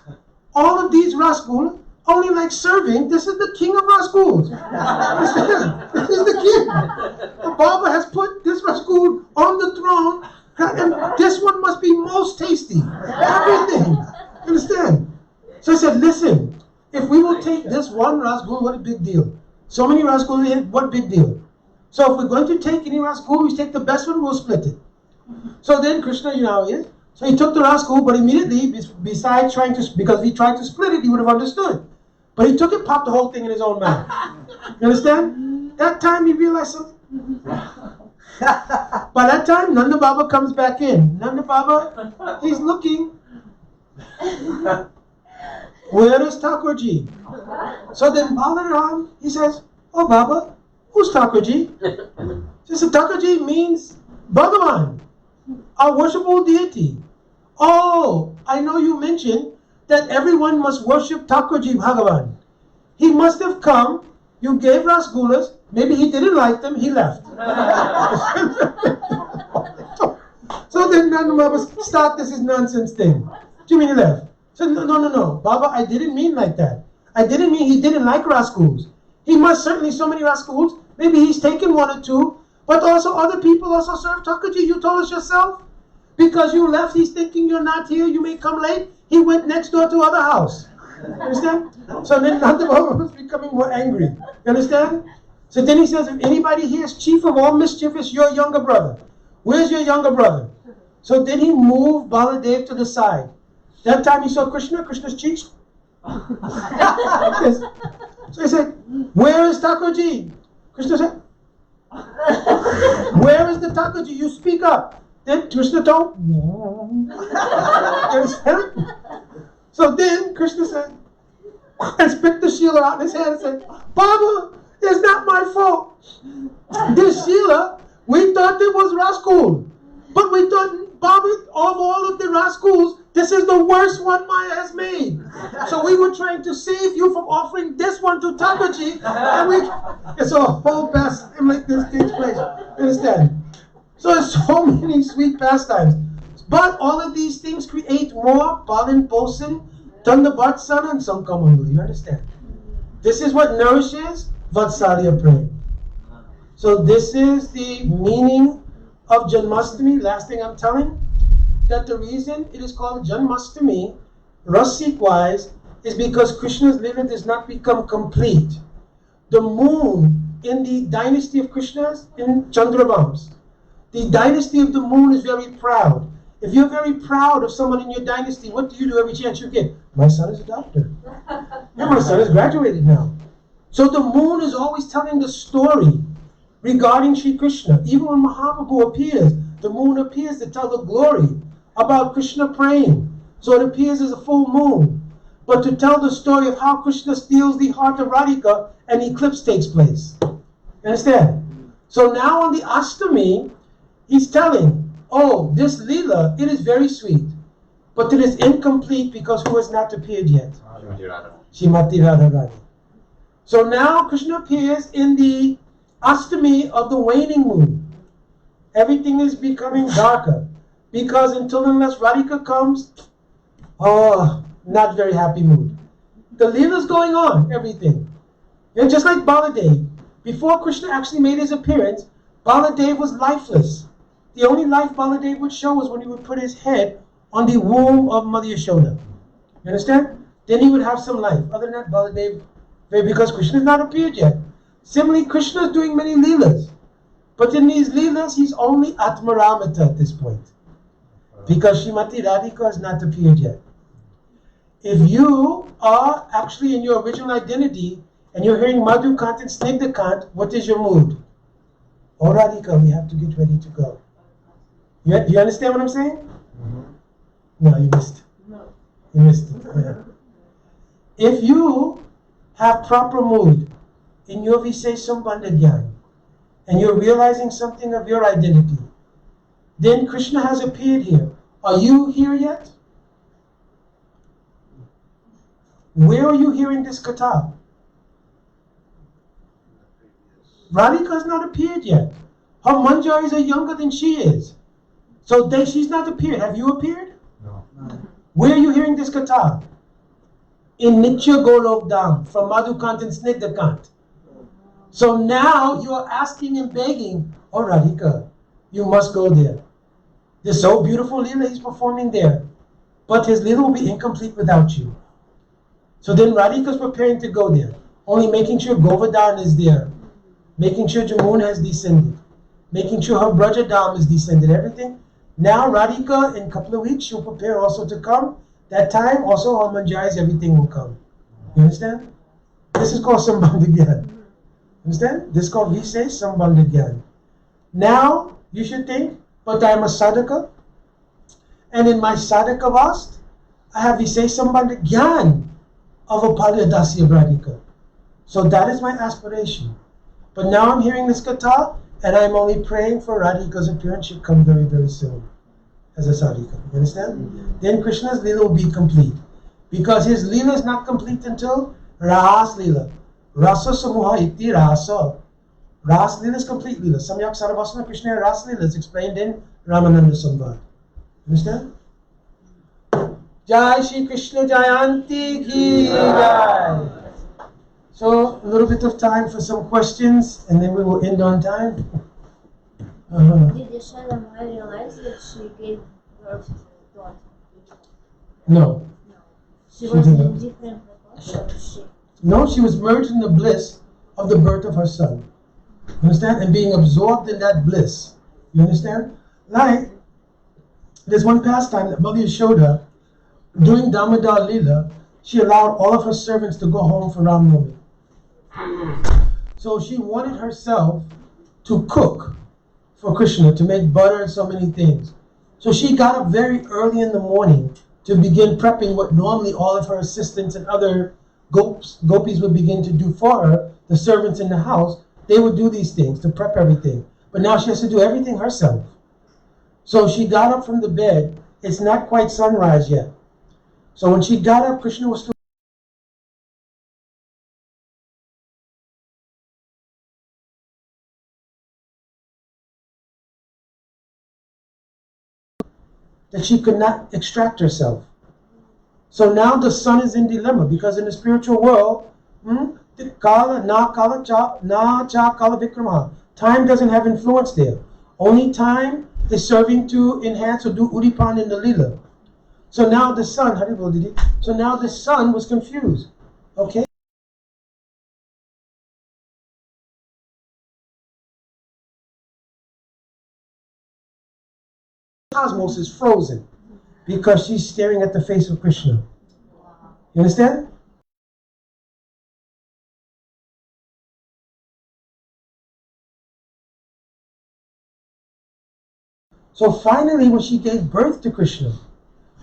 all of these Rasgulas only like serving, this is the king of Rasgulas. This is the king. Baba has put this Rasgul on the throne, and this one must be most tasty. Everything. Understand? So I said, listen, if we will take this one Rasgul, what a big deal. So many Rasgulas, what big deal. So if we're going to take any Rasgul, we take the best one, we'll split it. So then Krishna, you know how he is. So he took the Rasgul, but immediately, besides trying to, because if he tried to split it, he would have understood. But he took it, popped the whole thing in his own mouth. You understand? That time he realized something. By that time, Nanda Baba comes back in. Nanda Baba, he's looking. Where is Thakurji? So then Balaram, he says, oh Baba, who's Thakurji? He says, Thakurji means Bhagavan, our worshipful deity. Oh, I know you mentioned that everyone must worship Thakurji Bhagavan. He must have come, you gave Rasgulas, maybe he didn't like them, he left. So then Nanda Baba stop this is nonsense thing. What do you mean he left? So no, Baba, I didn't mean like that. I didn't mean he didn't like Rasguls. He must certainly so many Rasguls, maybe he's taken one or two, but also other people also serve Thakurji, you told us yourself. Because you left, he's thinking you're not here, you may come late. He went next door to other house. Understand? So then Nanda Baba was becoming more angry. You understand? So then he says, if anybody here is chief of all mischief, it's your younger brother. Where's your younger brother? So then he moved Baladev to the side. That time he saw Krishna's cheeks. Yes. So he said, where is Thakurji? Krishna said, where is the Thakurji? You speak up. Then Krishna told, so then Krishna said, and spit the Sheila out in his hand and said, Baba, it's not my fault. This Sheila, we thought it was Rasgul. But we thought, Baba, of all of the Rasguls, this is the worst one Maya has made. So we were trying to save you from offering this one to Thakurji. And so a whole pastime like this takes place. Understand? So there's so many sweet pastimes. But all of these things create more Palin Posen, Tandabatsana, and Sankamangala. You understand? This is what nourishes Vatsalya prema. So this is the meaning of Janmashtami. Last thing I'm telling, that the reason it is called Janmashtami, Rasik-wise, is because Krishna's Lila does not become complete. The moon in the dynasty of Krishna's in Chandravams, the dynasty of the moon is very proud. If you're very proud of someone in your dynasty, what do you do every chance you get? My son is a doctor. Yeah, my son has graduated now. So the moon is always telling the story regarding Sri Krishna. Even when Mahaprabhu appears, the moon appears to tell the glory about Krishna praying. So it appears as a full moon. But to tell the story of how Krishna steals the heart of Radhika and eclipse takes place. You understand? So now on the Ashtami, he's telling, oh, this Leela, it is very sweet, but it is incomplete because who has not appeared yet? Shrimati Radharani. So now Krishna appears in the Ashtami of the waning moon. Everything is becoming darker because until unless Radhika comes, not very happy mood. The Leela's going on, everything. And just like Baladev, before Krishna actually made his appearance, Baladev was lifeless. The only life Baladev would show was when he would put his head on the womb of Mother Yashoda. You understand? Then he would have some life. Other than that, Baladev, because Krishna has not appeared yet. Similarly, Krishna is doing many leelas. But in these leelas, he's only Atmaramata at this point. Because Srimati Radhika has not appeared yet. If you are actually in your original identity and you're hearing Madhu Kant and Snigdha Kant, what is your mood? Oh Radhika, we have to get ready to go. You understand what I'm saying? No, you missed it. No. You missed it. Yeah. If you have proper mood in your Visesambandha Gyan and you're realizing something of your identity, then Krishna has appeared here. Are you here yet? Where are you hearing this katha? Radhika has not appeared yet. Her manjaris are younger than she is. So she's not appeared. Have you appeared? No. Where are you hearing this katha? In Nitya Golok Dham from Madhukant and Snigdhakant. So now you are asking and begging, oh Radhika, you must go there. This so beautiful Leela he's performing there. But his Leela will be incomplete without you. So then Radhika is preparing to go there. Only making sure Govardhan is there. Making sure Jamuna has descended. Making sure her Brajadam is descended. Everything. Now Radhika, in a couple of weeks, she'll prepare also to come. That time, also all manjaris, everything will come. You understand? This is called Sambandha Gyan. Understand? This is called Vise Sambandha Gyan. Now, you should think, but I am a sadhaka. And in my sadhaka vast, I have Vise Sambandha Gyan of a Palyadasi of Radhika. So that is my aspiration. But now I'm hearing this katha, and I'm only praying for Radhika's appearance should come very, very soon as a sadhika. You understand? Then Krishna's Leela will be complete. Because his Leela is not complete until Ras Leela. Rasa Samuha Iti Rasa. Ras Leela is complete Leela. Samyak Sarvasana Krishna Ras Leela is explained in Ramananda Samvad. Understand? Jai Shri Krishna Jayanti Ki Jai. So, a little bit of time for some questions, and then we will end on time. Did Yashoda Maya realize that she gave birth to a daughter? No. She was didn't. in different proportions. No, she was merged in the bliss of the birth of her son. Understand? And being absorbed in that bliss. You understand? Like, there's one pastime that Mother Yashoda, doing Damodar Leela, she allowed all of her servants to go home for Ram Navami. So she wanted herself to cook for Krishna, to make butter and so many things. So she got up very early in the morning to begin prepping what normally all of her assistants and other gopis would begin to do for her, the servants in the house. They would do these things to prep everything. But now she has to do everything herself. So she got up from the bed. It's not quite sunrise yet. So when she got up, Krishna was still that she could not extract herself. So now the sun is in dilemma because in the spiritual world, time doesn't have influence there. Only time is serving to enhance or do udipan in the lila. So now the sun, so now the sun was confused. Okay? Cosmos is frozen because she's staring at the face of Krishna. You understand? So finally, when she gave birth to Krishna,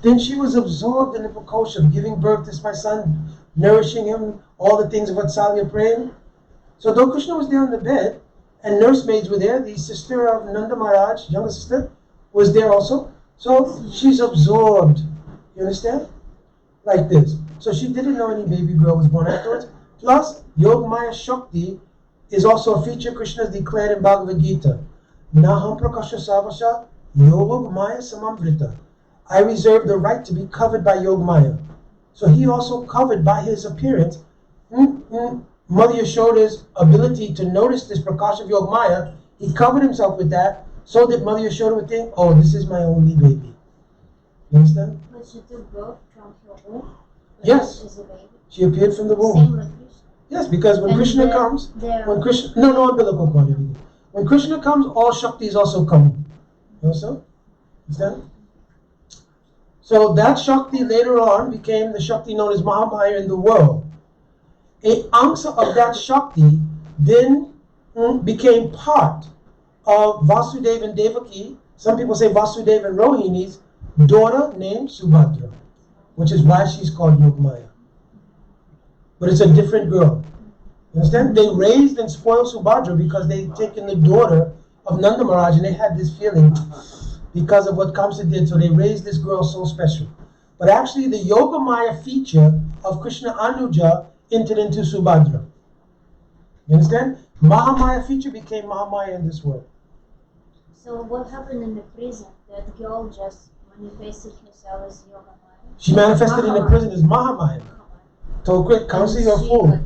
then she was absorbed in the precaution, giving birth to my son, nourishing him, all the things of Vatsalya praying. So though Krishna was there on the bed, and nursemaids were there, the sister of Nanda Maharaj, younger sister, was there also. So she's absorbed. You understand? Like this. So she didn't know any baby girl was born afterwards. Plus, Yog Maya Shakti is also a feature Krishna has declared in Bhagavad Gita. Naham Prakasha Savasha Yog Maya Samamvrita. I reserve the right to be covered by Yog Maya. So he also covered by his appearance Mother Yashoda's ability to notice this Prakash of Yogamaya, he covered himself with that so that Mother Yashoda would think, oh, this is my only baby. You understand? But she took birth from her womb? Yes. As a baby? She appeared from the Same womb. like Krishna? Yes, because when And Krishna they're- comes, they're- when Krishna, no umbilical cord. When Krishna comes, all Shaktis also come. You understand? Understand? So that Shakti later on became the Shakti known as Mahamaya in the world. A angsa of that Shakti then became part of Vasudeva and Devaki. Some people say Vasudeva and Rohini's daughter named Subhadra, which is why she's called Yogamaya. But it's a different girl. You understand? They raised and spoiled Subhadra because they'd taken the daughter of Nanda Maharaj and they had this feeling because of what Kamsa did. So they raised this girl so special. But actually the Yogamaya feature of Krishna Anuja entered into Subhadra. You understand? Mahamaya feature became Mahamaya in this world. So what happened in the prison? That girl just manifested herself as Yogamaya? She manifested in the Mahamaya. prison as Mahamaya. Told Kamsa, you're a fool.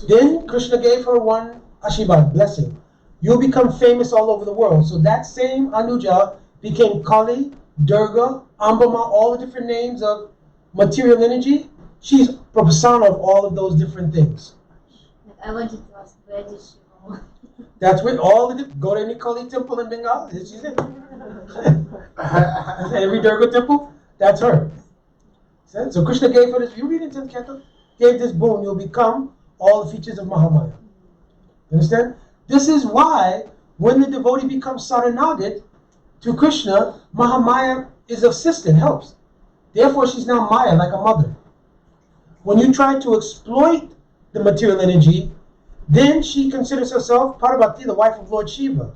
Then Krishna gave her one Ashirvad, blessing. You'll become famous all over the world. So that same Anuja became Kali, Durga, Ambama, all the different names of material energy. She's a persona of all of those different things. I wanted to ask, where did she go? That's with all the go to any Kali temple in Bengal. She's it. Every Durga temple, that's her. So Krishna gave her this. You read into the Katha, gave this boon. You'll become all the features of Mahamaya. You understand? This is why when the devotee becomes Saranagat to Krishna, Mahamaya is assistant, helps. Therefore, she's now Maya, like a mother. When you try to exploit the material energy, then she considers herself Parvati, the wife of Lord Shiva.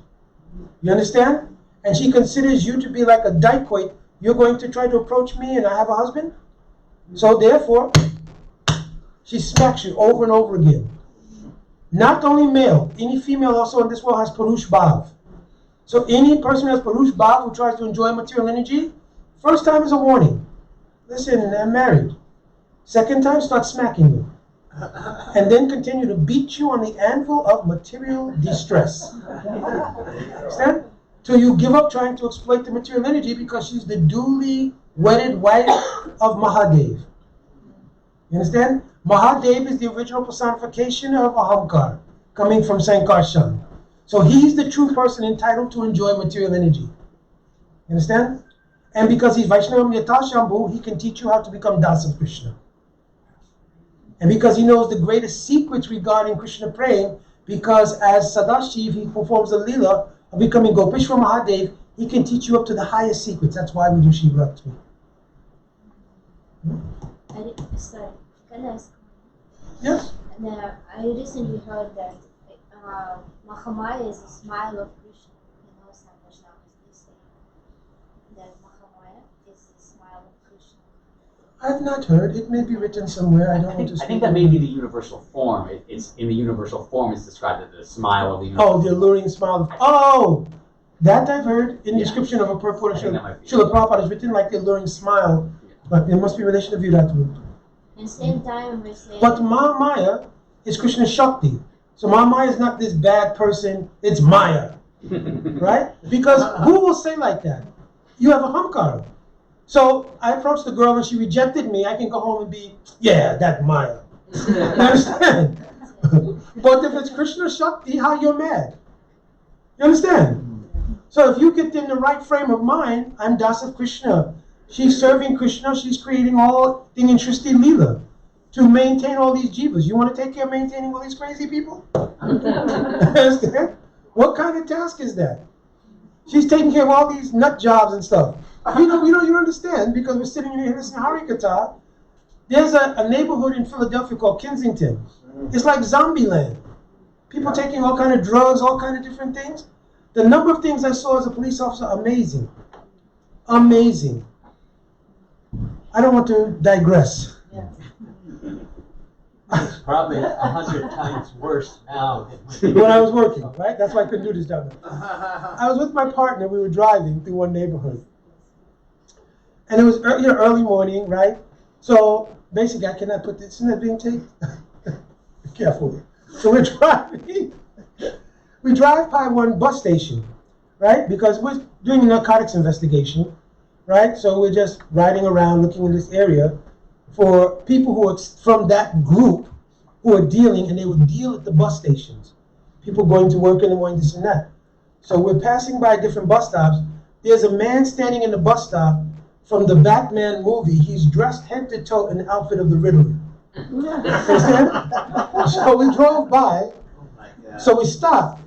You understand? And she considers you to be like a dacoit. You're going to try to approach me and I have a husband? So therefore, she smacks you over and over again. Not only male, any female also in this world has Purush Bhav. So any person who has Purush Bhav who tries to enjoy material energy, first time is a warning. Listen, I'm married. Second time, start smacking you. And then continue to beat you on the anvil of material distress. Understand? Till you give up trying to exploit the material energy because she's the duly wedded wife of Mahadev. You understand? Mahadev is the original personification of Ahamkar, coming from Sankarshan. So he's the true person entitled to enjoy material energy. You understand? And because he's Vaishnavam Yatashambhu, he can teach you how to become Das of Krishna. And because he knows the greatest secrets regarding Krishna praying, because as Sadashiv, he performs a lila of becoming Gopishwa Mahadev, he can teach you up to the highest secrets. That's why we do Shivratri. Sorry, can I ask? Yes? I recently heard that Mahamaya is a smile of Krishna. You know, some Vaishnavas, they say that Mahamaya is the smile of Krishna. I've not heard. It may be written somewhere. I don't want to I speak. think that may be the universal form. It's in the universal form. It's described as the smile of the universal. Oh, the alluring smile of, oh! That I've heard in the Yeah. description of a purport I of think that might be Srila Prabhupada is written like the alluring smile, but it must be in relation to Virat. And same time we say But Mahamaya is Krishna Shakti. So Mahamaya is not this bad person, it's Maya. Right? Because who will say like that? You have a Hamkara. So I approached the girl and she rejected me. I can go home and be, yeah, that Maya. You understand? But if it's Krishna Shakti, how you're mad? You understand? So if you get in the right frame of mind, I'm Das of Krishna. She's serving Krishna, she's creating all the interesting lila to maintain all these jivas. You want to take care of maintaining all these crazy people? Understand? What kind of task is that? She's taking care of all these nut jobs and stuff. You don't understand because we're sitting here listening to Harikatha. There's a neighborhood in Philadelphia called Kensington. It's like zombie land. People taking all kind of drugs, all kind of different things. The number of things I saw as a police officer, amazing. Amazing. I don't want to digress. It's probably 100 times worse now than When I was working, right? That's why I couldn't do this job. I was with my partner. We were driving through one neighborhood. And it was early morning, right? So basically, I cannot put this. Isn't that being taped? Be careful. So we're driving. We drive by one bus station, right? Because we're doing a narcotics investigation, right? So we're just riding around looking in this area for people who are from that group who are dealing, and they would deal at the bus stations. People going to work in the morning, this and that. So we're passing by different bus stops. There's a man standing in the bus stop from the Batman movie. He's dressed head to toe in the outfit of the Riddler. Understand? So we drove by. Oh my God. So we stopped.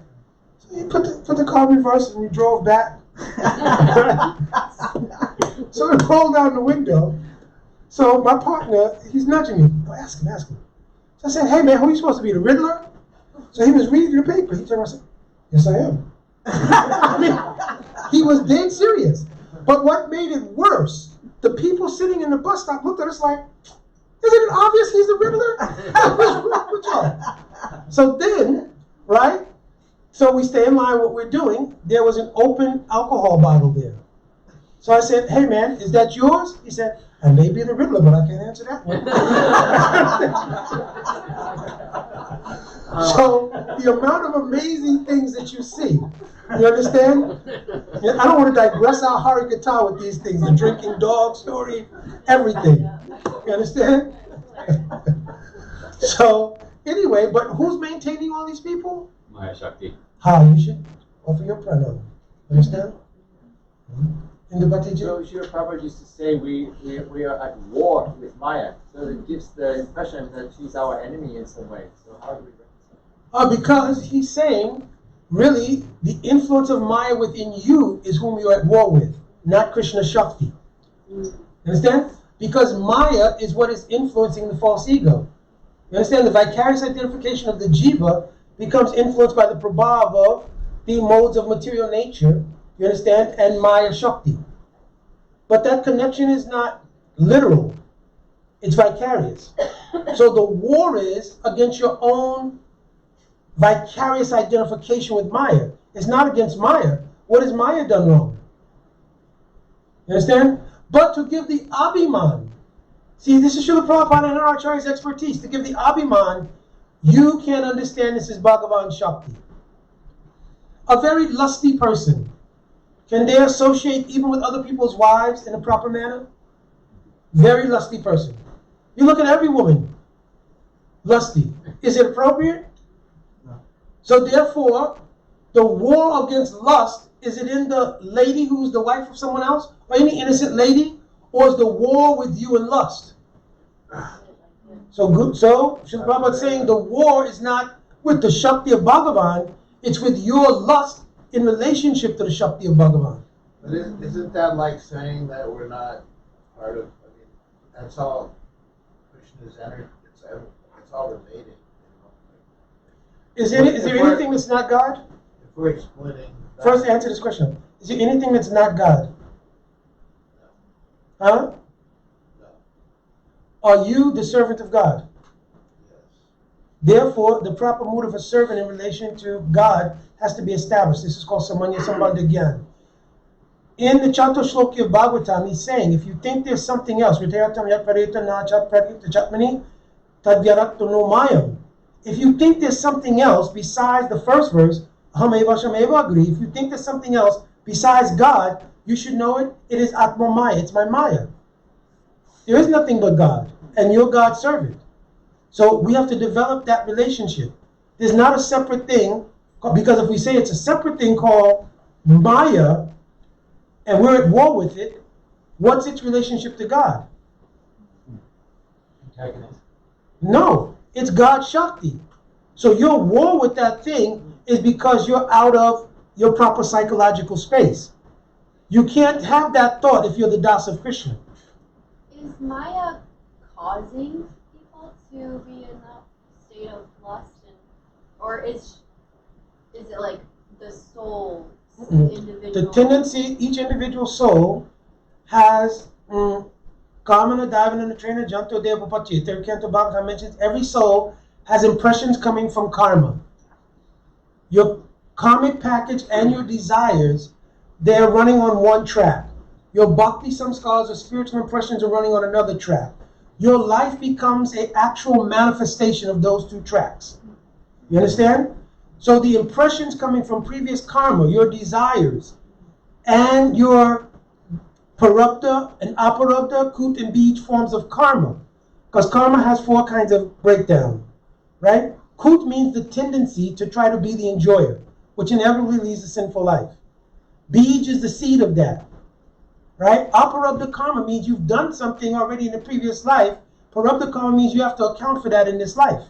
So he put the car in reverse and we drove back. So we rolled down the window. So my partner, he's nudging me. Oh, ask him. So I said, hey man, who are you supposed to be, the Riddler? So he was reading the paper. He turned around and said, yes I am. I mean, he was dead serious. But what made it worse, the people sitting in the bus stop looked at us like, isn't it obvious he's the Riddler? What's wrong with y'all? So then, right? So we stay in line what we're doing. There was an open alcohol bottle there. So I said, hey man, is that yours? He said, I may be the Riddler, but I can't answer that one. So the amount of amazing things that you see, you understand? I don't want to digress our Harikata with these things, the drinking dog story, everything. You understand? So anyway, but who's maintaining all these people? Maya Shakti. How you should offer your pranam. Understand? In the Bhatiji? So Srila Prabhupada used to say we are at war with Maya. So it gives the impression that she's our enemy in some way. So how do we reconcile? Because he's saying, really, the influence of Maya within you is whom you're at war with, not Krishna Shakti. Understand? Because Maya is what is influencing the false ego. You understand? The vicarious identification of the jiva becomes influenced by the prabhav of the modes of material nature, you understand, and Maya Shakti. But that connection is not literal. It's vicarious. So the war is against your own vicarious identification with Maya. It's not against Maya. What has Maya done wrong? You understand? But to give the abhiman. See, this is Srila Prabhupada and our Acharya's expertise. To give the abhiman, you can't understand this is Bhagavan Shakti. A very lusty person, can they associate even with other people's wives in a proper manner? Very lusty person. You look at every woman, lusty. Is it appropriate? No. So therefore, the war against lust, is it in the lady who's the wife of someone else? Or any innocent lady? Or is the war with you and lust? So good. So Srila Prabhupada is saying the war is not with the Shakti of Bhagavan, it's with your lust in relationship to the Shakti of Bhagavan. But isn't that like saying that we're not part of, I mean, that's all Krishna's energy, it's all related. Is there anything that's not God? If we're splitting. First answer this question. Is there anything that's not God? Huh? No. Are you the servant of God? Yes. Therefore, the proper mood of a servant in relation to God has to be established. This is called Samanya Sambandha Gyan. In the Chato Shloki of Bhagavatam, he's saying, if you think there's something else, if you think there's something else besides the first verse, if you think there's something else besides God, you should know it. It is Atma Maya. It's my Maya. There is nothing but God, and you're God's servant. So we have to develop that relationship. There's not a separate thing, because if we say it's a separate thing called Maya, and we're at war with it, what's its relationship to God? Antagonist. No, it's God Shakti. So your war with that thing is because you're out of your proper psychological space. You can't have that thought if you're the Das of Krishna. Is Maya causing people to be in that state of lust, or is it like the soul, individual? The tendency, each individual soul has Kamana, Davana, Natrena, Janto, Devapati. Terkanto Bhagavatam mentions every soul has impressions coming from karma. Your karmic package and your desires, they're running on one track. Your bhakti samskaras or spiritual impressions are running on another track. Your life becomes an actual manifestation of those two tracks. You understand? So the impressions coming from previous karma, your desires, and your parabdha and aparabdha, kut and bij forms of karma. Because karma has 4 kinds of breakdown, right? Kut means the tendency to try to be the enjoyer, which inevitably leads to sinful life. Bij is the seed of that, right? Aparabdha karma means you've done something already in the previous life. Parabdha karma means you have to account for that in this life.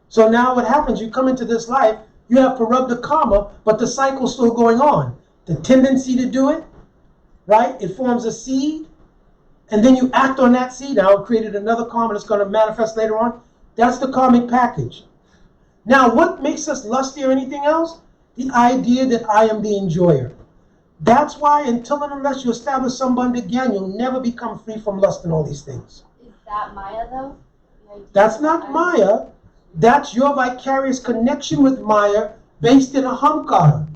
So now what happens, you come into this life, you have parabdha karma, but the cycle's still going on. The tendency to do it, right? It forms a seed, and then you act on that seed. Now it created another karma that's going to manifest later on. That's the karmic package. Now what makes us lusty or anything else? The idea that I am the enjoyer. That's why until and unless you establish Sambandha again, you'll never become free from lust and all these things. Is that Maya though? The idea That's of not Maya. That's your vicarious connection with Maya based in ahamkara.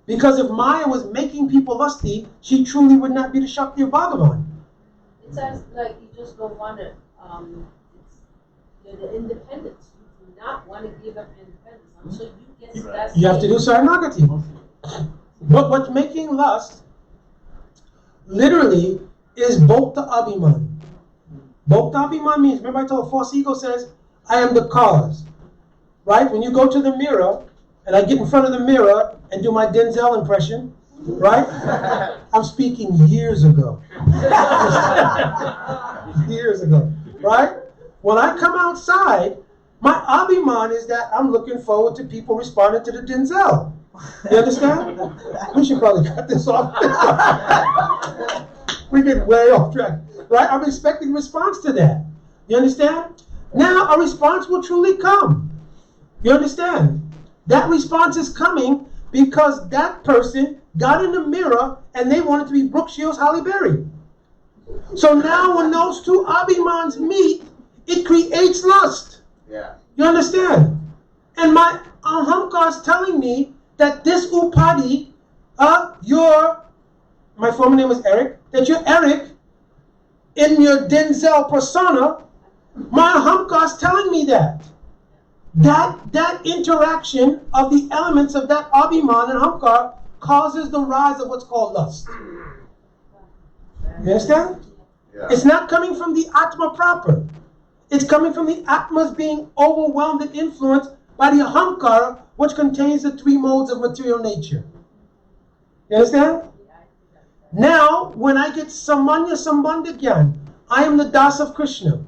Because if Maya was making people lusty, she truly would not be the Shakti of Bhagavan. It sounds like you just don't want to, the independence. You do not want to give up independence until you get to that You have to do stage. Saranagati. But what's making lust literally is Bhokta Abhiman. Bhokta Abhiman means, remember I told false ego says, I am the cause. Right? When you go to the mirror, and I get in front of the mirror and do my Denzel impression, right? I'm speaking years ago. Years ago, right? When I come outside, my Abhiman is that I'm looking forward to people responding to the Denzel. You understand? We should probably cut this off. We get way off track, right? I'm expecting response to that. You understand? Now a response will truly come. You understand? That response is coming because that person got in the mirror and they wanted to be Brooke Shields, Halle Berry. So now when those two Abhimans meet, it creates lust. Yeah. You understand? And my ahamkar is telling me that this upadi, my former name was Eric, that you're Eric in your Denzel persona, my ahamkar is telling me that. That interaction of the elements of that Abhiman and Ahamkar causes the rise of what's called lust. You understand? Yeah. It's not coming from the Atma proper. It's coming from the Atmas being overwhelmed and influenced by the Ahamkara, which contains the 3 modes of material nature. You understand? Now, when I get Samanya Sambandha Gyan, I am the Das of Krishna.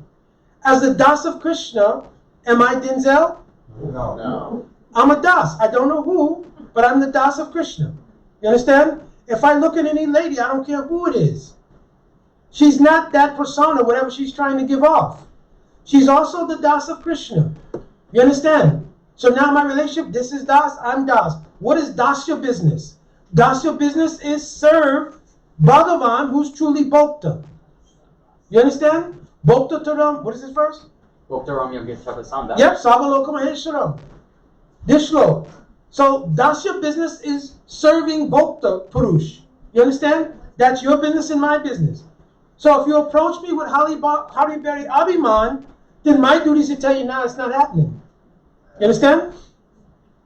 As the Das of Krishna, am I Denzel? No. I'm a Das. I don't know who, but I'm the Das of Krishna. You understand? If I look at any lady, I don't care who it is. She's not that persona, whatever she's trying to give off. She's also the Das of Krishna. You understand? So now my relationship, this is Das, I'm Das. What is Dasya business? Dasya business is serve Bhagavan, who's truly Bhokta. You understand? Bhokta Taram, what is this verse? Bhoktaram Yogesha Sanda. Yep, Savaloka Maheswaram. This slow. So Dasya business is serving Bhokta Purush. You understand? That's your business and my business. So if you approach me with Halle Berry Abhiman, then my duty is to tell you now it's not happening. You understand?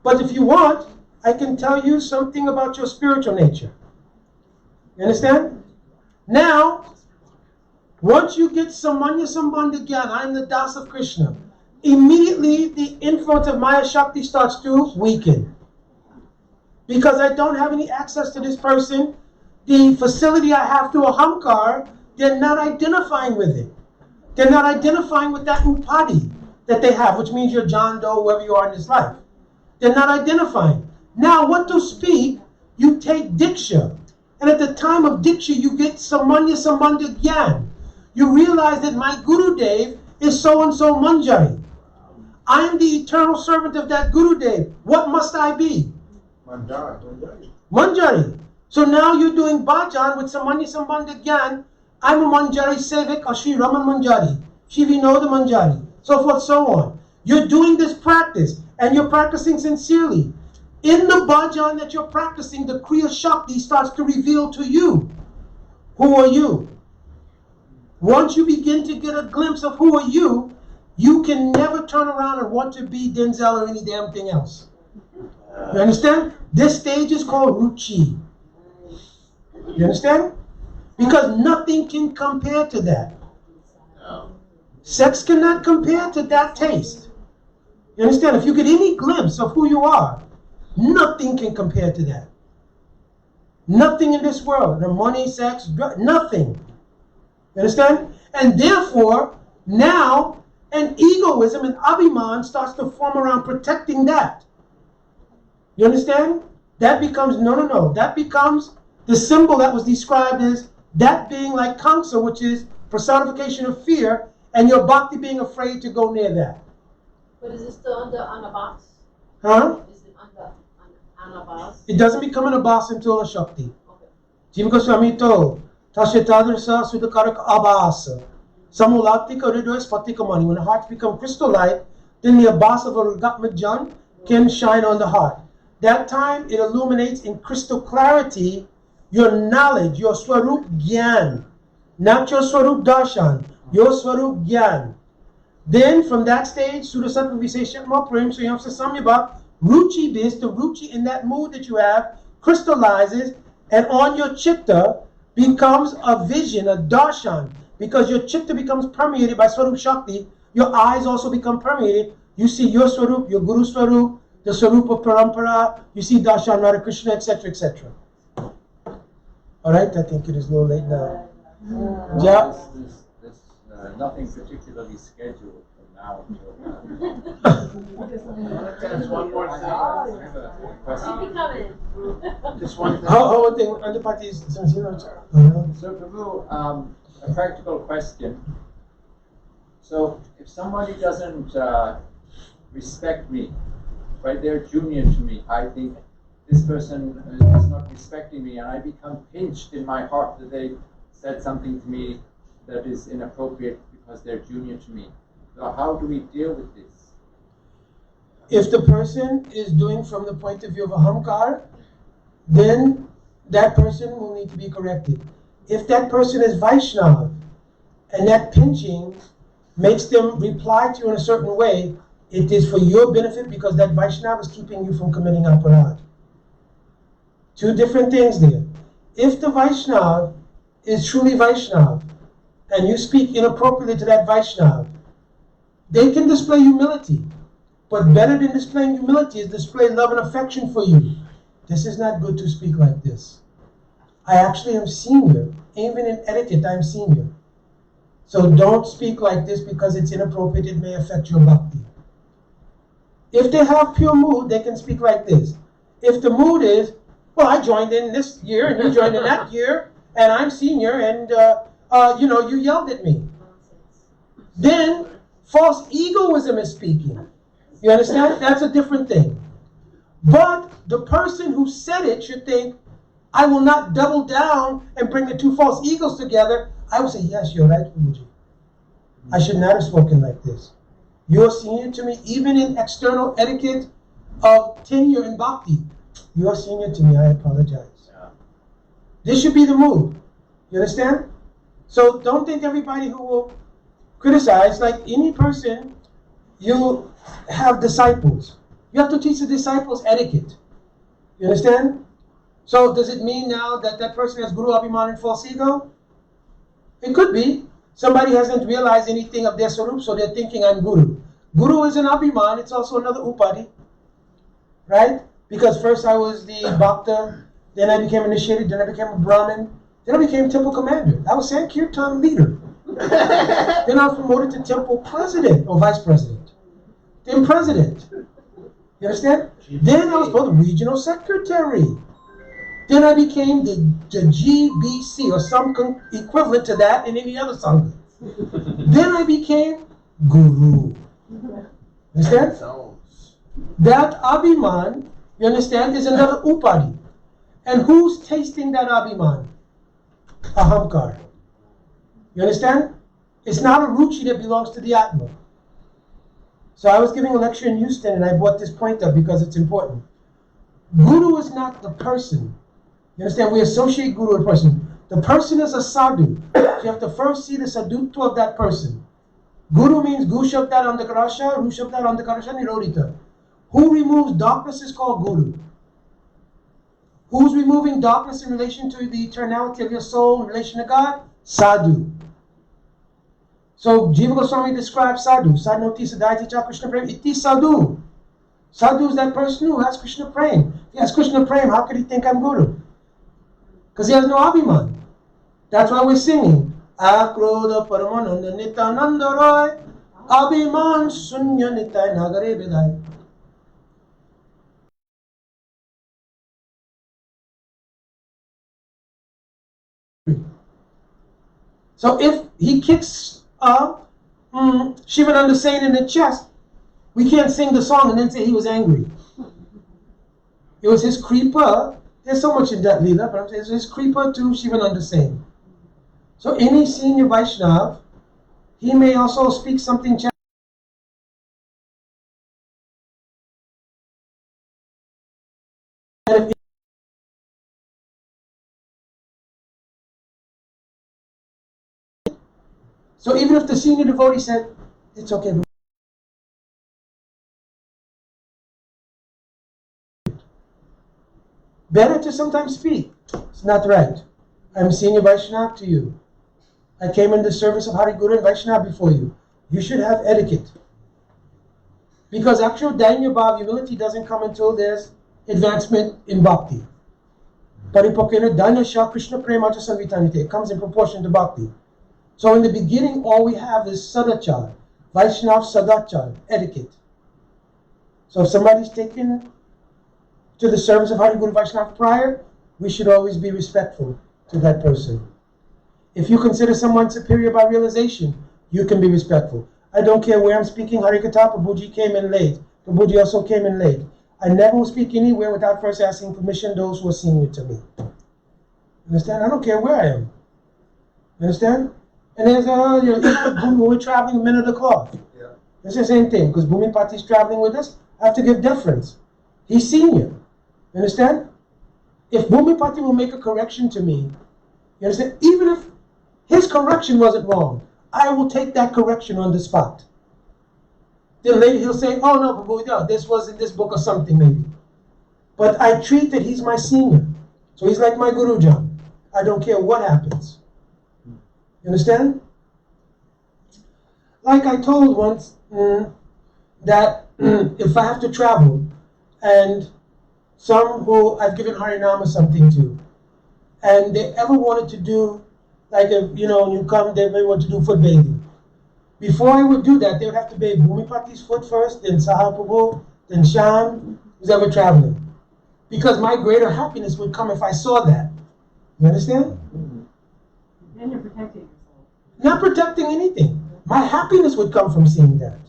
But if you want, I can tell you something about your spiritual nature. You understand? Now, once you get Samanya Sambandha Gyan, I am the Das of Krishna, immediately the influence of Maya Shakti starts to weaken. Because I don't have any access to this person, the facility I have to Ahamkar, they're not identifying with it. They're not identifying with that upadi that they have, which means you're John Doe, whoever you are in this life. They're not identifying. Now, what to speak, you take Diksha. And at the time of Diksha, you get Samanya Sambandha Gyan. You realize that my Guru Dev is so-and-so Manjari. I am the eternal servant of that Guru Dev. What must I be? Manjari. So now you're doing bhajan with Samanya Sambandha Gyan. I'm a Manjari Sevik or Sri Raman Manjari. Shri Vinoda Manjari. So forth, so on. You're doing this practice and you're practicing sincerely. In the bhajan that you're practicing, the Kriya Shakti starts to reveal to you. Who are you? Once you begin to get a glimpse of who are you, you can never turn around and want to be Denzel or any damn thing else. You understand? This stage is called Ruchi. You understand? Because nothing can compare to that. Sex cannot compare to that taste. You understand? If you get any glimpse of who you are, nothing can compare to that. Nothing in this world. The money, sex, nothing. You understand? And therefore, now, an egoism and abhiman starts to form around protecting that. You understand? That becomes, no. That becomes the symbol that was described as that being like Kamsa, which is personification of fear, and your bhakti being afraid to go near that. But is it still under Anabas? Huh? Is it under Anabas? It doesn't become an Abbas until a Shakti. Okay. Jiva Goswami told, Tashetadrisa Sudakarak Abasa. Samulati Karido Spatikamani. When the hearts become crystal light, then the Abbas of a Ragatmajan can shine on the heart. That time it illuminates in crystal clarity your knowledge, your Swarup Gyan. Not your Swarup Darshan, your Swarup Gyan. Then from that stage, Sudasattva Vishesha Prem Suyamsa Samyabha, Ruchi bis, the Ruchi in that mood that you have, crystallizes, and on your chitta becomes a vision, a darshan, because your chitta becomes permeated by Swarup Shakti, your eyes also become permeated. You see your Swarup, your Guru Swarup, the Swarup of Parampara, you see darshan, Radha Krishna, etc., etc. Alright, I think it is a little late now. Yeah. There's nothing particularly scheduled from now until Just one more thing. Keep it coming. Just one thing. One thing, Antipati is sincere. So, Prabhu, a practical question. So, if somebody doesn't respect me, right, they're junior to me, I think this person is not respecting me, and I become pinched in my heart that they said something to me that is inappropriate because they're junior to me. So how do we deal with this? If the person is doing from the point of view of ahamkar, then that person will need to be corrected. If that person is Vaishnav, and that pinching makes them reply to you in a certain way, it is for your benefit because that Vaishnav is keeping you from committing aparad. Two different things there. If the Vaishnav is truly Vaishnav, and you speak inappropriately to that Vaishnav, they can display humility. But better than displaying humility is display love and affection for you. This is not good to speak like this. I actually am senior. Even in etiquette, I'm senior. So don't speak like this because it's inappropriate. It may affect your bhakti. If they have pure mood, they can speak like this. If the mood is, well, I joined in this year and you joined in that year, and I'm senior, and you yelled at me. Then false egoism is speaking. You understand? That's a different thing. But the person who said it should think, I will not double down and bring the two false egos together. I will say, yes, you're right, Guruji. I should not have spoken like this. You're senior to me, even in external etiquette of tenure in bhakti. You're senior to me, I apologize. Yeah. This should be the move. You understand? So don't think everybody who will criticize, like any person, you have disciples. You have to teach the disciples etiquette. You understand? So does it mean now that that person has Guru Abhiman and false ego? It could be. Somebody hasn't realized anything of their Sarup, so they're thinking I'm Guru. Guru is an Abhiman, it's also another Upadi. Right? Because first I was the Bhakta, then I became initiated, then I became a Brahmin, then I became temple commander. I was Sankirtan leader. Then I was promoted to temple president or vice president. Then president. You understand? Then I was both regional secretary. Then I became the GBC or some equivalent to that in any other sangha. Then I became Guru. Understand? That Abhiman, you understand, is another Upadi. And who's tasting that Abhiman? Ahamkar. You understand? It's not a Ruchi that belongs to the Atma. So I was giving a lecture in Houston and I brought this point up because it's important. Guru is not the person. You understand? We associate Guru with a person. The person is a sadhu. So you have to first see the sadhutva of that person. Guru means Gu Shabda Andakarasha, Ru Shabda Andakarasha Nirodita. Who removes darkness is called Guru. Who's removing darkness in relation to the eternality of your soul, in relation to God? Sadhu. So Jiva Goswami describes Sadhu. Sadhnoti Sadhaiti Cha Krishna Prem Iti Sadhu. Sadhu is that person who has Krishna Prem. If he has Krishna Prem, how could he think I'm Guru? Because he has no Abhiman. That's why we're singing. Akroda Paramananda Nitananda Roy Abhiman Sunya Nitai Nagare Vidai. So if he kicks Shivananda Sain in the chest, we can't sing the song and then say he was angry. It was his creeper. There's so much in that Leela, but I'm saying it's his creeper to Shivananda Sain. So any senior Vaishnav, he may also speak something. So even if the senior devotee said, it's okay. Better to sometimes speak. It's not right. I'm senior Vaishnav to you. I came in the service of Hari Guru and Vaishnav before you. You should have etiquette. Because actual Dainya Bhav, humility, doesn't come until there's advancement in bhakti. Paripakena Danya Shah Krishna Premacha Samvitanite. It comes in proportion to bhakti. So in the beginning, all we have is sadachar, Vaishnav sadachar, etiquette. So if somebody's taken to the service of Hari Guru Vaishnav prior, we should always be respectful to that person. If you consider someone superior by realization, you can be respectful. I don't care where I'm speaking Harikatha, Prabhuji came in late. Prabhuji also came in late. I never will speak anywhere without first asking permission those who are senior to me. Understand? I don't care where I am. Understand? And there's when we're traveling, men of the cloth. Yeah. It's the same thing, because Bhumi Pati is traveling with us, I have to give deference. He's senior. You understand? If Bhumi Pati will make a correction to me, you understand? Even if his correction wasn't wrong, I will take that correction on the spot. Then later he'll say, oh no, Prabhu, no, this was in this book or something maybe. But I treat that he's my senior. So he's like my Gurujan. I don't care what happens. You understand? Like I told once, that if I have to travel, and some who I've given Harinama something to, and they ever wanted to do, like if, you come, they may want to do foot bathing. Before I would do that, they would have to bathe Bhumi Pati's foot first, then Sahar Prabhu, then Shyam, who's ever traveling. Because my greater happiness would come if I saw that. You understand? Then you're protecting yourself. Not protecting anything. My happiness would come from seeing that.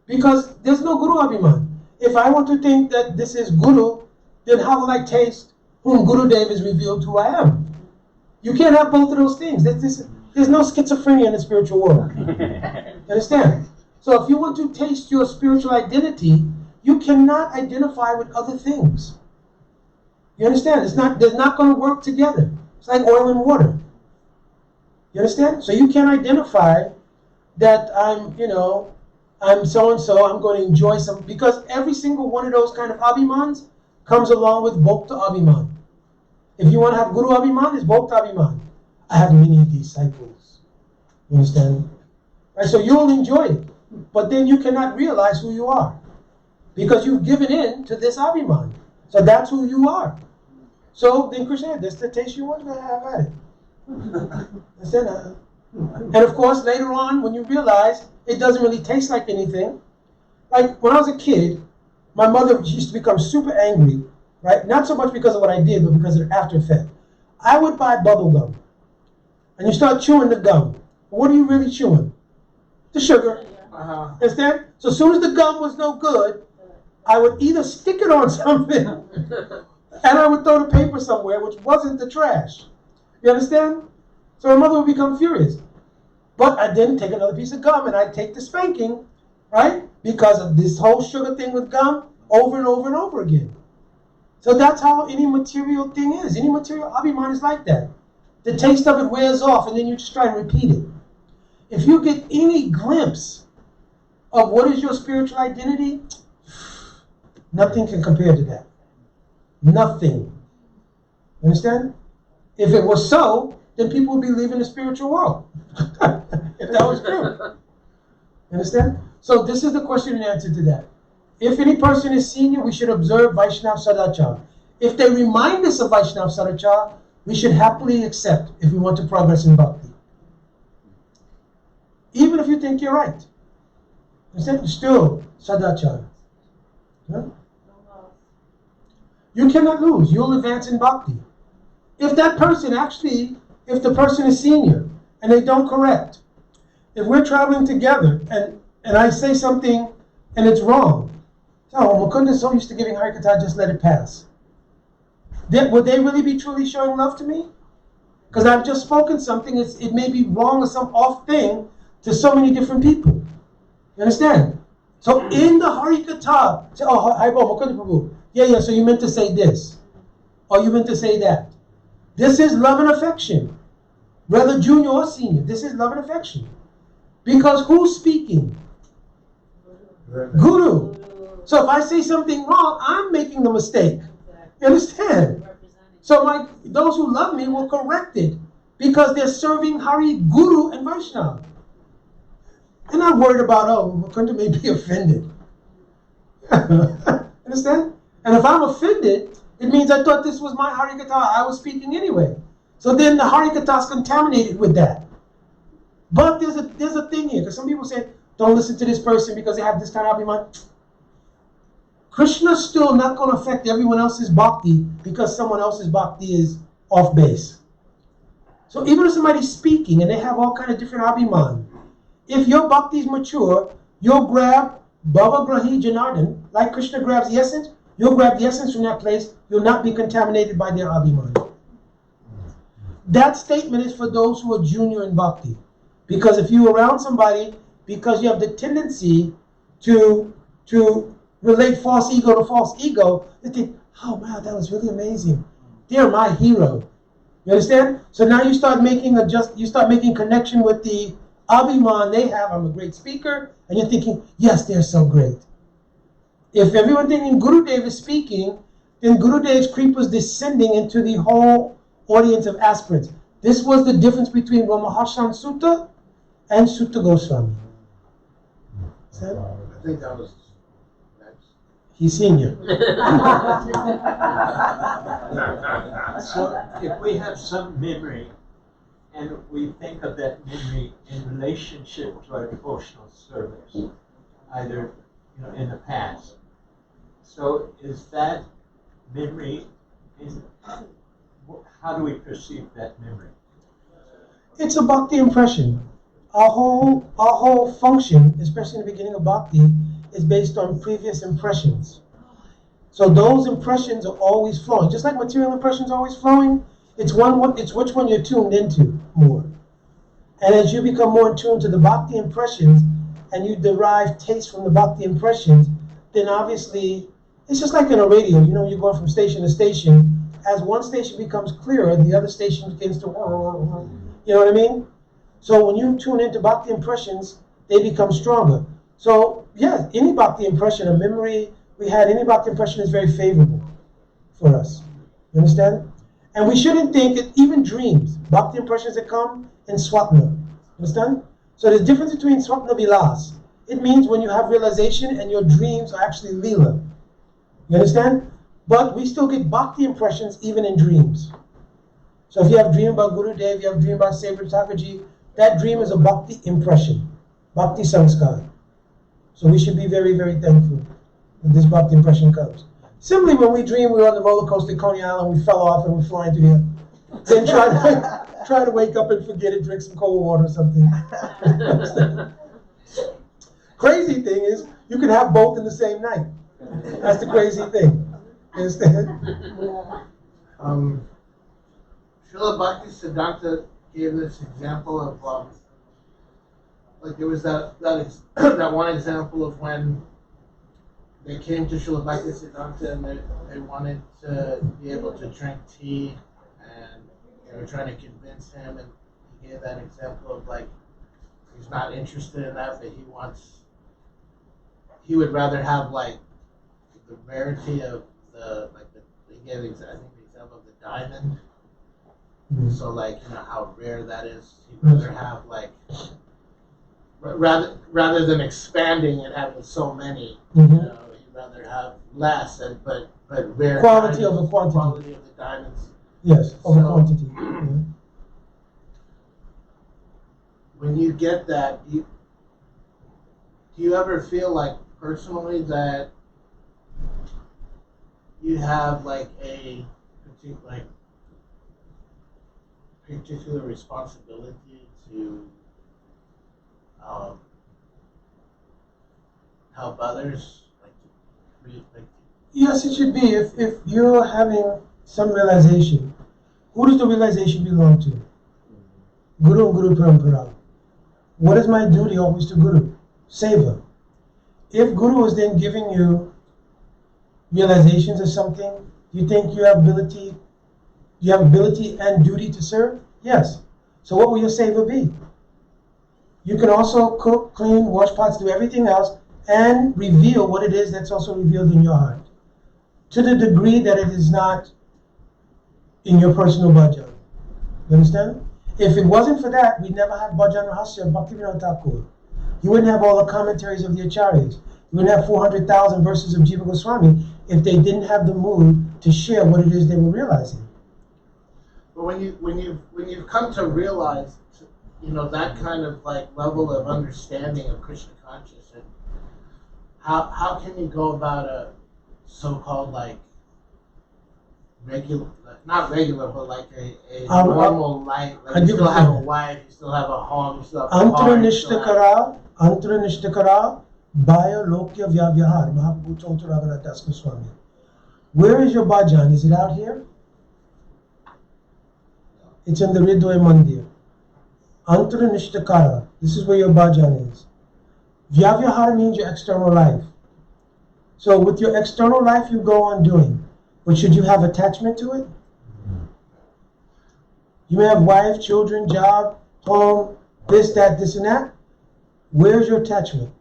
Because there's no Guru Abhiman. If I want to think that this is Guru, then how will I taste whom Guru Dev is revealed who I am? You can't have both of those things. There's no schizophrenia in the spiritual world. Understand? So if you want to taste your spiritual identity, you cannot identify with other things. You understand? They're not going to work together. It's like oil and water. You understand? So you can't identify that I'm so-and-so, I'm going to enjoy some, because every single one of those kind of abhimans comes along with Bhokta Abhiman. If you want to have Guru Abhiman, it's Bhokta Abhiman. I have many disciples. You understand? Right? So you'll enjoy it. But then you cannot realize who you are. Because you've given in to this Abhiman. So that's who you are. So then Krishna, that's the taste you want to have at it. Understand? And of course, later on, when you realize it doesn't really taste like anything. Like when I was a kid, my mother used to become super angry, right? Not so much because of what I did, but because of the after effect. I would buy bubble gum, and you start chewing the gum. What are you really chewing? The sugar. Understand? So as soon as the gum was no good, I would either stick it on something, and I would throw the paper somewhere, which wasn't the trash. You understand? So my mother would become furious. But I didn't take another piece of gum, and I'd take the spanking, right? Because of this whole sugar thing with gum over and over and over again. So that's how any material thing is. Any material abhiman is like that. The taste of it wears off, and then you just try and repeat it. If you get any glimpse of what is your spiritual identity, nothing can compare to that. Nothing. Understand? If it was so, then people would be leaving the spiritual world. If that was true. Understand? So this is the question and answer to that. If any person is senior, we should observe Vaishnav Sadachar. If they remind us of Vaishnav Sadachar, we should happily accept if we want to progress in bhakti. Even if you think you're right. Understand? Still Sadachar. Huh? You cannot lose. You'll advance in bhakti. If that person actually, if the person is senior and they don't correct, if we're traveling together and I say something and it's wrong, oh, Mukunda is so used to giving Harikatha, just let it pass. Then, would they really be truly showing love to me? Because I've just spoken something, it may be wrong or some off thing to so many different people. You understand? So in the Harikatha, say, oh, Mukunda Prabhu, yeah, so you meant to say this. Or you meant to say that. This is love and affection. Whether junior or senior, this is love and affection. Because who's speaking? Guru. So if I say something wrong, I'm making the mistake. You understand? So those who love me will correct it because they're serving Hari, Guru, and Vaishnava. They're not worried about, Mukunda may be offended. Understand? And if I'm offended, it means I thought this was my Harikatha. I was speaking anyway. So then the Harikatha is contaminated with that. But there's a thing here, because some people say, don't listen to this person because they have this kind of abhiman. Krishna's still not going to affect everyone else's bhakti because someone else's bhakti is off base. So even if somebody's speaking and they have all kind of different abhiman, if your bhakti is mature, you'll grab Bhava Grahi Janardhan, like Krishna grabs the essence, you'll grab the essence from that place, you'll not be contaminated by their abhiman. That statement is for those who are junior in bhakti. Because if you're around somebody, because you have the tendency to relate false ego to false ego, they think, oh wow, that was really amazing. They're my hero. You understand? So now you start making connection with the abhiman they have. I'm a great speaker, and you're thinking, yes, they're so great. If everyone thinking Gurudev is speaking, then Gurudev's creep was descending into the whole audience of aspirants. This was the difference between Ramaharshan Sutta and Sutta Goswami. I think that was next. He's senior. So if we have some memory and we think of that memory in relationship to our devotional service, either in the past, so is that memory, how do we perceive that memory? It's a bhakti impression. Our whole function, especially in the beginning of bhakti, is based on previous impressions. So those impressions are always flowing. Just like material impressions are always flowing, it's which one you're tuned into more. And as you become more in tune to the bhakti impressions, and you derive taste from the bhakti impressions, then obviously, it's just like in a radio, you're going from station to station. As one station becomes clearer, the other station begins to, you know what I mean? So when you tune into bhakti impressions, they become stronger. So yeah, any bhakti impression, a memory we had, any bhakti impression is very favorable for us. You understand? And we shouldn't think that even dreams, bhakti impressions that come in swapna. Understand? So there's a difference between swapna vilas. It means when you have realization and your dreams are actually lila. You understand? But we still get bhakti impressions even in dreams. So if you have a dream about Gurudev, you have a dream about Savior Thakurji, that dream is a bhakti impression, bhakti sanskar. So we should be very, very thankful when this bhakti impression comes. Similarly, when we dream we were on the roller coaster at Coney Island, we fell off and we're flying through the air. Then try to wake up and forget it, drink some cold water or something. Crazy thing is, you can have both in the same night. That's the crazy thing. You understand? Srila Bhakti Siddhanta gave this example of, like there was that one example of when they came to Srila Bhakti Siddhanta and they wanted to be able to drink tea, and they were trying to convince him, and he gave that example of like he's not interested in that, but he would rather have like the rarity of he gave I think the example of the diamond. So like, you know how rare that is. He'd rather have like rather than expanding and having so many, you know, he'd rather have less but rare Quality diamonds, over quantity. quality of the diamonds. Yes, over So- quantity. When you get that, do you ever feel like personally that you have like a particular responsibility to help others, Yes, it should be. If you're having some realization, who does the realization belong to? Guru and Guru Parampara. What is my duty always to Guru? Seva. If Guru is then giving you realizations of something, you think you have ability and duty to serve? Yes. So what will your seva be? You can also cook, clean, wash pots, do everything else, and reveal what it is that's also revealed in your heart. To the degree that it is not in your personal bhajan. You understand? If it wasn't for that, we'd never have Bhajan Rahasya of Bhaktivinoda Thakur. You wouldn't have all the commentaries of the Acharyas. You wouldn't have 400,000 verses of Jiva Goswami if they didn't have the mood to share what it is they were realizing. But when you've come to realize, you know, that kind of like level of understanding of Krishna consciousness, how can you go about a so-called like regular, not regular, but like a normal life? Like you still have a wife, you still have a home, you still have a car. Antra Nishtakara, Baya Lokya Vyavyahar, Mahaprabhu told to Raghunath Das Goswami. Where is your bhajan? Is it out here? It's in the Hridoy Mandir. Antra Nishtakara, this is where your bhajan is. Vyavyahar means your external life. So with your external life you go on doing, but should you have attachment to it? You may have wife, children, job, home, this, and that. Where's your attachment?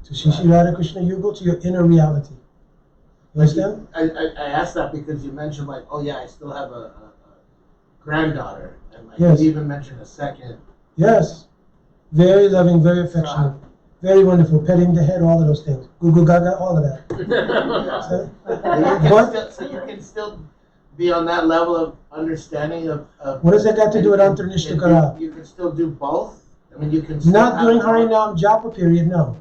To Shishi Radha Krishna Yugal, to your inner reality. You understand? I asked that because you mentioned like, oh yeah, I still have a granddaughter, and like Yes. you even mentioned a second. Yes. Very loving, very affectionate, very wonderful, petting the head, all of those things. Goo gaga, all of that. So you can still be on that level of understanding of What does that got to do with Antra Nishtakara? You can still do both? I mean, you can still Not have during both? Harinam Japa period, no.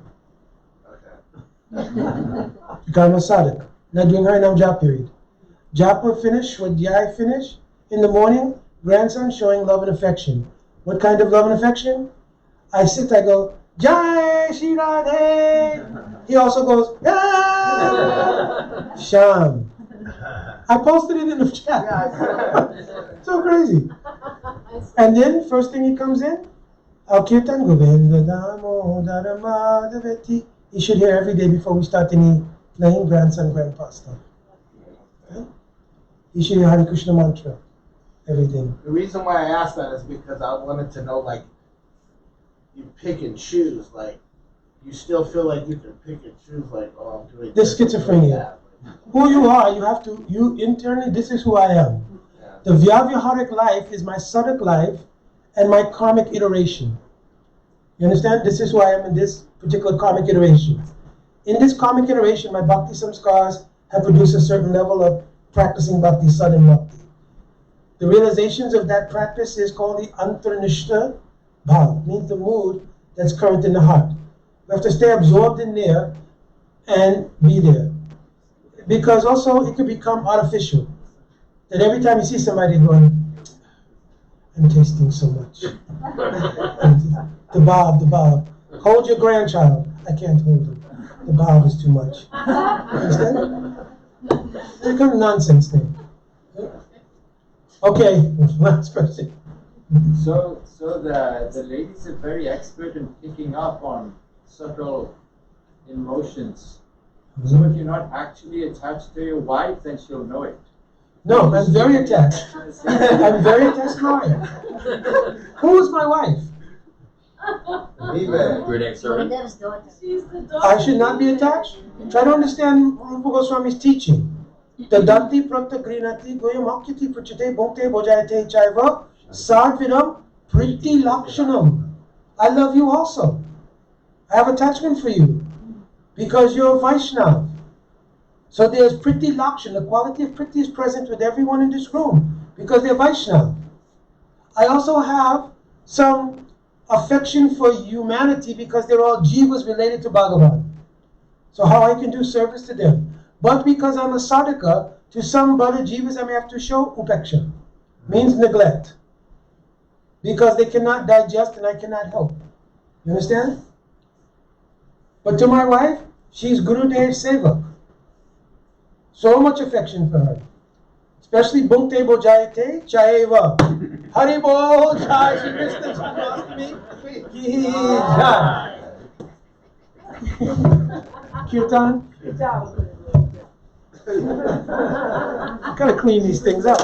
Karma Sadhak. Not during Harinam Japa period. Japa finish, Swadhyay finish. In the morning, grandson showing love and affection. What kind of love and affection? I sit, I go, Jai Shri Radhe. He also goes, ah! Sham. I posted it in the chat. So crazy. And then, first thing he comes in, Al Kirtan Govinda Damodara Madhavati. You should hear every day before we start any playing grandson, grandpa stuff. Okay? You should hear Hare Krishna mantra every day. The reason why I asked that is because I wanted to know, like, you pick and choose, like, you still feel like you can pick and choose, like, oh, I'm doing This schizophrenia. Who you are, you internally, this is who I am. Yeah. The Vyavyaharic life is my Sadhak life and my karmic iteration. You understand? This is who I am in this particular karmic iteration. In this karmic iteration, my bhakti samskars have produced a certain level of practicing bhakti, sadhan bhakti. The realizations of that practice is called the antarnishta bhav, means the mood that's current in the heart. We have to stay absorbed in there and be there. Because also it could become artificial. That every time you see somebody going, I'm tasting so much. The bob. Hold your grandchild. I can't hold him. The bob is too much. Understand? It becomes a nonsense thing. Okay, last person. So the ladies are very expert in picking up on subtle emotions. So if you're not actually attached to your wife, then she'll know it. No, I'm very attached. I'm very attached to Maya. Who is my wife? Gurudev servant. Gurudev's daughter. She's the daughter. I should not be attached? Try to understand Rupa Goswami's teaching. Tadanti prata grinati goyamakyati prachate bhakte bhajayate chaiva sadvidam priti lakshanam. I love you also. I have attachment for you because you're a Vaishnav. So there's Priti Lakshan. The quality of Priti is present with everyone in this room because they're Vaishnav. I also have some affection for humanity because they're all jivas related to Bhagavan. So how I can do service to them. But because I'm a sadhaka, to some Bada jivas I may have to show upeksha. Means neglect. Because they cannot digest and I cannot help. You understand? But to my wife, she's Gurudev's sevak. So much affection for her. Especially Bhakte Bhajayate Chaiva. Haribol Jai Shri Krishna Janmashtami Ki Jai. Kirtan? Gotta clean these things up.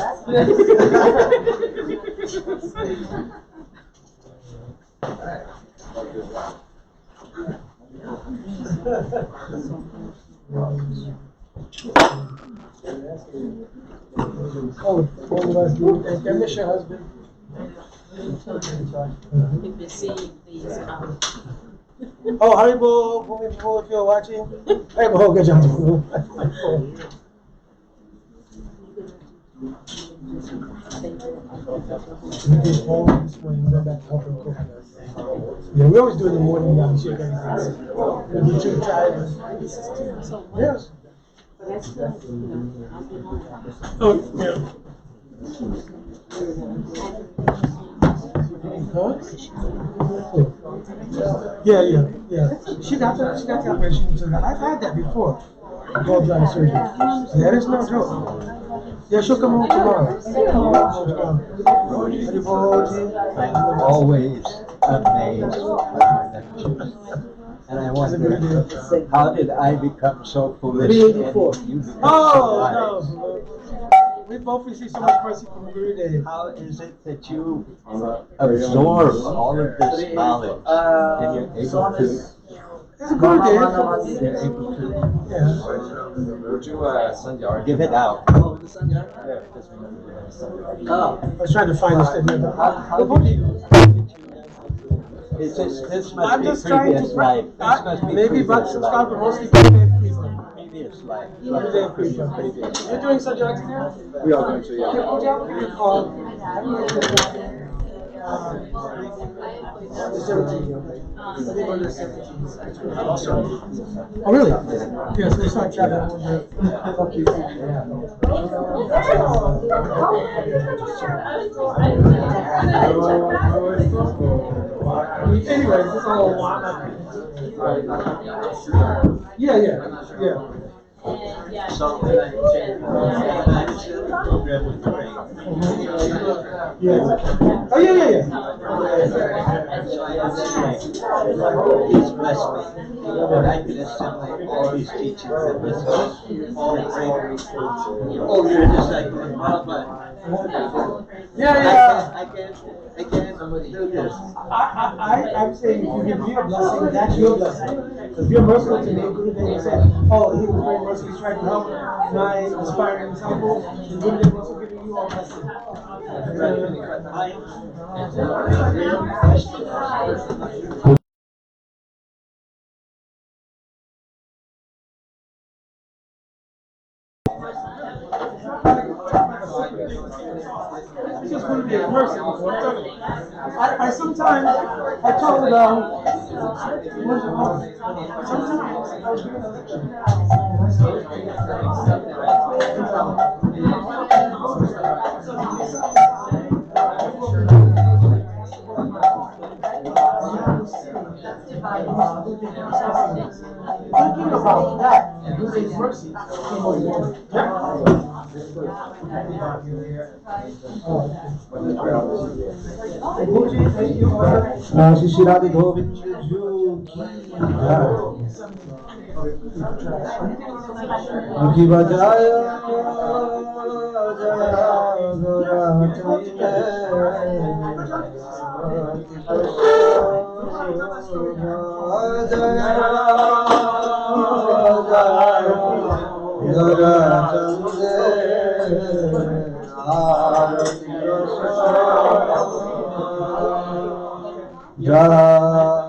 Oh, all of us do. I miss your husband. If you see these, Oh, Haribo, if you're watching. Haribo, good job. Yeah, we always do it in the morning now. Sure, we'll be too tired. Yes. Oh, yeah. Huh? Yeah. She got the operation. I've had that before. Gallbladder surgery. Yeah, it's no joke. Yeah, she'll come home tomorrow. I'm always amazed by that. And I wonder, how did I become so foolish? And you become so wise? No. We both receive so much mercy from Gurudev. How is it that you absorb all of this knowledge and you're able to? It's a Gurudev. You're able to give it out. I was trying to find this thing. This must I'm be just trying previous to. life. This must be Maybe previous but life. subscribe, but mostly Gurudev Kripa. Previous life. Gurudev Kripa. You're doing Sajanti now? We are going to, yeah. The 17th. Oh, really? Yes, we start traveling. Anyway, this is all Yeah. So, program with Frank. Yeah. Oh, yeah. So I understand. Please bless me that I can assimilate all these teachings and this all great. Oh, you're just like but Yeah. I can't do this. I'm saying if you give me a blessing, that's your blessing. If you're merciful to me, Gurudev will say, oh, he was very merciful, he's trying to help my aspiring disciple, and Gurudev will also giving you all blessing. It's just Gurudev mercy. I sometimes, I told, sometimes I was doing a lecture. Thinking about that and Gurudev's mercy came over here. Shri Radhe Govind Ji ki jai. Aki Bajaya Jaya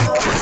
Gora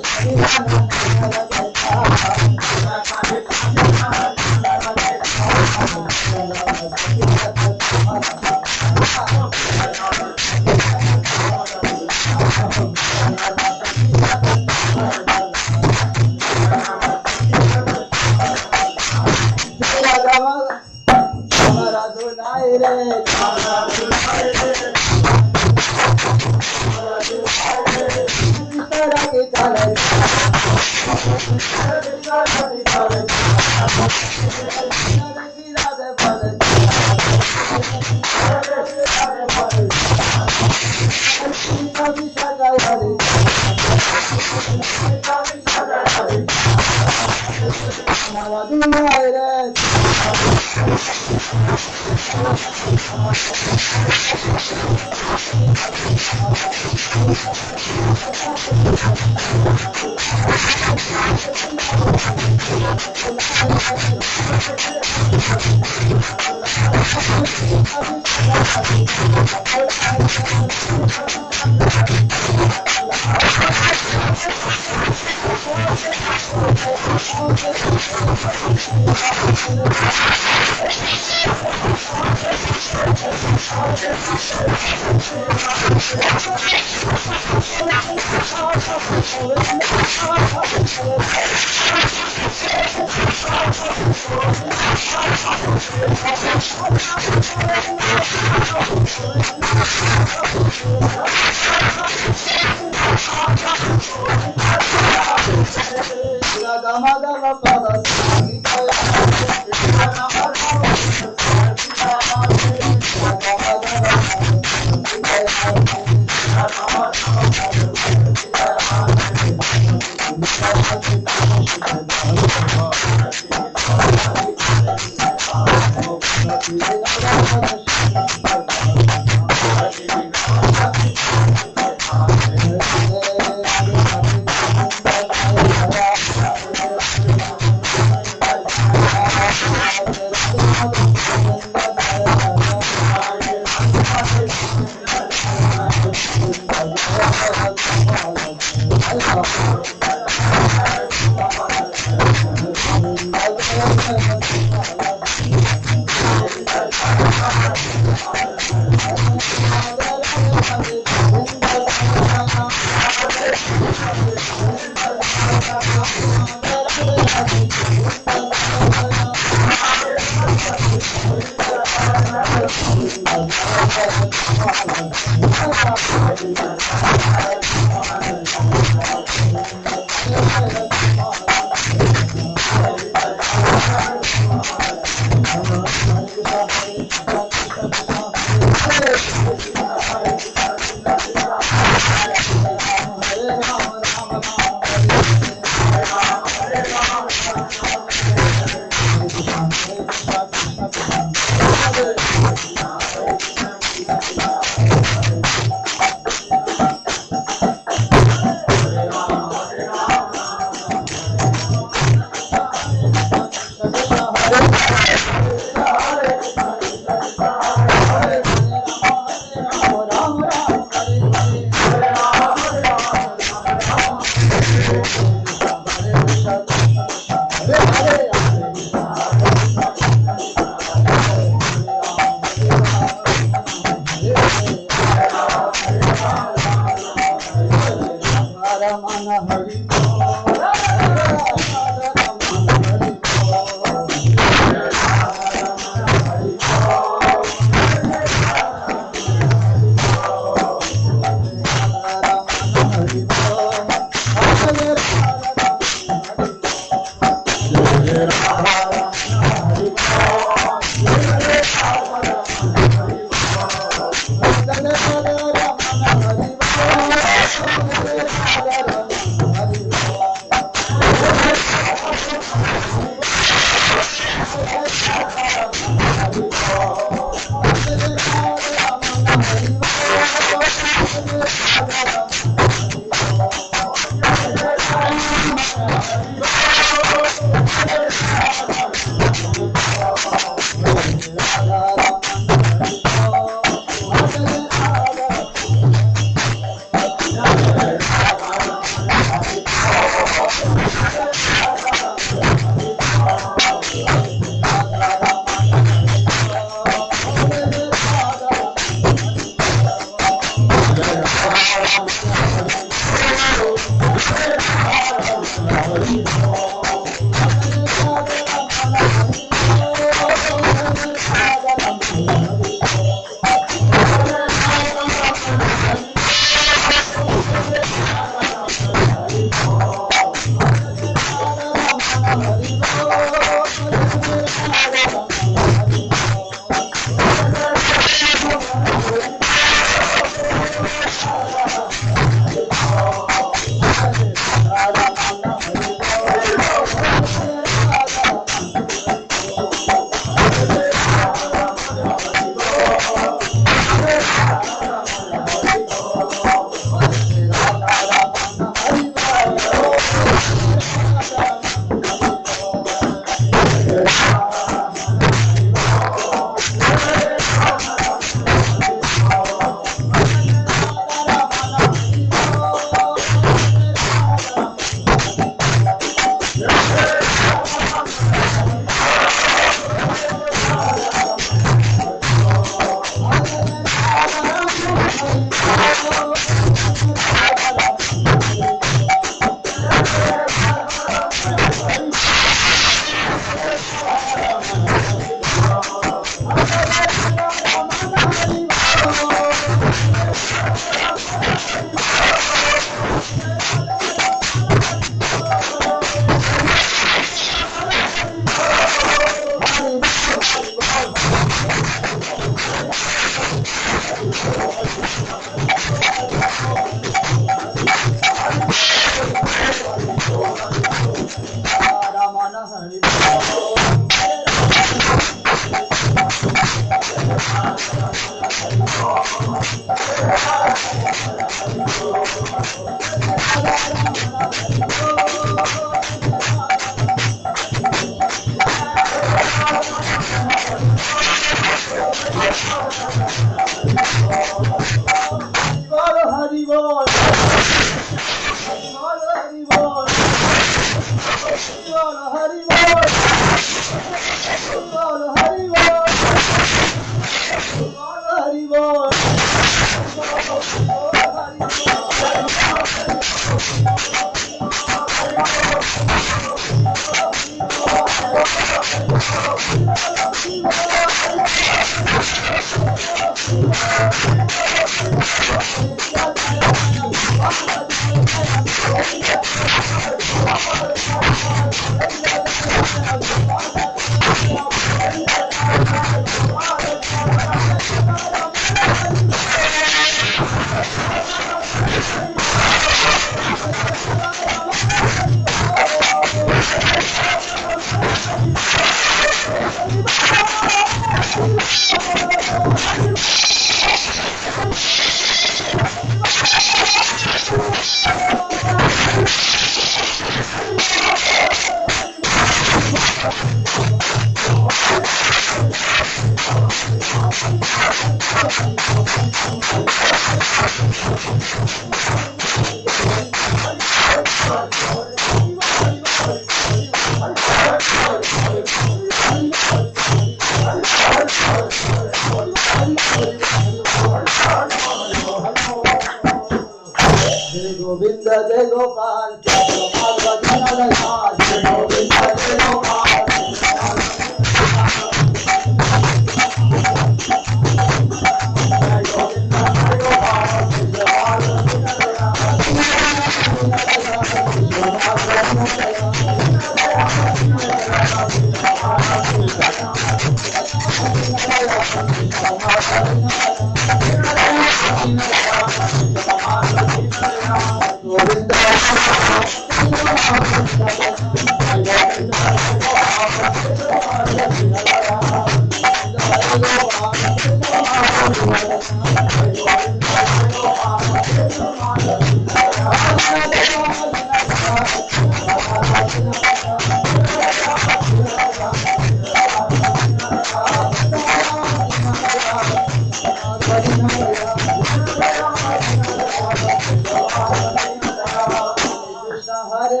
Hare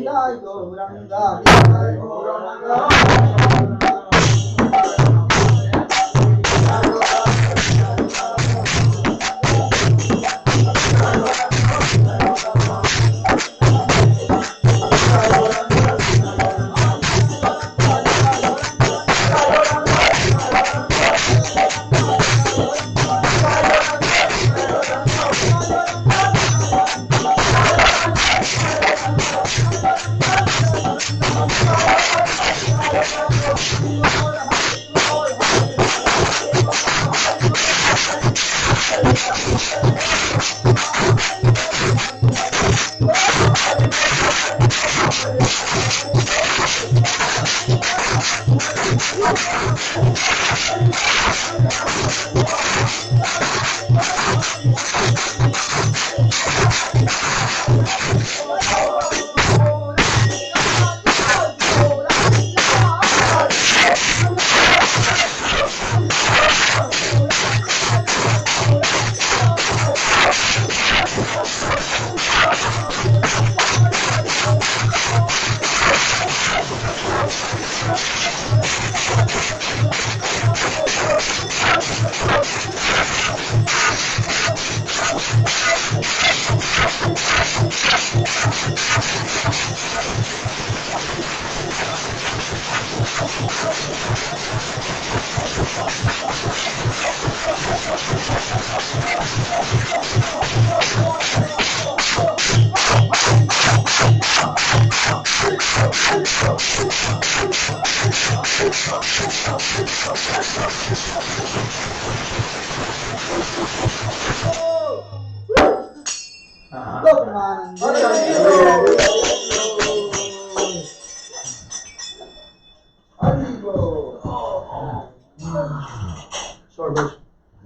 Jai Gauranga, Jai Gauranga.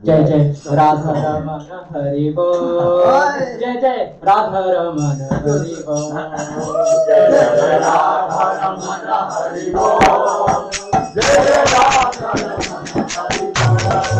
जय जय राधा रमन हरि बोल जय जय राधा रमन हरि बोल जय जय राधा रमन हरि बोल जय जय राधा रमन हरि बोल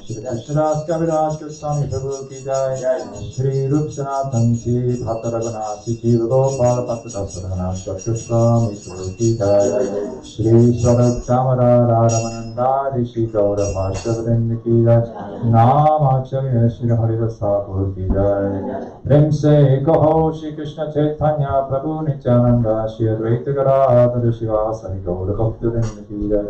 Shri Krishnadas Kaviraj Goswami Prabhu ki jai, Shri Rup Sanatan Ki Bhakta Raghunatha Ki Gopal Bhakta Raghunath Goswami Prabhu ki jai, Shri Swarup Damodar Ramananda Rishi Gaura Bhashavrind ki jai, Nam Acharya Shri Haridas Thakur ki jai. Prem se kaho Shri Krishna Chaitanya Prabhu Nityananda Shri Advaita Gadadhar Shivasari Gaura Bhaktivinoda ki jai.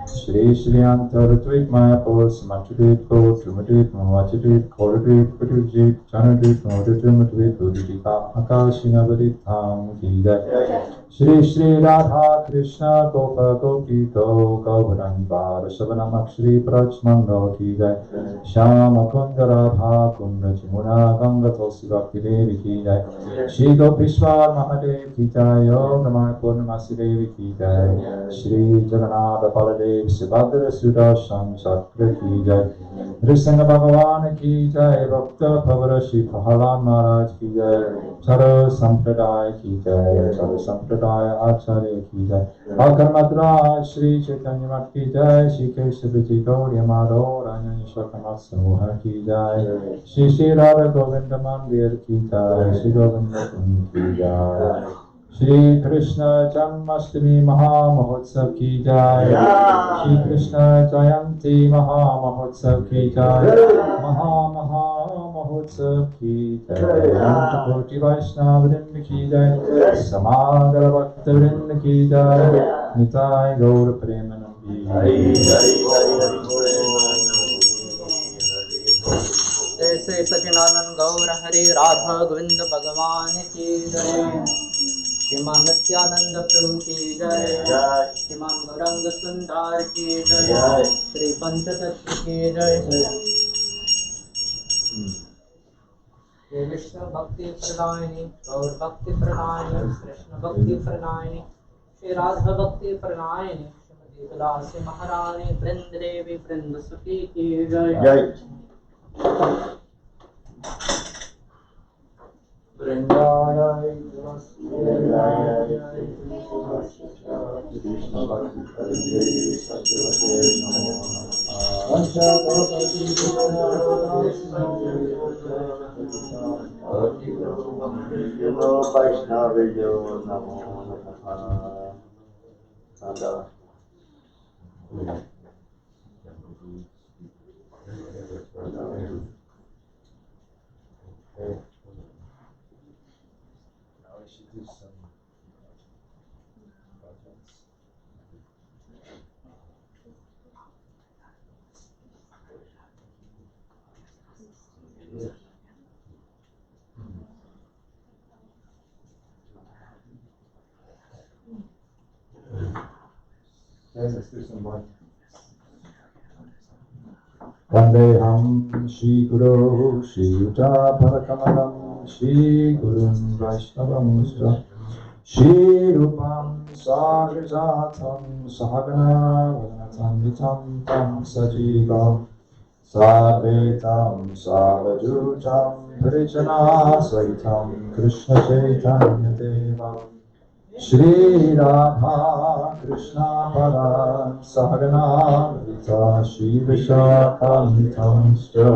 Shri Shri Antaratvik Mayapur Samatridit Ko Trumadit Mawachidit Koradit Pudujit Chanadit Modatrimadvit Udita Akashinavadit Tham ki jai. Shri Shri Radha Krishna Gopa Gopito Gauranga Rashavanam Shri Prachmando ki jai. Shama Kunda Radha Kunda Chimuna Ganga Tulsi Bhakti Devi ki jai. Shri Gopishwar Mahadev ki jai. Om Namah Purnamasi Devi ki jai. Shri Jagannath Baladev Subhadra Sudarshan Chakra ki jai. Nrsimha Bhagavan ki jai. Bhakta Pavara Shri Prahalad Maharaj ki jai. Chara Sampradaya ki jai. Chara Sampradaya Acharya ki jai. Akarmadra Shri Chaitanya Mat ki jai. Shri Keshaviti Gaurya Madho Ranyan Shakamat Samoha ki jai. Shri Shri Radha Govinda Mandir ki jai. Shri Govinda Kund ki jai. Shri Krishna Janmashtami Maha Mahotsav ki jai. Shri Krishna Jayanti Maha Mahotsav ki jai. Maha Mahotsav ki jai. Ananta Koti Vaishnava Vrinda ki jai. Samagara Bhakta Vrinda ki jai. Nitai Gaur Premanandi. ऐसे सचिनानंद गौर हरे राधा गोविंद भगवान की जय। श्रीमान नित्यानंद प्रभु की जय। श्रीमान गौरंग सुंदर की जय। श्री पंचतत्व की जय। श्री विष्णु भक्ति प्रदायिनी गौर भक्ति प्रदायिनी कृष्ण भक्ति प्रदायिनी श्री राधा भक्ति प्रदायिनी श्रीमती तुलसी महारानी वृंद देवी वृंद सुखी की जय। Vandeham Shri Guru Shri Yuta Parakamalam Shri Gurun Vaishnavam Musra Shri Rupam Sagrajatam Sahagana Vadanatam Vitam Tam Sajivam Savetam Savajutam Parijana Saitam Krishna Chaitanya Devam Shri Radha Krishna Pada Sahagana Vita Shri Vishakam Stra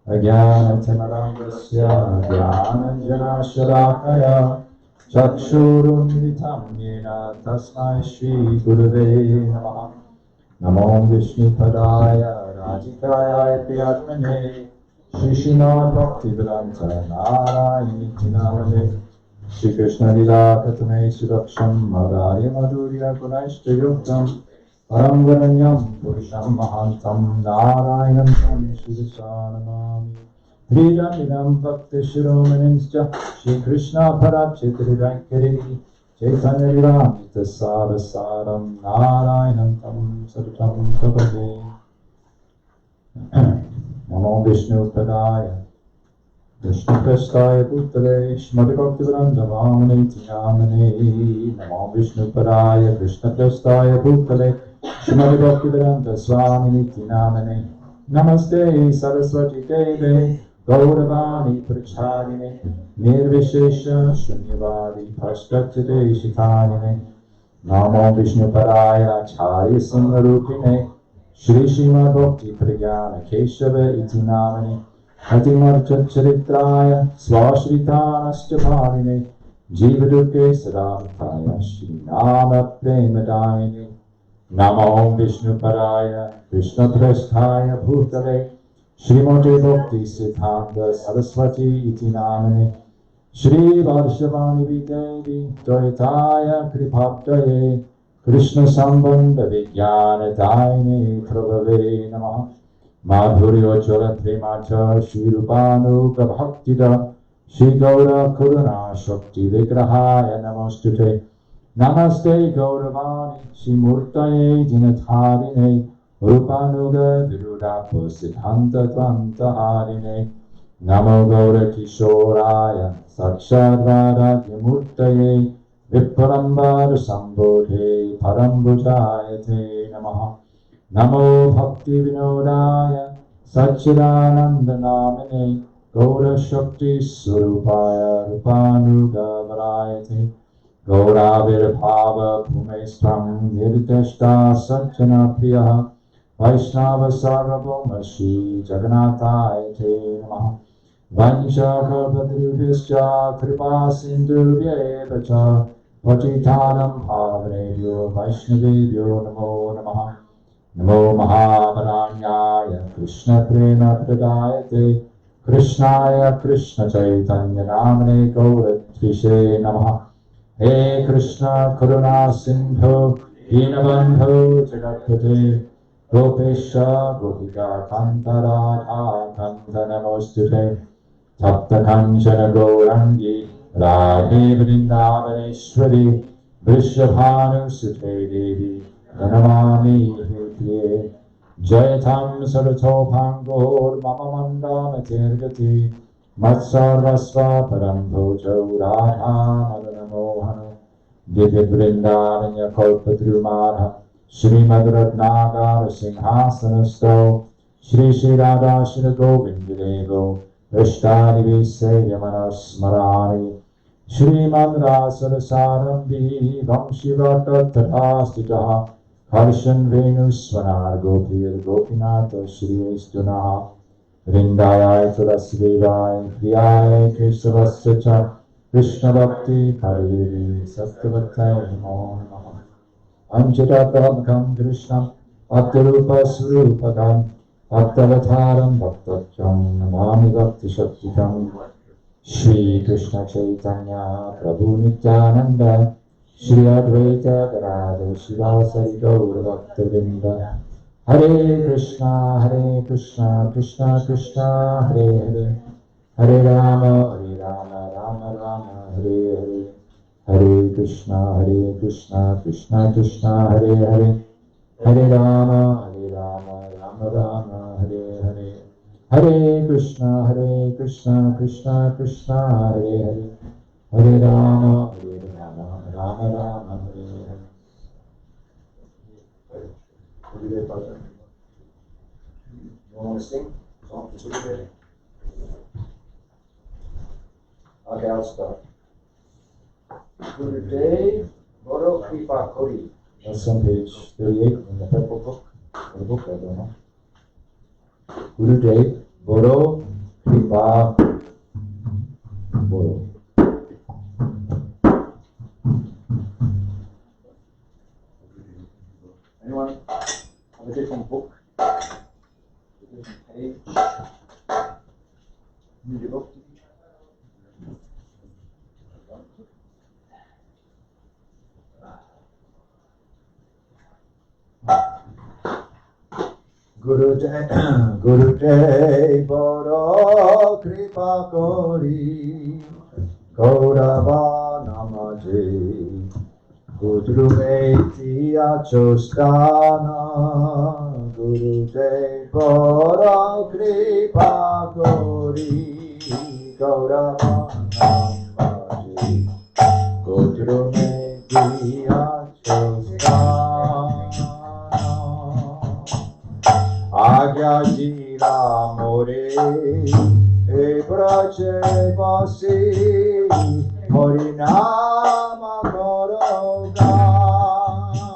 Ajnanatamaragasya Jnananjana Sharakaya Chakshurun Vitam Yena Tasmai Shri Gurave Namaha Namo Vishnu Padaya Rajikaya Priyatmane Shri Srinath Bhaktivedanta Narayani Namane Shri Krishna Lila Katane Sudaksham Madhya Madhurya Gunashta Yuktam Param Varanyam Purusham Mahantam Narayanam Tam Shridasanamami Hridamidam Bhakti Shiromaninscha Shri Krishna Parat Chaitridakari Chaitanya Lilamita Sarasaram Narayanam Tam Sarutam Kabade Namo Vishnu Padaya Krishna Prasthaya Bhutale Shrimati Bhaktivedanta Vamane Tiyamane Namo Vishnu Padaya Krishna Prasthaya Bhutale Shrimati Bhaktivedanta Swamini Tiyamane Namaste Saraswati Deve Gauravani Prachadine Nirvishesha Shunyavadi Pashtatyade Shitanine Namo Vishnu Padaya Acharya Sundarupine Shri Srimad Bhakti Pragyana Keshava iti namane Atimarcha Charitraya Swashritanascha bhavine Jivaduke Sadarthaya Shri Nama Premadayane Namo Vishnu Paraya Krishna Prasthaya Bhutale Srimati Bhakti Siddhanta Saraswati iti namane Shri Varshavani Vitevi Dvaitaya Kripaptaye Krishna Sambandha Vijnana Daine Prabhave Namaha Madhuryo Chola Premacha Shri Rupanu Prabhaktida Shri Gaura Kuruna Shakti Vigrahaya Namostute Namaste Gauravani Shri Murtaye Dinatharine Rupanuga Virudapo Siddhanta Tvanta Harine Namo Gaura Kishoraya Sakshadvaradya Murtaye Viparambar Sambodhe Parambujayate Namaha Namo Bhakti Vinodaya Satchidananda Namine Gaura Shakti Surupaya Rupanuga Varayate Gaura Virbhava Bhumestram Nirdeshta Satchana Priya Vaishnava Sarvabhauma Shri Jagannathaye Te Namaha Vanshakapatruvyascha Kripa Sindhuvya Cha Patitanam Bhavanebhyo Vaishnavebhyo Namo Namaha Namo Mahavaranyaya Krishna Prema Pradayate Krishnaya Krishna Chaitanya Namane Gauratrishe Namaha He Krishna Karuna Sindhu Dinabandhu Jagatpate Gopesha Gopika Kanta Radha Kanta Namostute Tapta Kanchana Gaurangi Radhe Vrindavaneshwari Vrishabhanu Sute Devi Pranamami Hriye Jayatam Saratopangor Mama Mandana Tirgati Matsarvasva Parambojo Radha Madana Mohana Divya Vrindavanya Kalpatrumadha Srimad Ratnagar Singhasanasto Shri Shri Radha Shri Govindadevo Vishtani Visayamanas Smarani Shrimad Rasarasarambi Vamshivata Tatastitaha Harshan Venu Swanar Gopir Gopinata Shri Vishtunaha Vrindayai Tulasivai Priyai Keshavasya Krishna Bhakti Kariri Satyavatai Namo Namaha Anjatatamkam Krishnam Bhaktirupa Surupakam Bhaktavataram Bhaktatyam Namami Bhakti Shaktikam Shri Krishna Chaitanya Prabhu Nityananda Shri Advaita Gadadhar Shivasari Gaura Bhaktavinda Hare Krishna Krishna Krishna Hare Hare Hare Rama Rama Rama Hare Hare Hare Krishna Krishna Krishna Hare Hare Hare Rama Rama Rama Hare Hare Hare Krishna Krishna Krishna Hare Hare Hare Rama Rama Rama Hare Hare. You want to sing? Song for today? Okay, I'll start. Gurudev Goro Kripa Kori. That's on page 38 in the purple book. Or the book, I don't know. Gurudev Goro Kripa Goro. Anyone have a different book? A different page? Need your book? Gurudev Boro Kripa Kori Gaurava Namaje Gudrumeti Achostana Gurudev Boro Kripa Kori Gaurava Namaje Gudrumeti Achostana Agya Jira More E Prache Vasi Harinama Goro Gana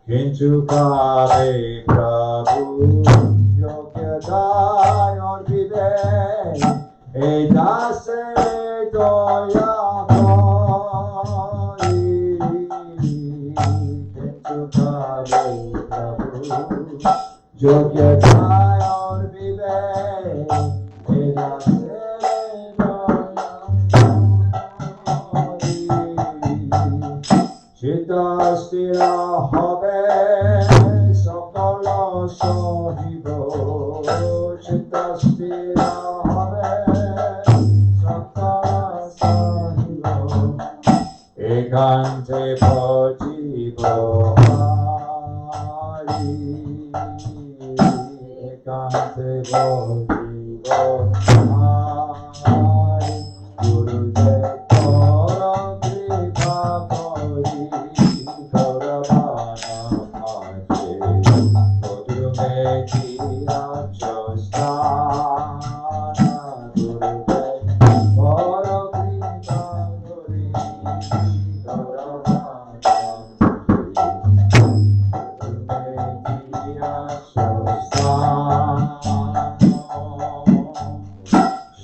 Kinchu Kare Prabhu Yogya Dai or Vive Edase Doya Kori Kinchu Kare Prabhu Yogya Dai or Vive Edase Chitta stira habe sakala sahibo. Chitta stira habe sakala sahibo. Ekante bhajibo hari. Ekante bhajibo hari. Gurudev kora kripa kori.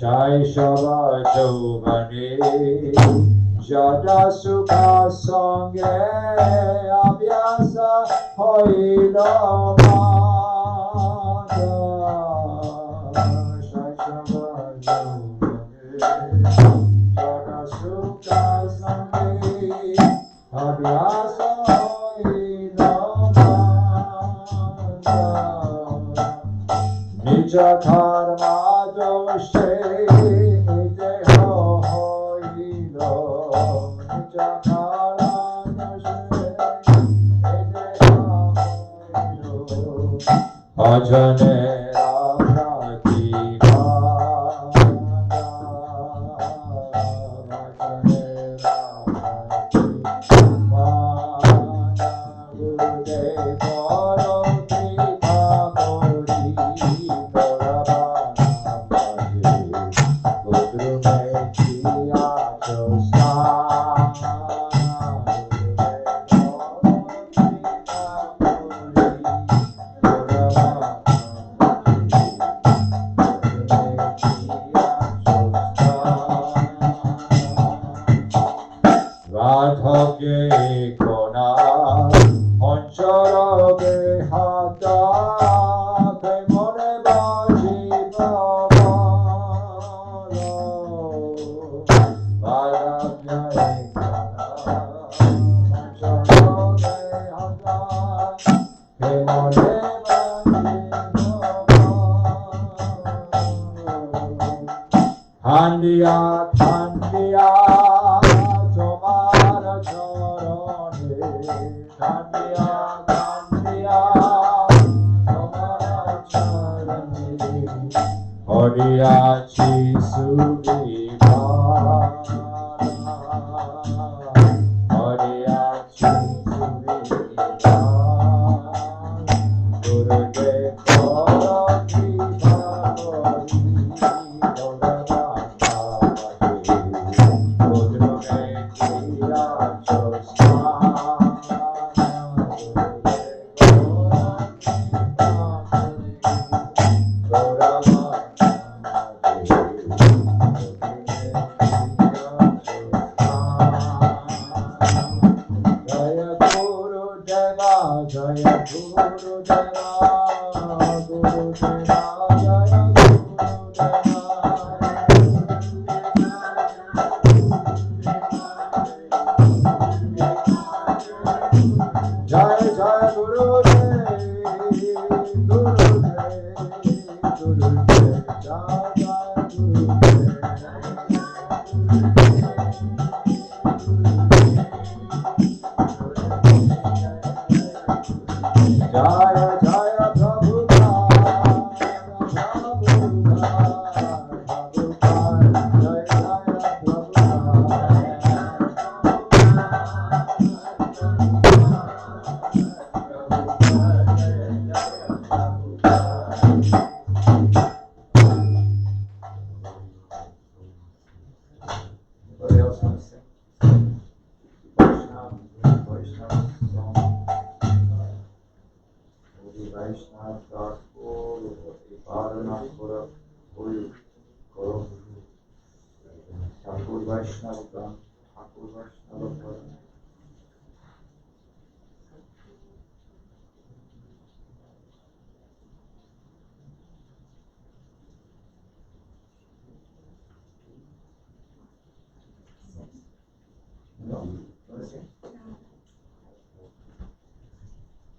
Shaishava Jovane Jada Sukha Sange Abhyasa Hoila Mata Shaishava Jovane Jada Sukha Sange Abhyasa Hoila Mata Nija Karma Doshe Ajane Radhake Kona Oncharabe Hata Kemone Baji Babala Radhake Kona Oncharabe Hata Kemone Baji Babala Handiya Handiya Tomara Chorone Kandiya Kandiya Tomara Chorone Horiya Chisuviva Horiya Chisuviva Gurudev Kora Kripa Kori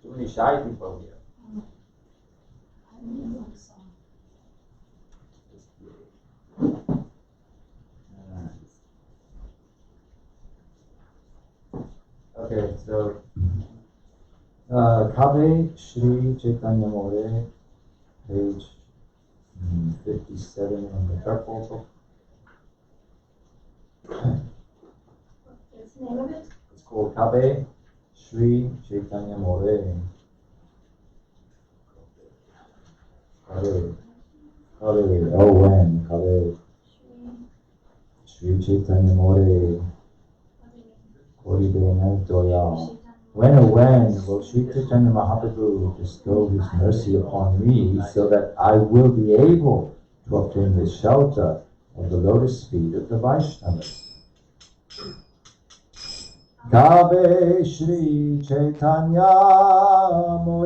Too many shy people here. Okay, so Kabe Shri Chaitanya More, page 57 on the purple book. What's the name of it? It's called Kabe Shri Chaitanya More. Kabe, O-N, Kabe Shri Chaitanya More. When will Sri Chaitanya Mahaprabhu bestow his mercy upon me so that I will be able to obtain the shelter of the lotus feet of the Vaishnavas? Kabe Shri Chaitanya More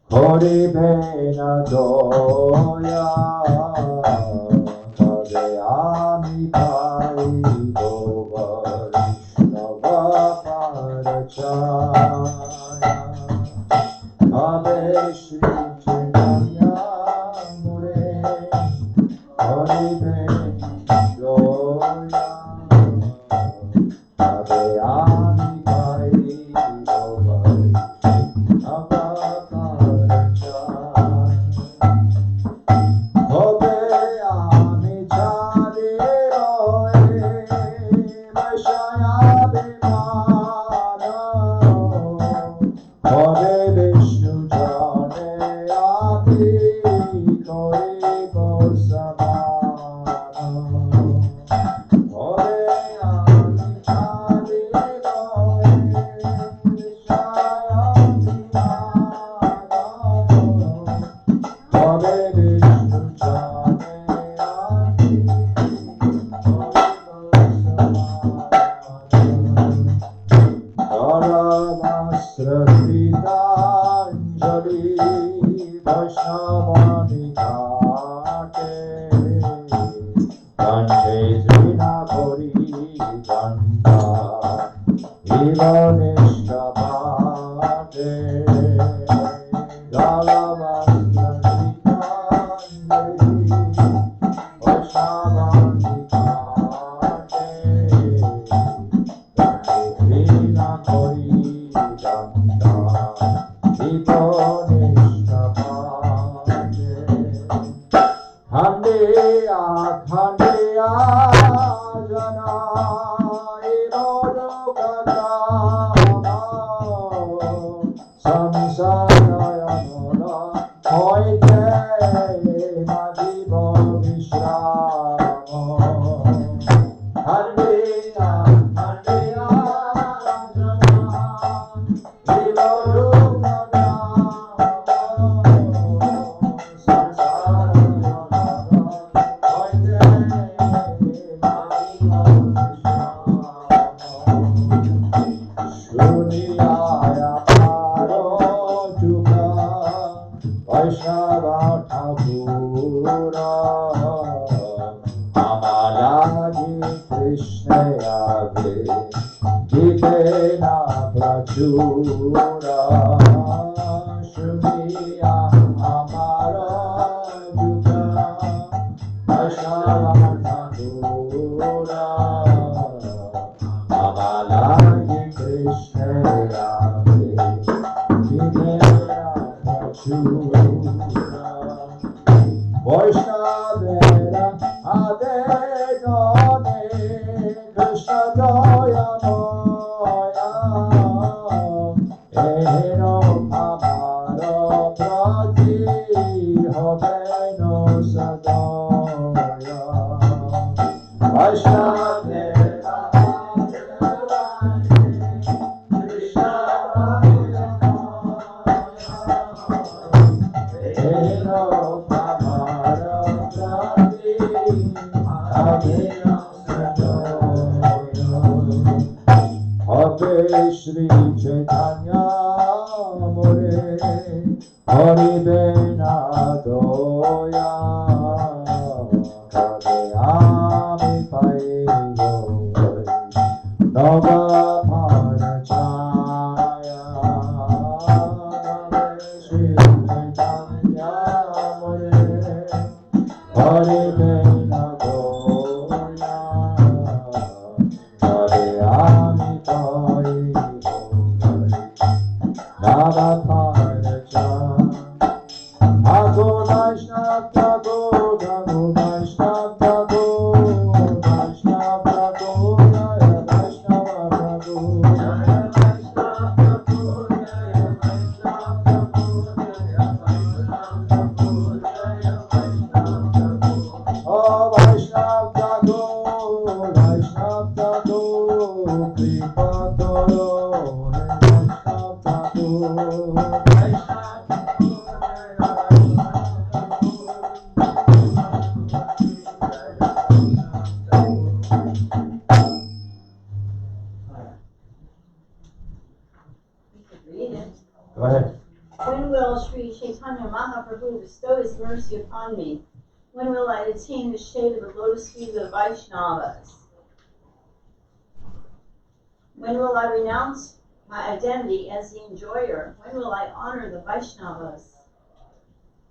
Kori Bena Doya Kabe Ami Pai Govar Kabe Shri Chaitanya More Hari Bena Doya Kabe Ami Pai Govar Kabe Ami Chari Roe Vashaya Hare Vishnu Jane Adi Koi Kosamana Hare Ami Chari Roe Vishaya Hare Vishnu Jane Adi Sritanjali Vaishnavani Kate Kanche Zrina Kori Ganda Ivanishka Bhate Galavastra Sritanjali Vaishnavani Kate Krishna Kori Ganda Iponishka Bhate Khandeya Khandeya Jana Irodo Gagana Samsaraya Nola Hoite Magibo Vishramo Khandeya Khandeya Jana Irodo Vaishnava Thakura Amalaji Krishna Yave Gitena Prachura Shuniya Amara Juta Vaishnava Thakura Amalaji Krishna Yave Gitena Prachura Vaishnavera Adegane Krishna Daya Maya Eno Amaro Prati Hodeno Sadaya Vaishnavera Shri Chaitanya More Hari Bena Doya Kade Ami Pai Nava Parachaya Shri Chaitanya More Hari Bena Doya Kade Ami Pai Nava Parachaya Ago Vaishnav Tago, Ago Vaishnav Tago, Vaishnav Tago, Jaya Vaishnav Tago, Jaya Vaishnav Tago, Jaya Vaishnav Tago, Jaya Vaishnav Tago, Jaya Vaishnav Tago. Oh Vaishnav Tago, Vaishnav Tago, Kripa Toro, Vaishnav Tago, Vaishnav Tago. Read it. Go ahead. When will Sri Chaitanya Mahaprabhu bestow his mercy upon me? When will I attain the shade of the lotus feet of the Vaishnavas? When will I renounce my identity as the enjoyer? When will I honor the Vaishnavas?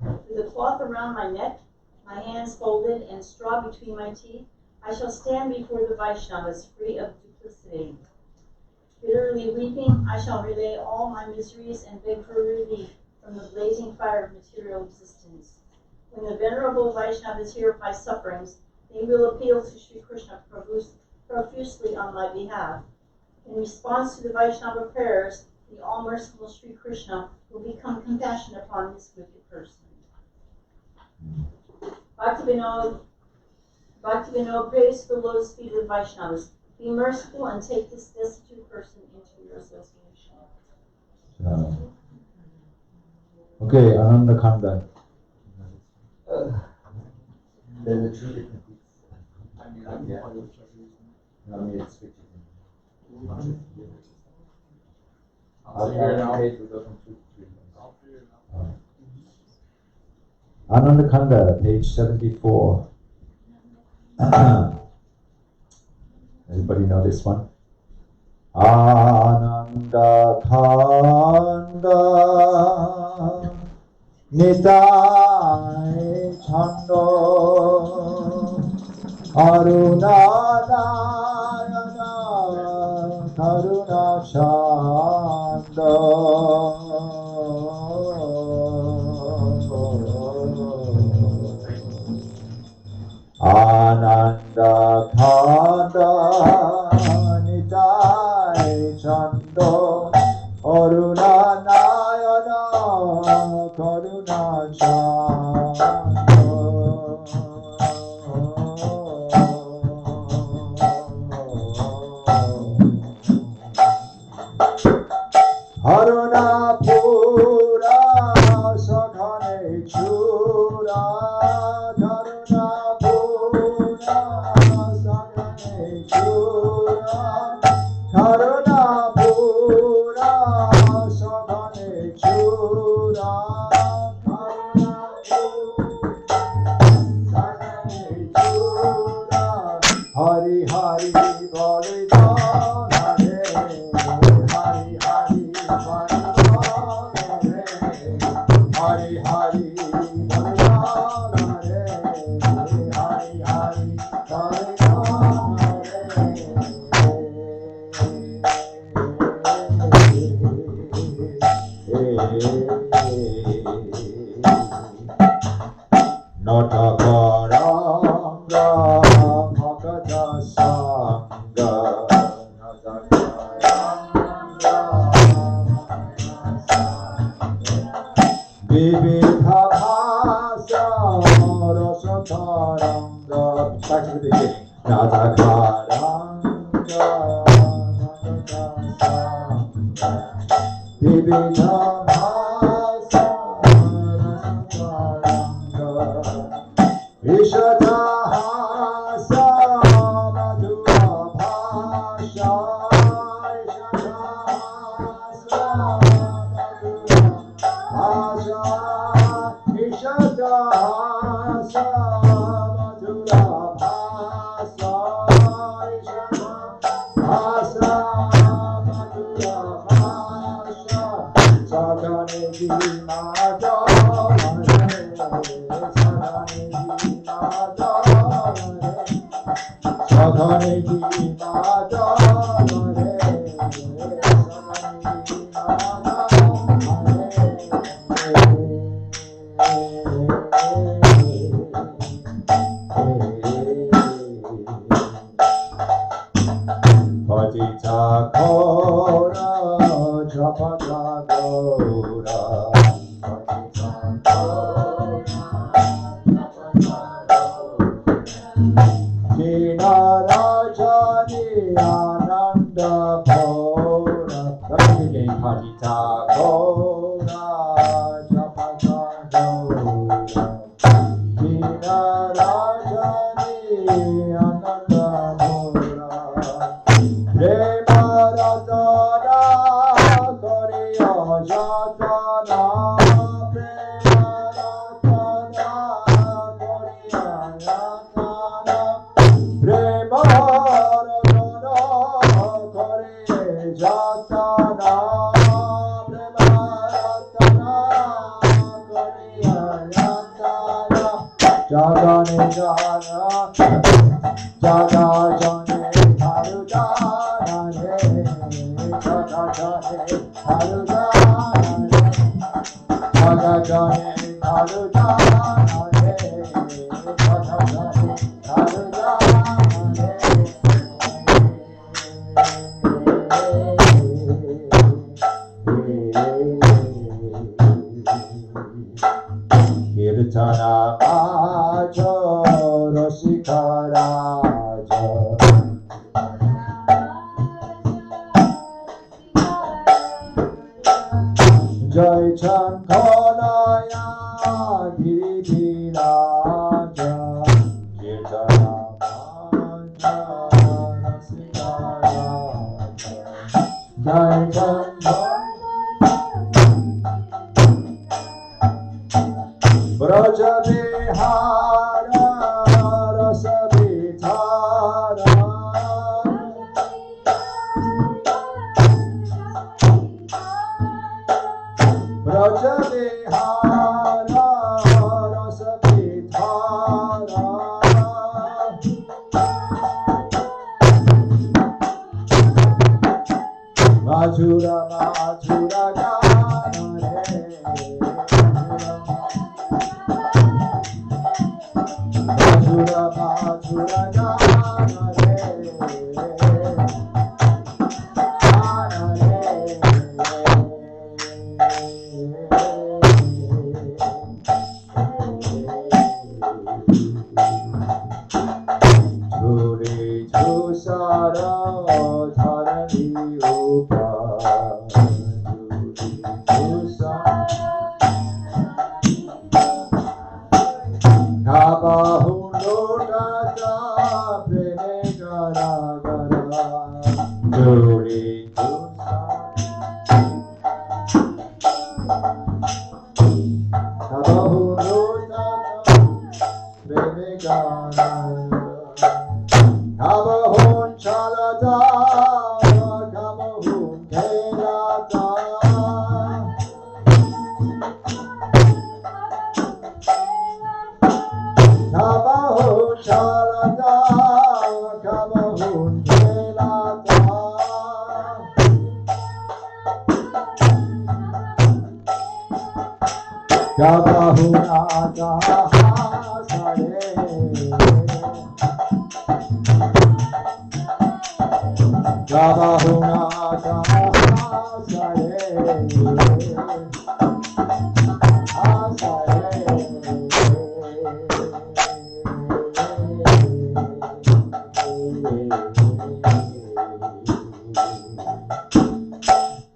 With the cloth around my neck, my hands folded, and straw between my teeth, I shall stand before the Vaishnavas free of duplicity. Bitterly weeping, I shall relay all my miseries and beg for relief from the blazing fire of material existence. When the venerable Vaishnavas hear of my sufferings, they will appeal to Sri Krishna profusely on my behalf. In response to the Vaishnava prayers, the all-merciful Sri Krishna will become compassionate upon this wicked person. Bhaktivinoda prays for the lotus feet of the Vaishnavas. Be merciful and take this destitute person into your association. Okay, Ananda Kanda. There's a two different things. It's switching. I'll figure it out. We go from 2 to 3. Ananda Kanda, page 74. Everybody know this one? Ananda Kanda Nitai Chando Aruna Nayana Karuna Chando Ananda Kanda Nitai Chando Aruna Nayana Karuna Chando Haruna Pura Sakhane Chura Karuna Pura Sakhane Chura Karuna Pura Sakhane Chura Karuna Pura Sakhane Chura Hari Hari Bole Hare Hari Hari Bole Hari Hari Bole Hari Hari Natakaranga Bhakata Sangha Vivitha Bhasa Rasataranga. Back to the beginning.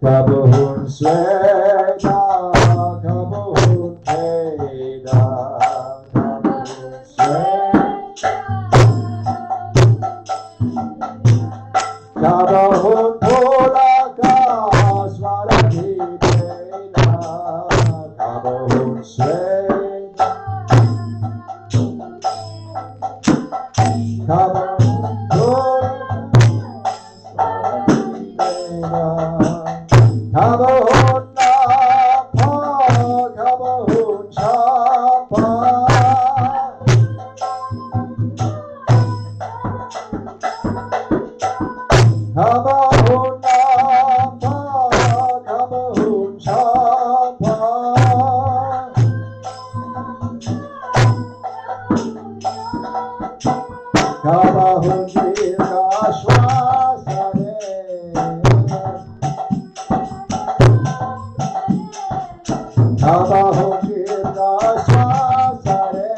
Kabahun Sweda, Kabahun Veda, Kabahun Sweda, Kabahun Puraka, Swarati Veda, Kabahun Sweda, Kabahun Kabahun Napa, Kabahun Chapa, Kabahun Napa, Kabahun Chapa, Kabahun Dirga Shwasare, Kabahun Dirga Shwasare,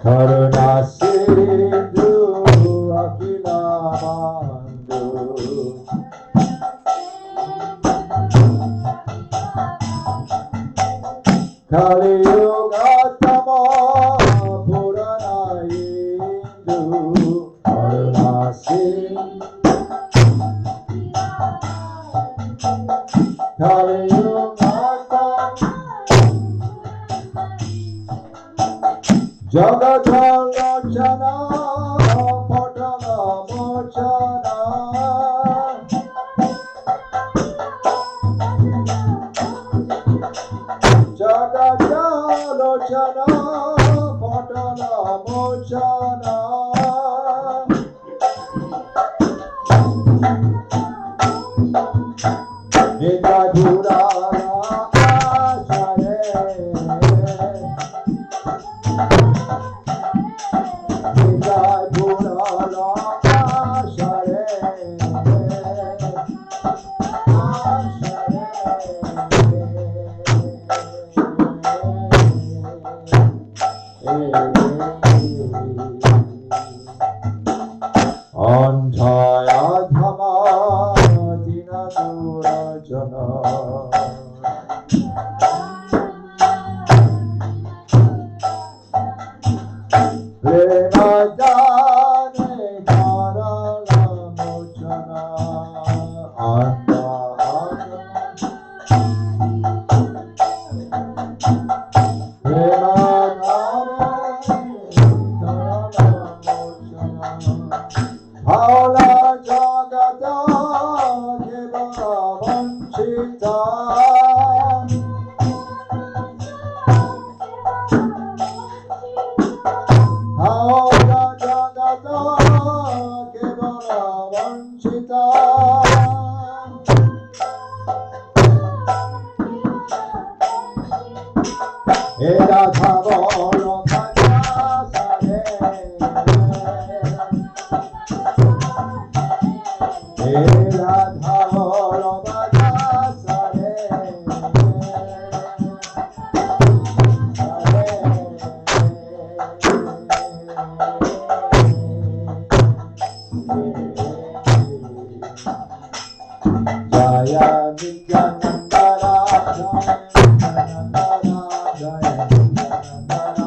Karuna Sindhu Akila Bandhu, Kali Yuga Tama Purana Hindu, Karuna Sindhu Kali Yuga Tama Jagatalochana Patala Mochana, Jagatalochana Patala Mochana, Nidra Dhurana Ashare, Antaya Dhama Dina Durajana, Lena Jane Karala Mochana, Anta Lena Jane Karala Mochana, Bhala Jagata Keva Vanchita, Bhala Jagata Keva Vanchita, Eda Thavolo Kanyasare, Eda Thavolo Kanyasare, Jaya Nityanandara, Jaya Nityanandara, Jaya Nityanandara,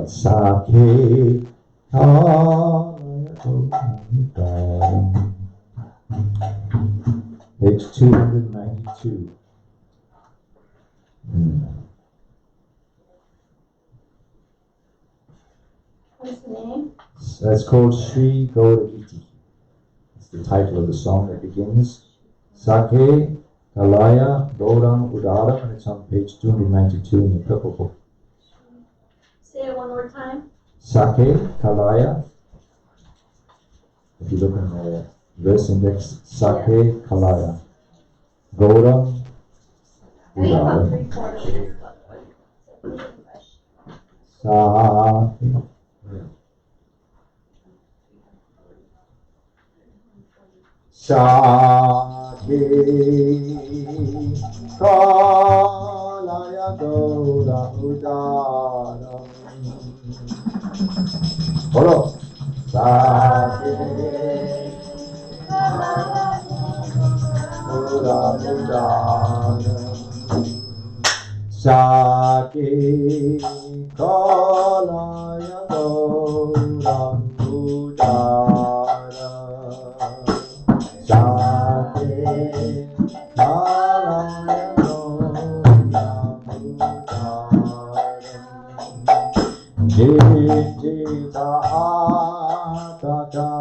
Sake page 292. name? That's called Sri Gaura Iti. It's the title of the song that begins Sake Kalaya Gaurang Udaram, and it's on page 292 in the purple book. Say it one more time. Sake Kalaya. If you look in the verse index, Sake Kalaya Gaurang I think about Udaram. 3/4 Sake Kalaya Gaurang Udaram. Follow. Sake Gaurang Udaram. Sake Kalaya Gaurang Udaram. Sake Kalaya Gaurang Udaram. Jita Ataka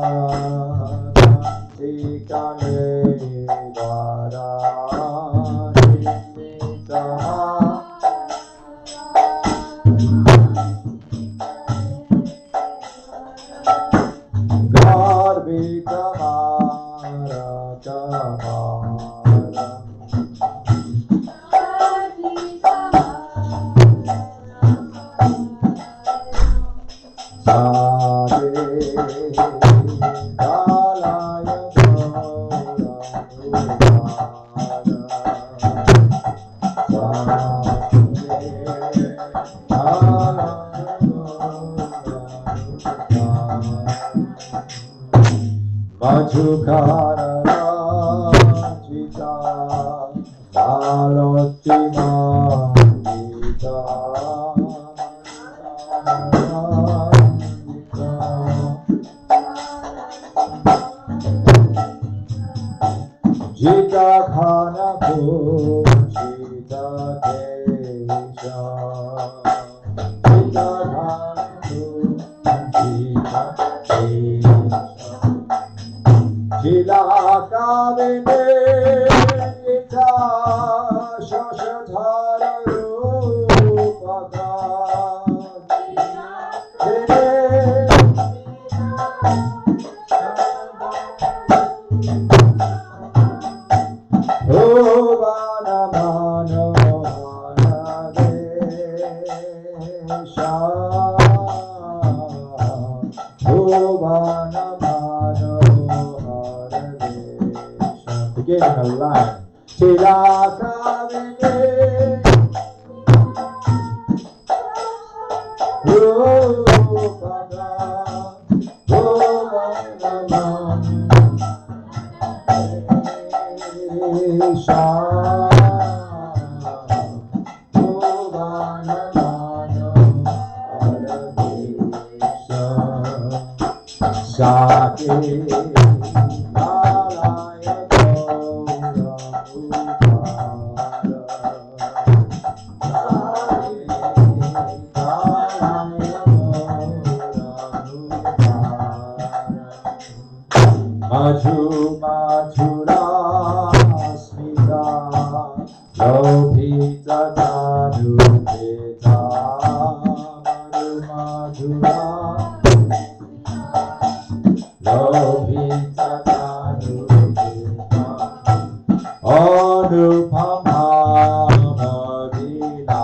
Sikane Vara Jita Garbita Mara Kamara Sake Kalaya Gaurang Udaram. Madhukara Rajita Maloti Mandita Jita Khana Pushita Kesha Jita Khana Pushita Kesha Jila Kavine Ita Shashathara Rupaka Bhovana Mano Haradesha Bhovana Mano Haradesha. Begin in a line. Tilaka Vine Rupaka Bhovana Mano Sake Kalaya Gaurang Udaram. Madhu Madhura Smita Lopita Dhanupita Madhu Madhura Lopita Dhanupita Anupama Madinasa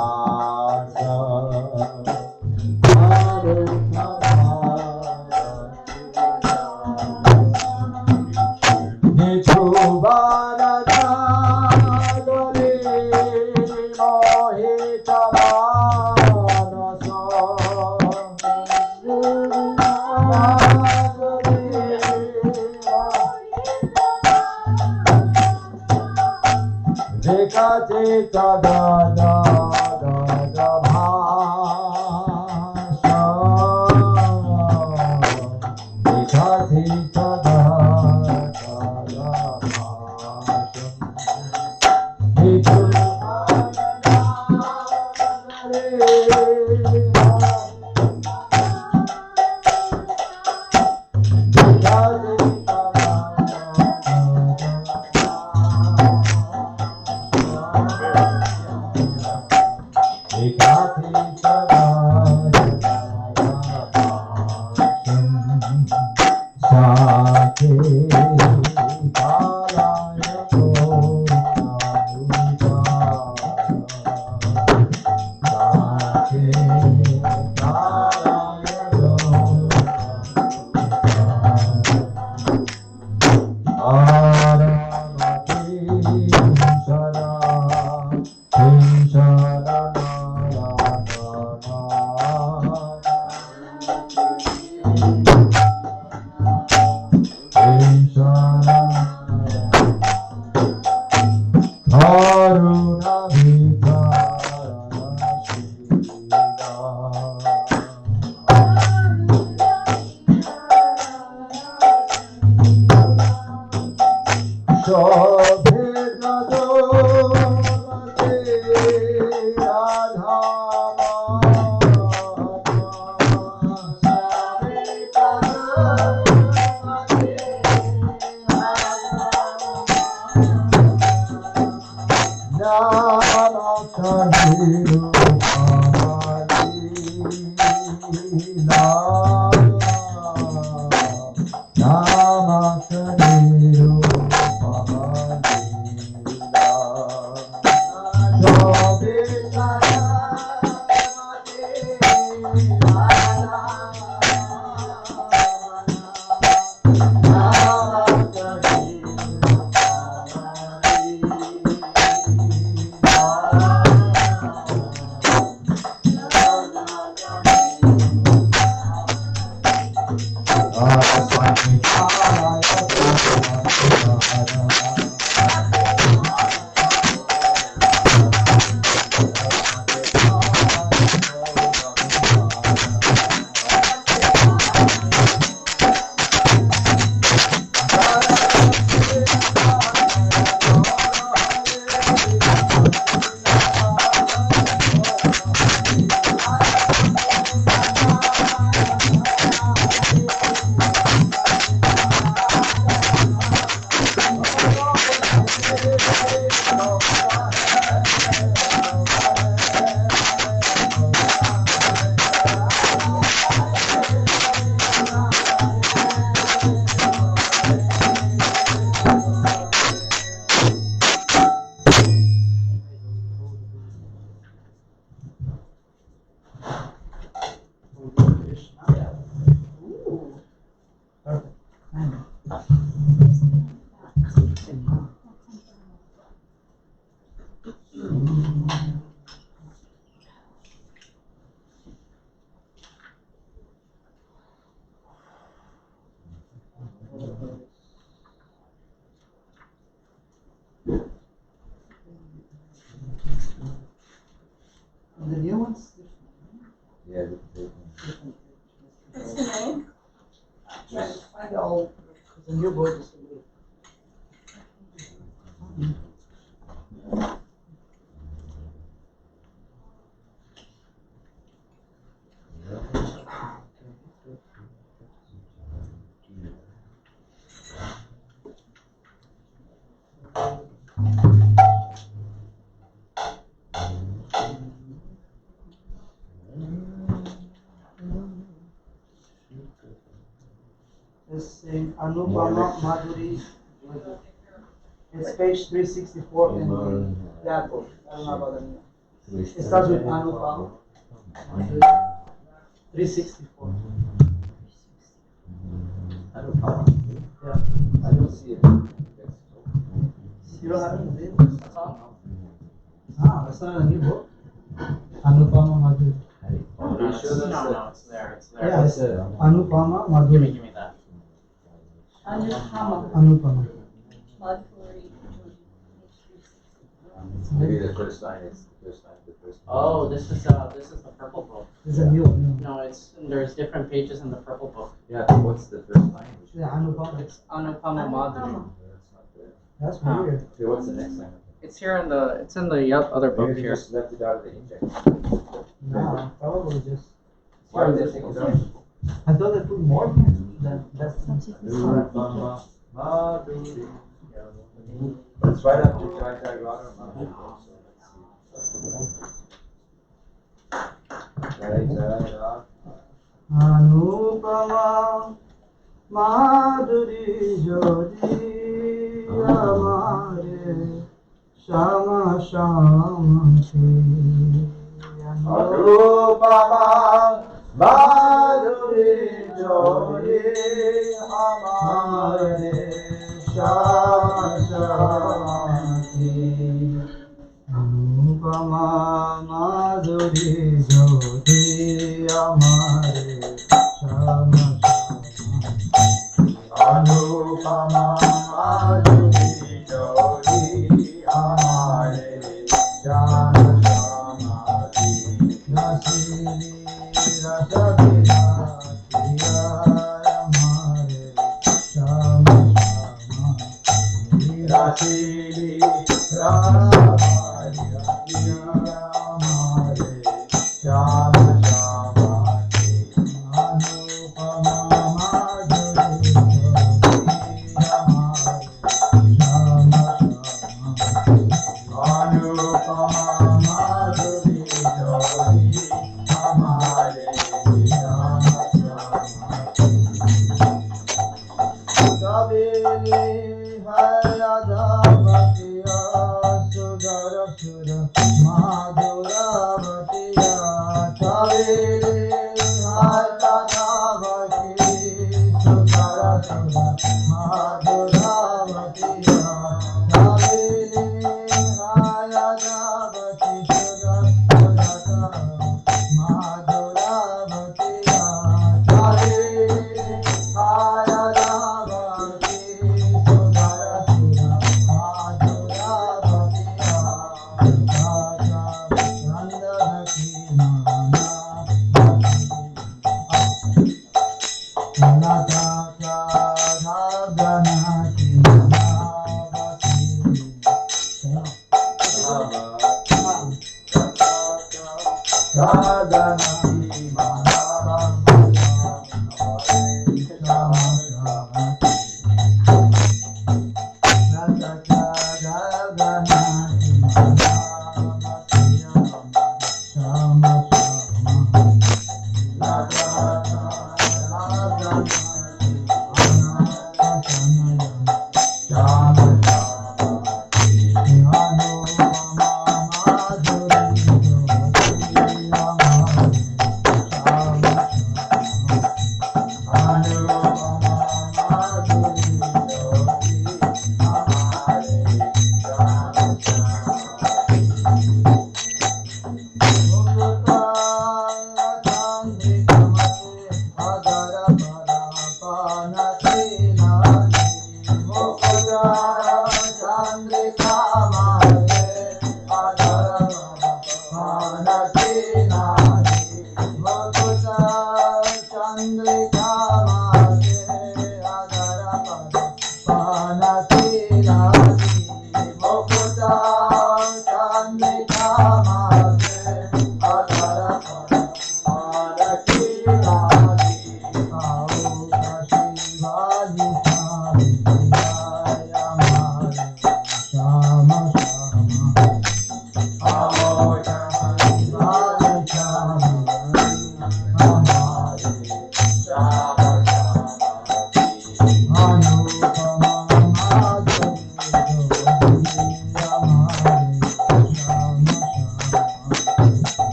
And the new ones? Yeah. What's the name? I know, the new book is It's in Anupama Madhuri. It's page 364 in the Yaakov. I don't know about the new. It starts with Anupama. 364. Yeah. I don't see it. You don't have it in the Ah, that's not a new book. Anupama Madhuri. No, it's there. It's there. Yeah, it's Anupama Madhuri. Give me that. Anupama. Anupama. Madhuri. Maybe the first line is the first line. Oh, this is the purple book. It's a new one. No, there's different pages in the purple book. Yeah, but what's the first line? Yeah, Anupama. It's Anupama Madhuri. That's not there. That's Huh. weird. Okay, what's the next line? It's here in the other book Maybe they here. just left it out of the index. No, probably just. Why would they take it out? I thought they put more than that's. Anupama Madhuri. It's right after Jayanti. Anupama Madhuri Jodi Amare Shama Shama Anupama Madhuri Jodi Amare Shama Shama Anupama Madhuri Jodi Amare Shama Anupama Madhuri Jodi Amare Shama Shama Nasili Rasabina Priya Amare Shama Shama Rasili Ramari Amare Shama Shama Anupama Madhuri Shama Anupama Madhuri Jodi Amare Shama Sabili Hayadavatiya Sudara Sura Madhuravatiya Sabili Hayadavati Sudara Sura Madhuravatiya Sabili Hayadavati Sudara Madhuravatiya Sabili Hayadavati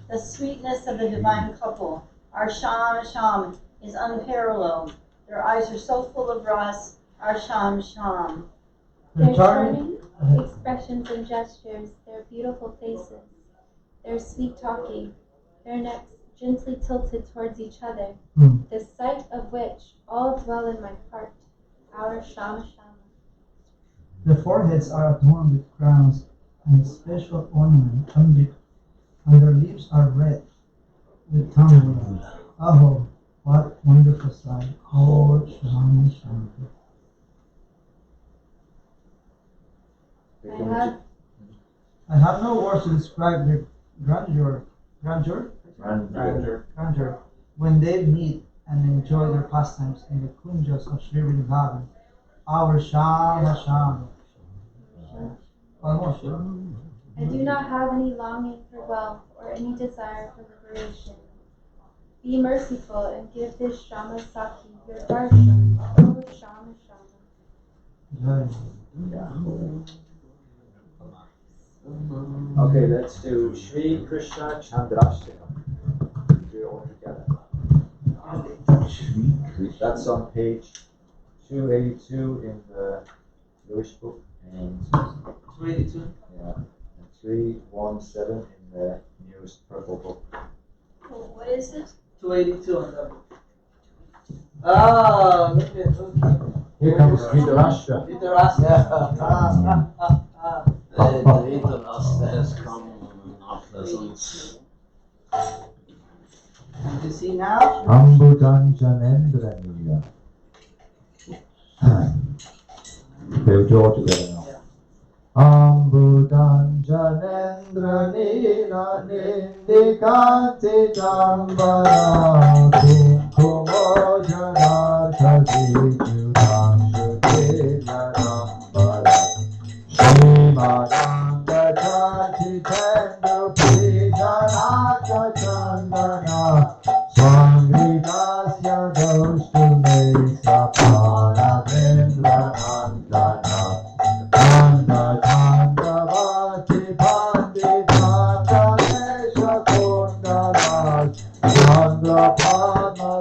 The sweetness of the divine couple, our Sham Sham, is unparalleled. Their eyes are so full of ras, our Sham Sham. Their charming expressions and gestures, their beautiful faces, their sweet talking, their necks gently tilted towards each other, the sight of which all dwell in my heart, our Shama Shama. The foreheads are adorned with crowns and a special ornament, and their lips are red with tambour. Oh, what wonderful sight! Oh, Shama Shama. I have no words to describe their grandeur. When they meet and enjoy their pastimes in the kunjas of Sri Vrindavan, our Shama Shama. I do not have any longing for wealth or any desire for liberation. Be merciful and give this Shama Saki your darshan, O Shama Shama. Okay, let's do Sri Krishna Chandrashya. Do it all together. That's on page 282 in the Jewish book and 282. Yeah, and 317 in the newest purple book. What is it? 282 on the book. Ah, look at Here comes Dhritarashtra. Dhritarashtra has come unpleasant. And you see now? Ambujanjanendranila. We'll draw together now. Ambujanjanendranila nindikante jambara kumkumo janarthadi judanshuti janambara Shivananda Chanti Tendu Pijanaka Chandana Swangridasya Doshtume Sapana Vendra Nandana Chanda Chanda Vati Pandita Ganesha Kundaras Chandra Padma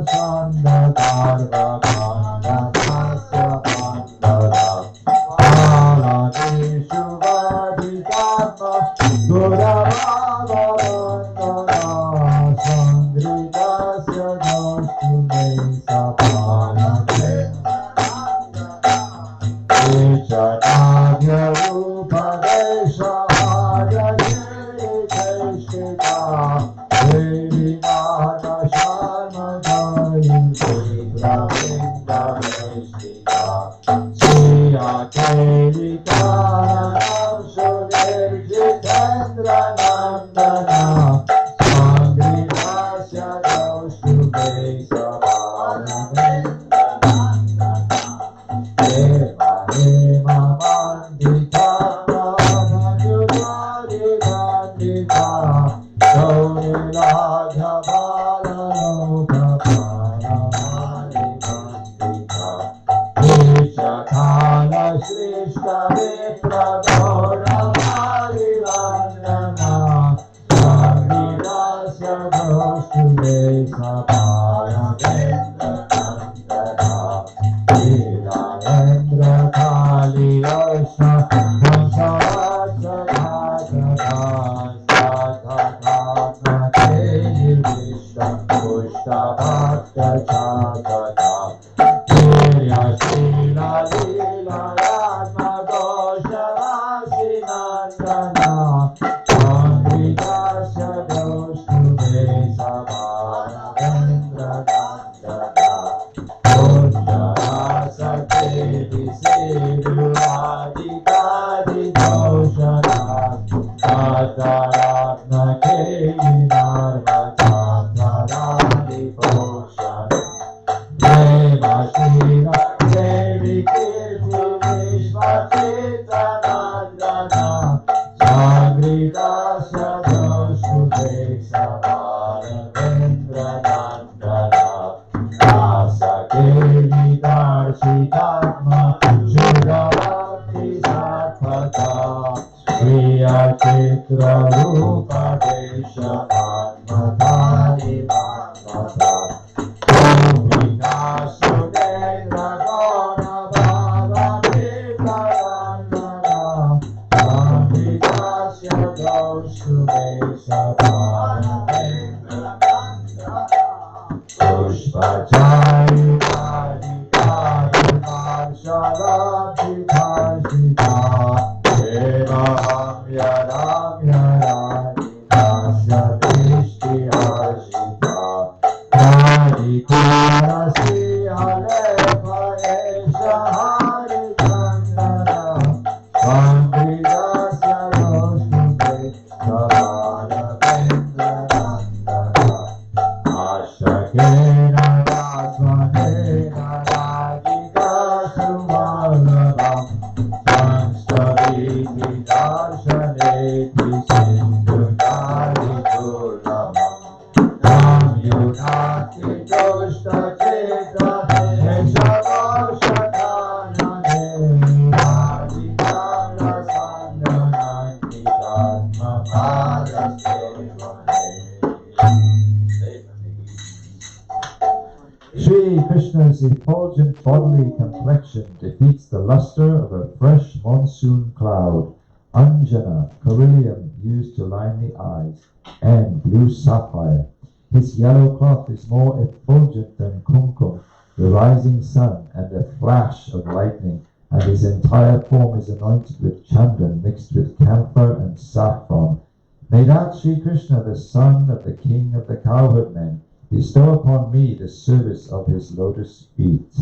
Shri Krishna's effulgent bodily complexion defeats the luster of a fresh monsoon cloud. Anjana, beryllium used to line the eyes, and blue sapphire. His yellow cloth is more effulgent than kumkum, the rising sun, and a flash of lightning, and his entire form is anointed with chandan mixed with camphor and saffron. May that Shri Krishna, the son of the king of the cowherd men, bestow upon me the service of his lotus feet.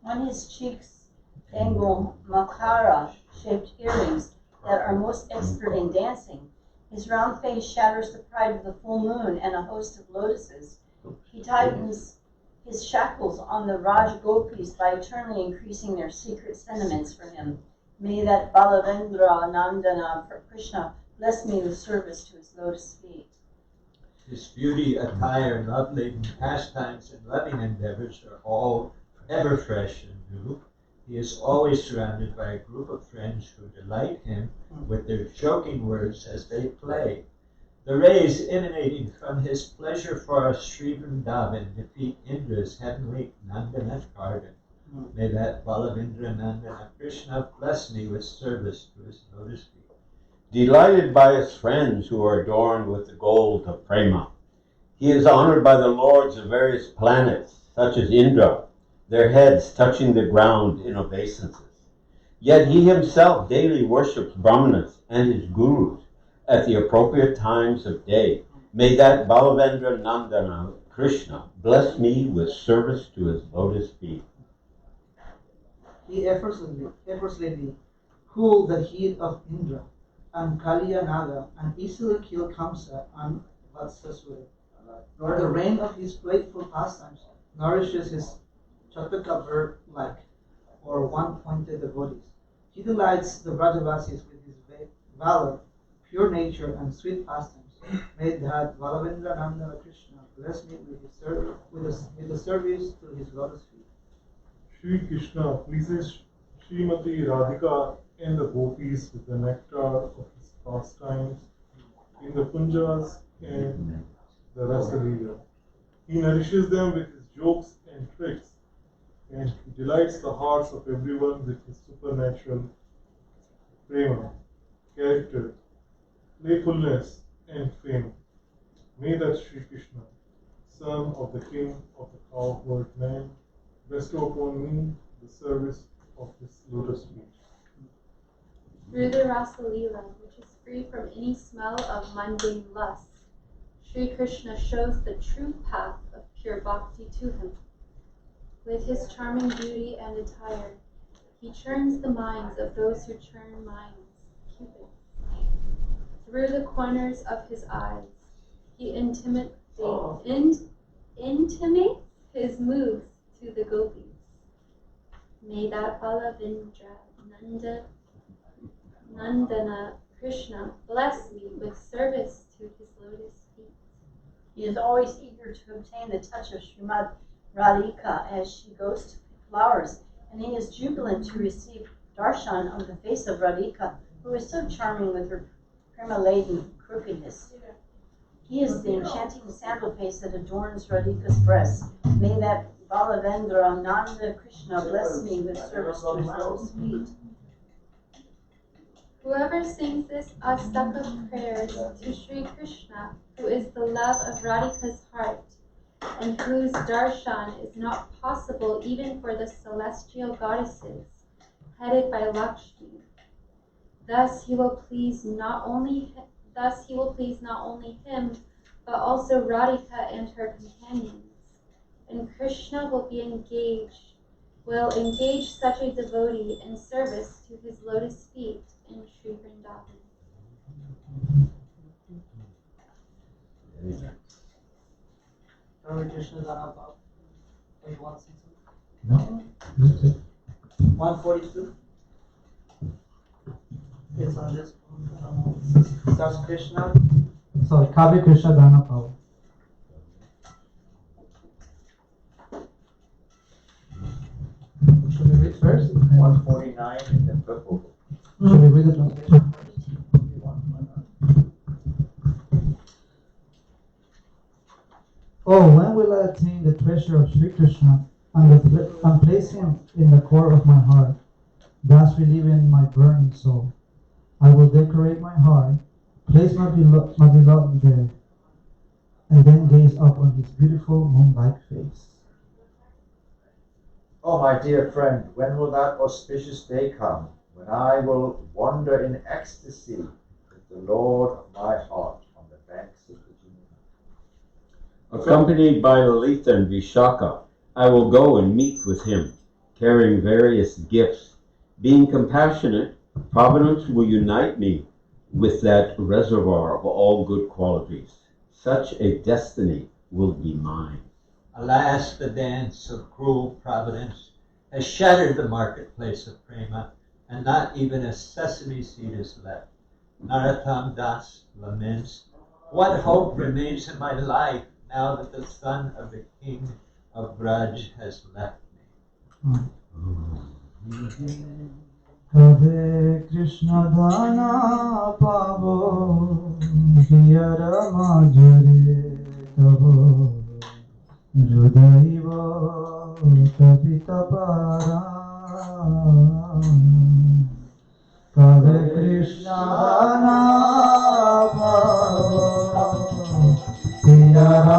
On his cheeks dangle makara-shaped earrings that are most expert in dancing. His round face shatters the pride of the full moon and a host of lotuses. He tightens his shackles on the Raj Gopis by eternally increasing their secret sentiments for him. May that Balavendra Nandana Krishna bless me with service to his lotus feet. His beauty, attire, love-laden pastimes, and loving endeavors are all ever fresh and new. He is always surrounded by a group of friends who delight him with their joking words as they play. The rays emanating from his pleasure for Sri Vrindavan defeat Indra's heavenly Nandana garden. May that Balavindra Nandana Krishna bless me with service to his lotus feet. Delighted by his friends who are adorned with the gold of Prema, he is honored by the lords of various planets, such as Indra, their heads touching the ground in obeisances. Yet he himself daily worships Brahmanas and his gurus at the appropriate times of day. May that Balavendra Nandana Krishna bless me with service to his lotus feet. He effortlessly cooled the heat of Indra and Kaliya Naga and easily killed Kamsa and Vatsasura. The rain of his playful pastimes nourishes his Chataka bird-like or one-pointed devotees. He delights the Brajavasis with his valor, pure nature, and sweet pastimes. May that Balavendra Nandana Krishna bless me with the service to his lotus feet. Sri Krishna pleases Srimati Radhika and the gopis with the nectar of his pastimes in the Punjas and the Rasalila. He nourishes them with his jokes and tricks, and he delights the hearts of everyone with his supernatural prema, character, playfulness, and fame. May that Sri Krishna, son of the king of the cowherd man, bestow upon me the service of his lotus feet. Through the Rasa Leela, which is free from any smell of mundane lust, Sri Krishna shows the true path of pure bhakti to him. With his charming beauty and attire, he churns the minds of those who churn minds, Cupid. Through the corners of his eyes, he intimates his moves to the gopis. May that Balavindra Nandana Krishna bless me with service to his lotus feet. He is always eager to obtain the touch of Srimad Radhika as she goes to pick flowers, and he is jubilant to receive darshan of the face of Radhika, who is so charming with her prema-laden crookedness. He is the enchanting sandal face that adorns Radhika's breasts. May that Balavendra Nanda Krishna bless me with service to his lotus feet. Whoever sings this Astaka prayers to Sri Krishna, who is the love of Radhika's heart, and whose darshan is not possible even for the celestial goddesses, headed by Lakshmi. Thus he will please not only him, but also Radhika and her companions. And Krishna will engage such a devotee in service to his lotus feet in Sri Vrindavan. Hare Krishna Dhanapal. Wait, 162? No. 142? It's on this one. Starts Krishna. Sorry, Kavi Krishna Dhanapal. Should we read first? 149 in the purple. Should we read the translation first? Oh, when will I attain the treasure of Sri Krishna and place him in the core of my heart, thus relieving my burning soul? I will decorate my heart, place my beloved there, and then gaze up on his beautiful moon-like face. Oh, my dear friend, when will that auspicious day come, when I will wander in ecstasy with the Lord of my heart on the banks of the Jamuna? Accompanied by Lalitha and Vishaka, I will go and meet with him, carrying various gifts. Being compassionate, Providence will unite me with that reservoir of all good qualities. Such a destiny will be mine. Alas, the dance of cruel providence has shattered the marketplace of Prema, and not even a sesame seed is left. Narottam Das laments, what hope remains in my life now that the son of the king of Braj has left me? Hare Krishna Dhana Pavo Hiyara Majare Tavo Judaiva Tapita Para Hare Krishna Dhana Pavo Hiyara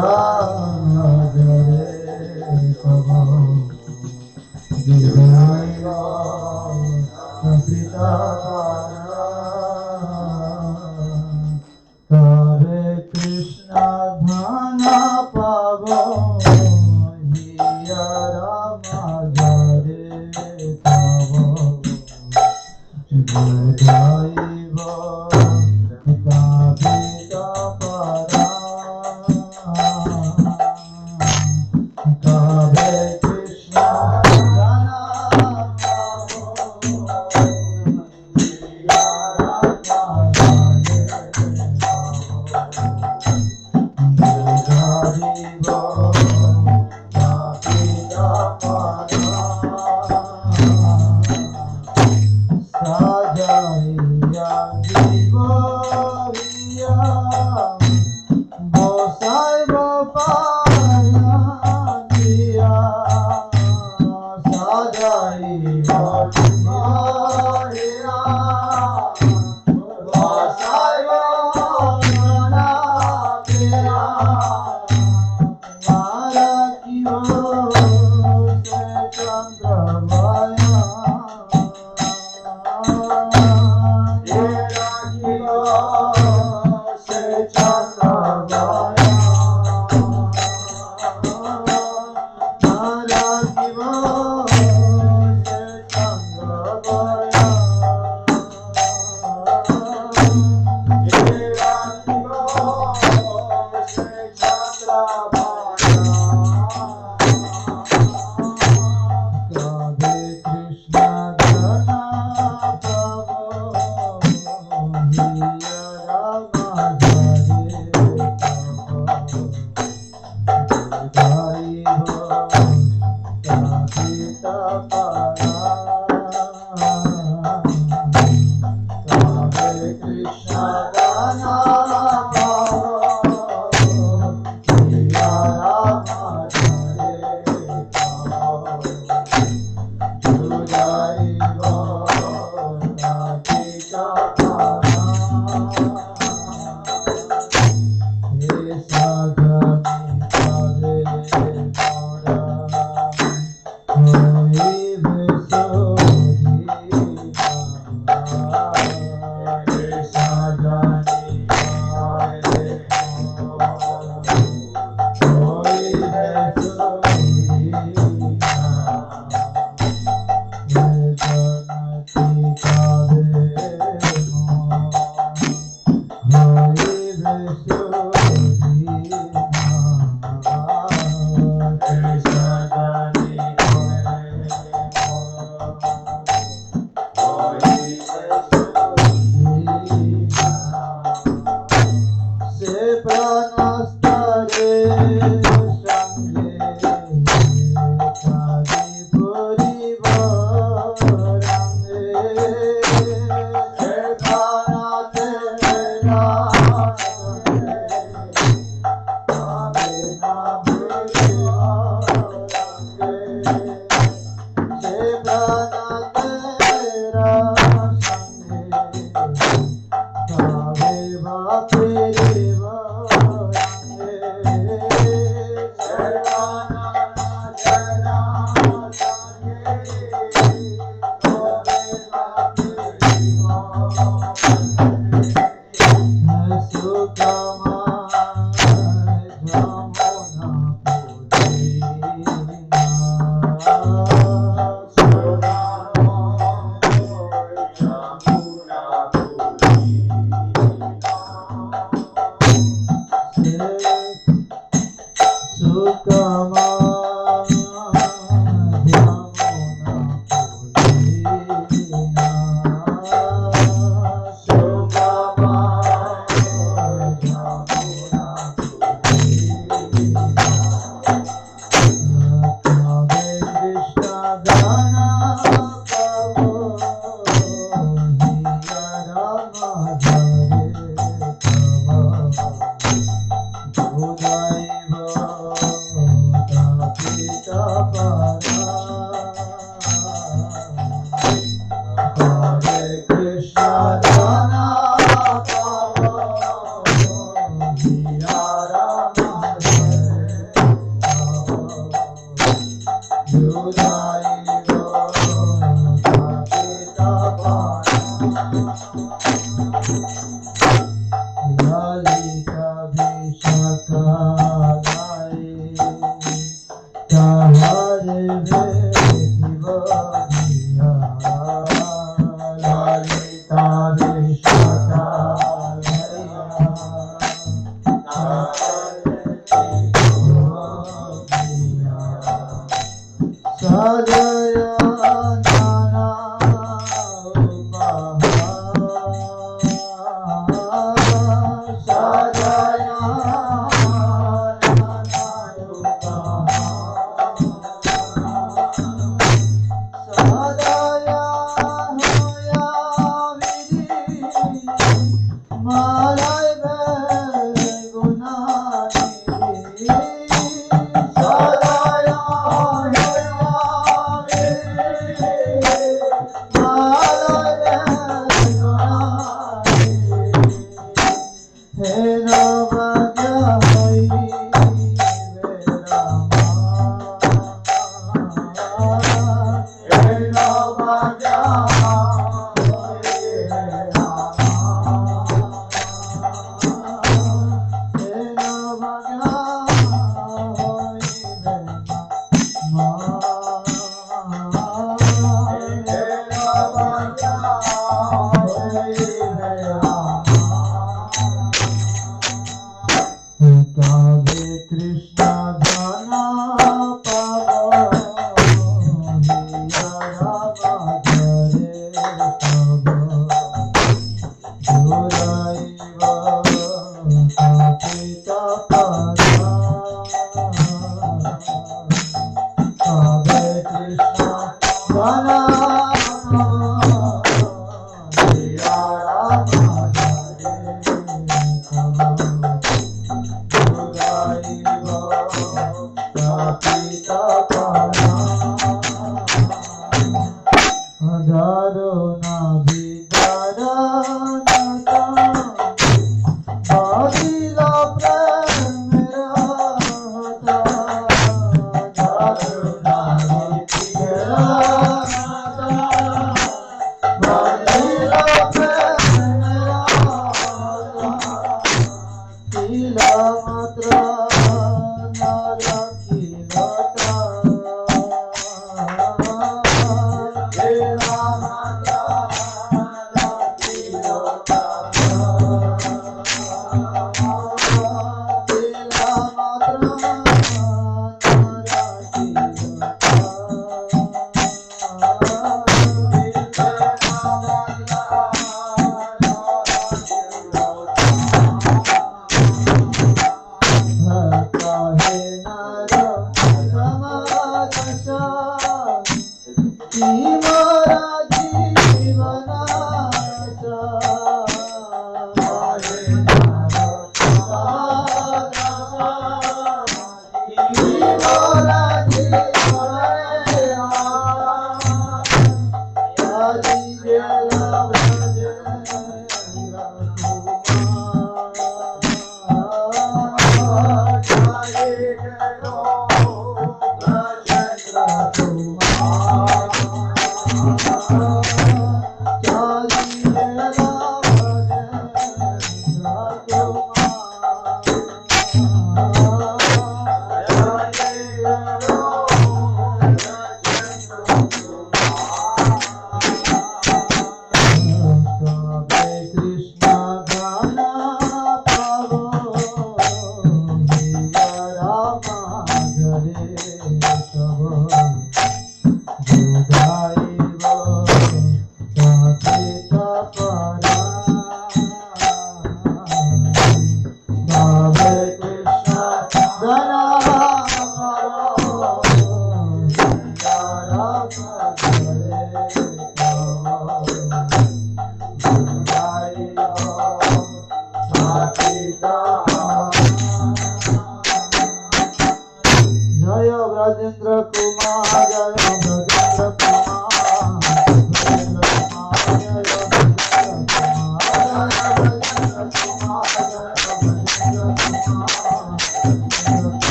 Majare Tavo Judaiva Tapita Hare Krishna Dhana Pavo Hiyara Majare Tavo Judaiva Tapita Para Hare Krishna Dhana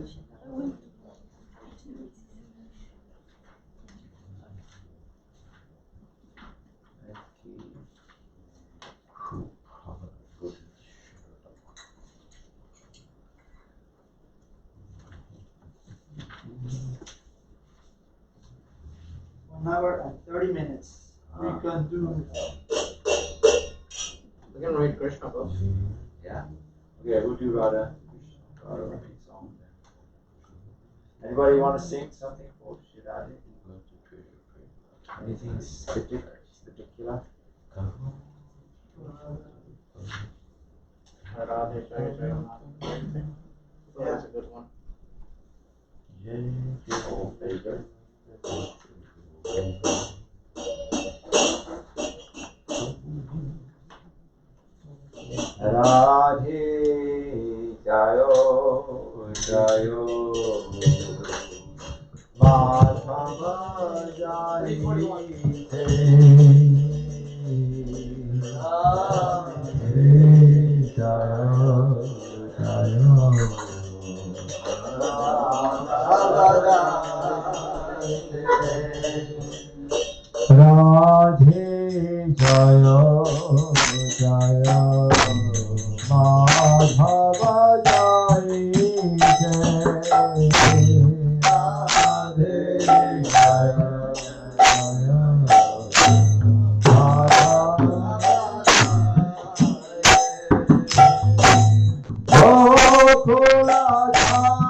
1 hour and 30 minutes. We can do. We can read Krishna books. Yeah. Okay, we'll do Radha. Radha Rani song. Anybody want to sing something for Shiradi? Anything particular? Radhe Jai Jagannath. So that's a good one. Your favorite. Radhe Jayo Jayo Madhava Jai Radhe Jaya Jaya Madhava Jai Radhe Jaya Jaya Gokula Jaya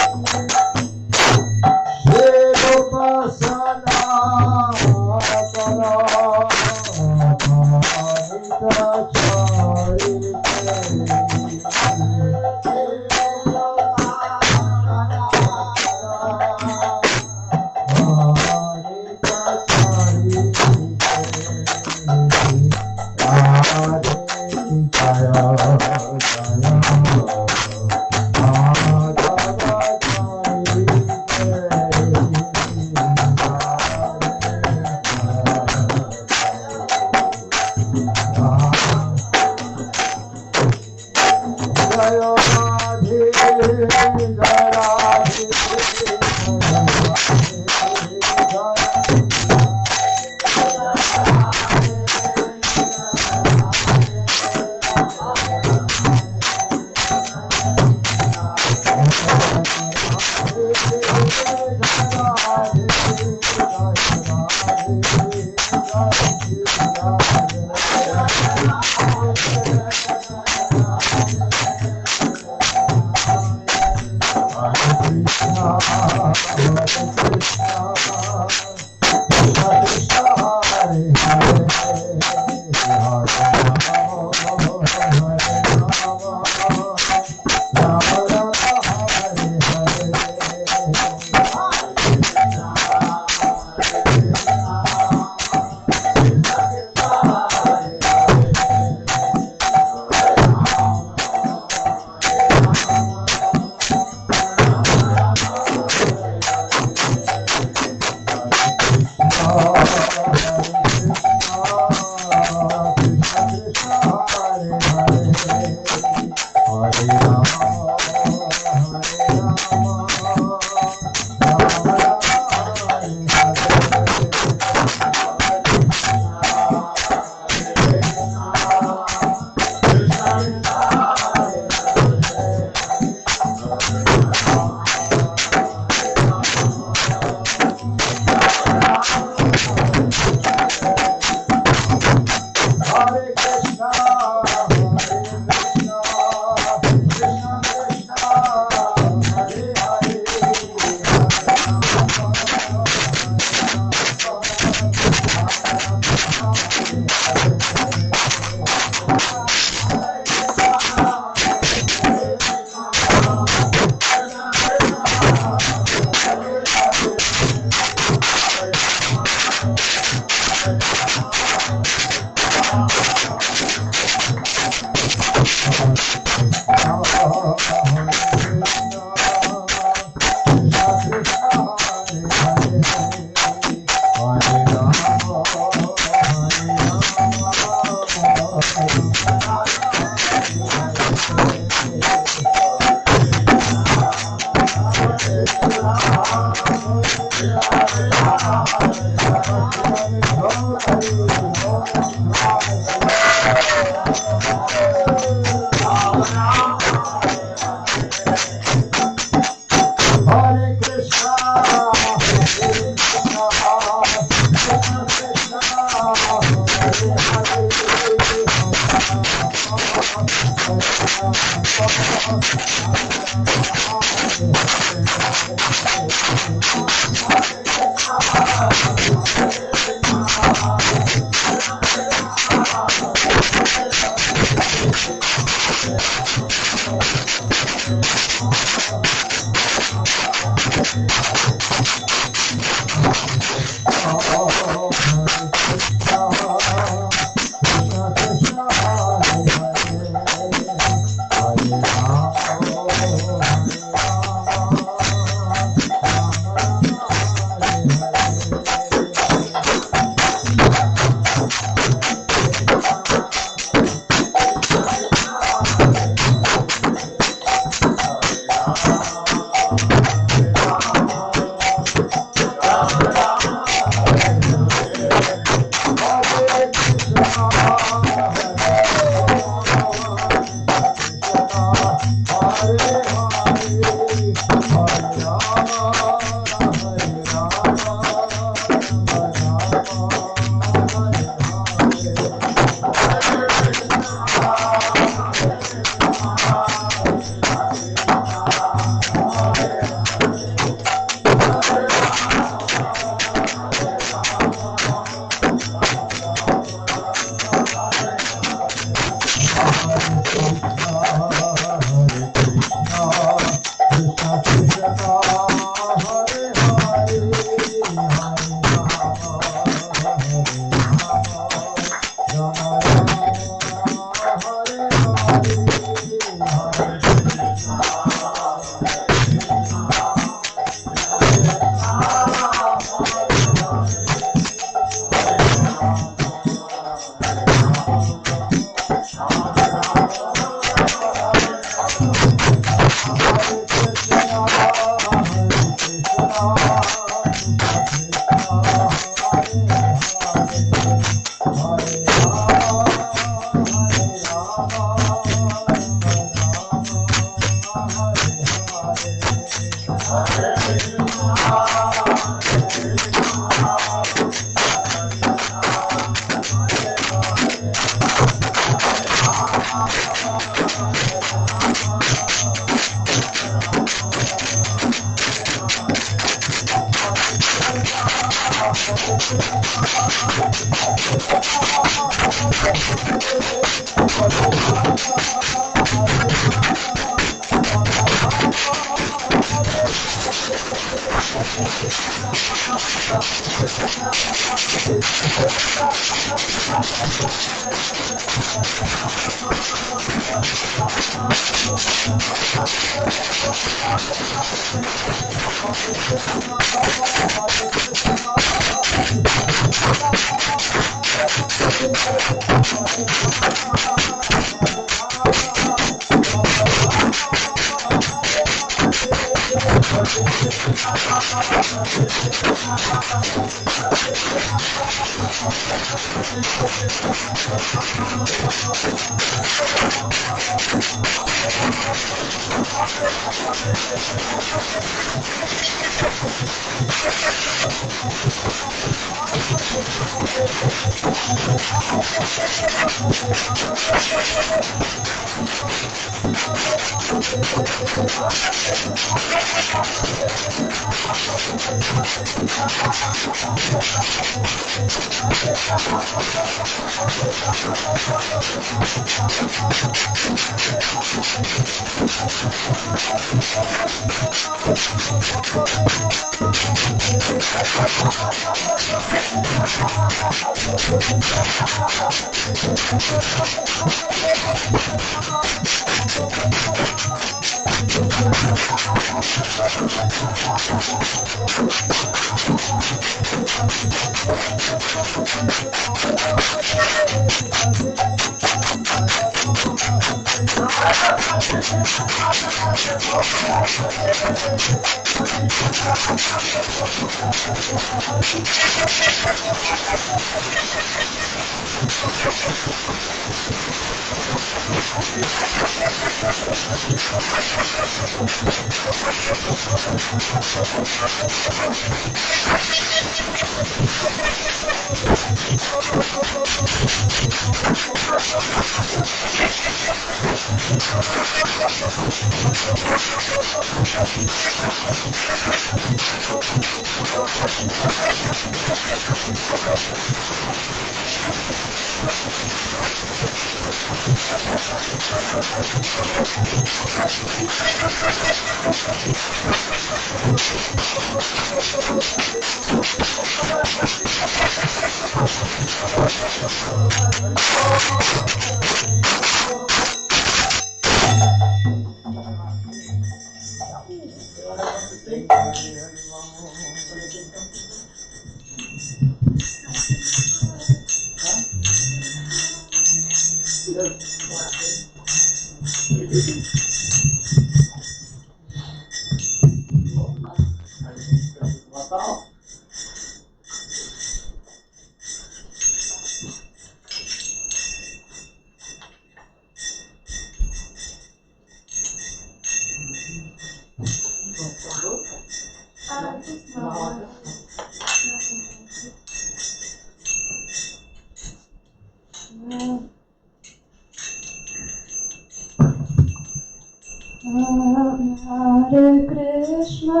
Hare Krishna,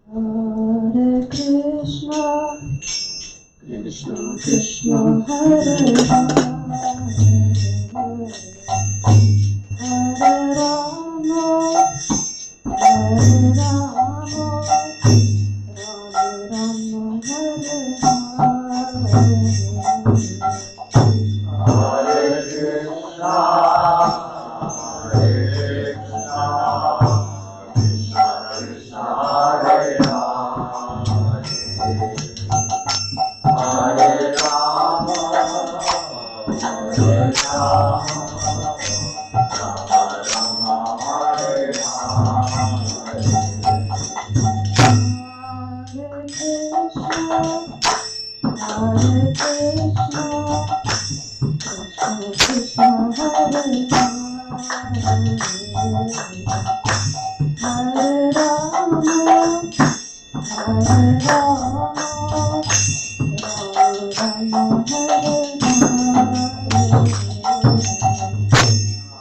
Hare Krishna, Krishna Krishna, Hare Hare, Hare Rama, Hare Rama, Rama Rama, Hare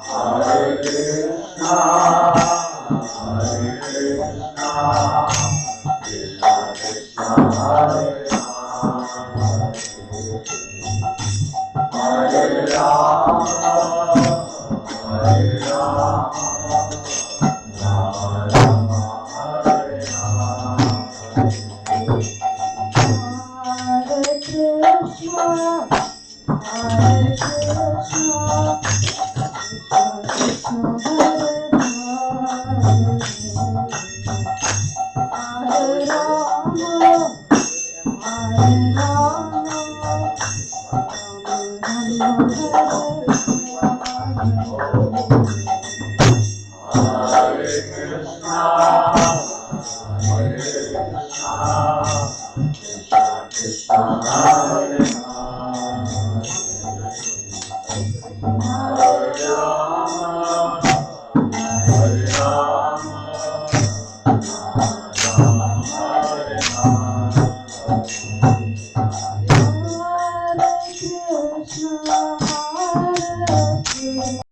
Hare Krishna. Hare Rama, Hare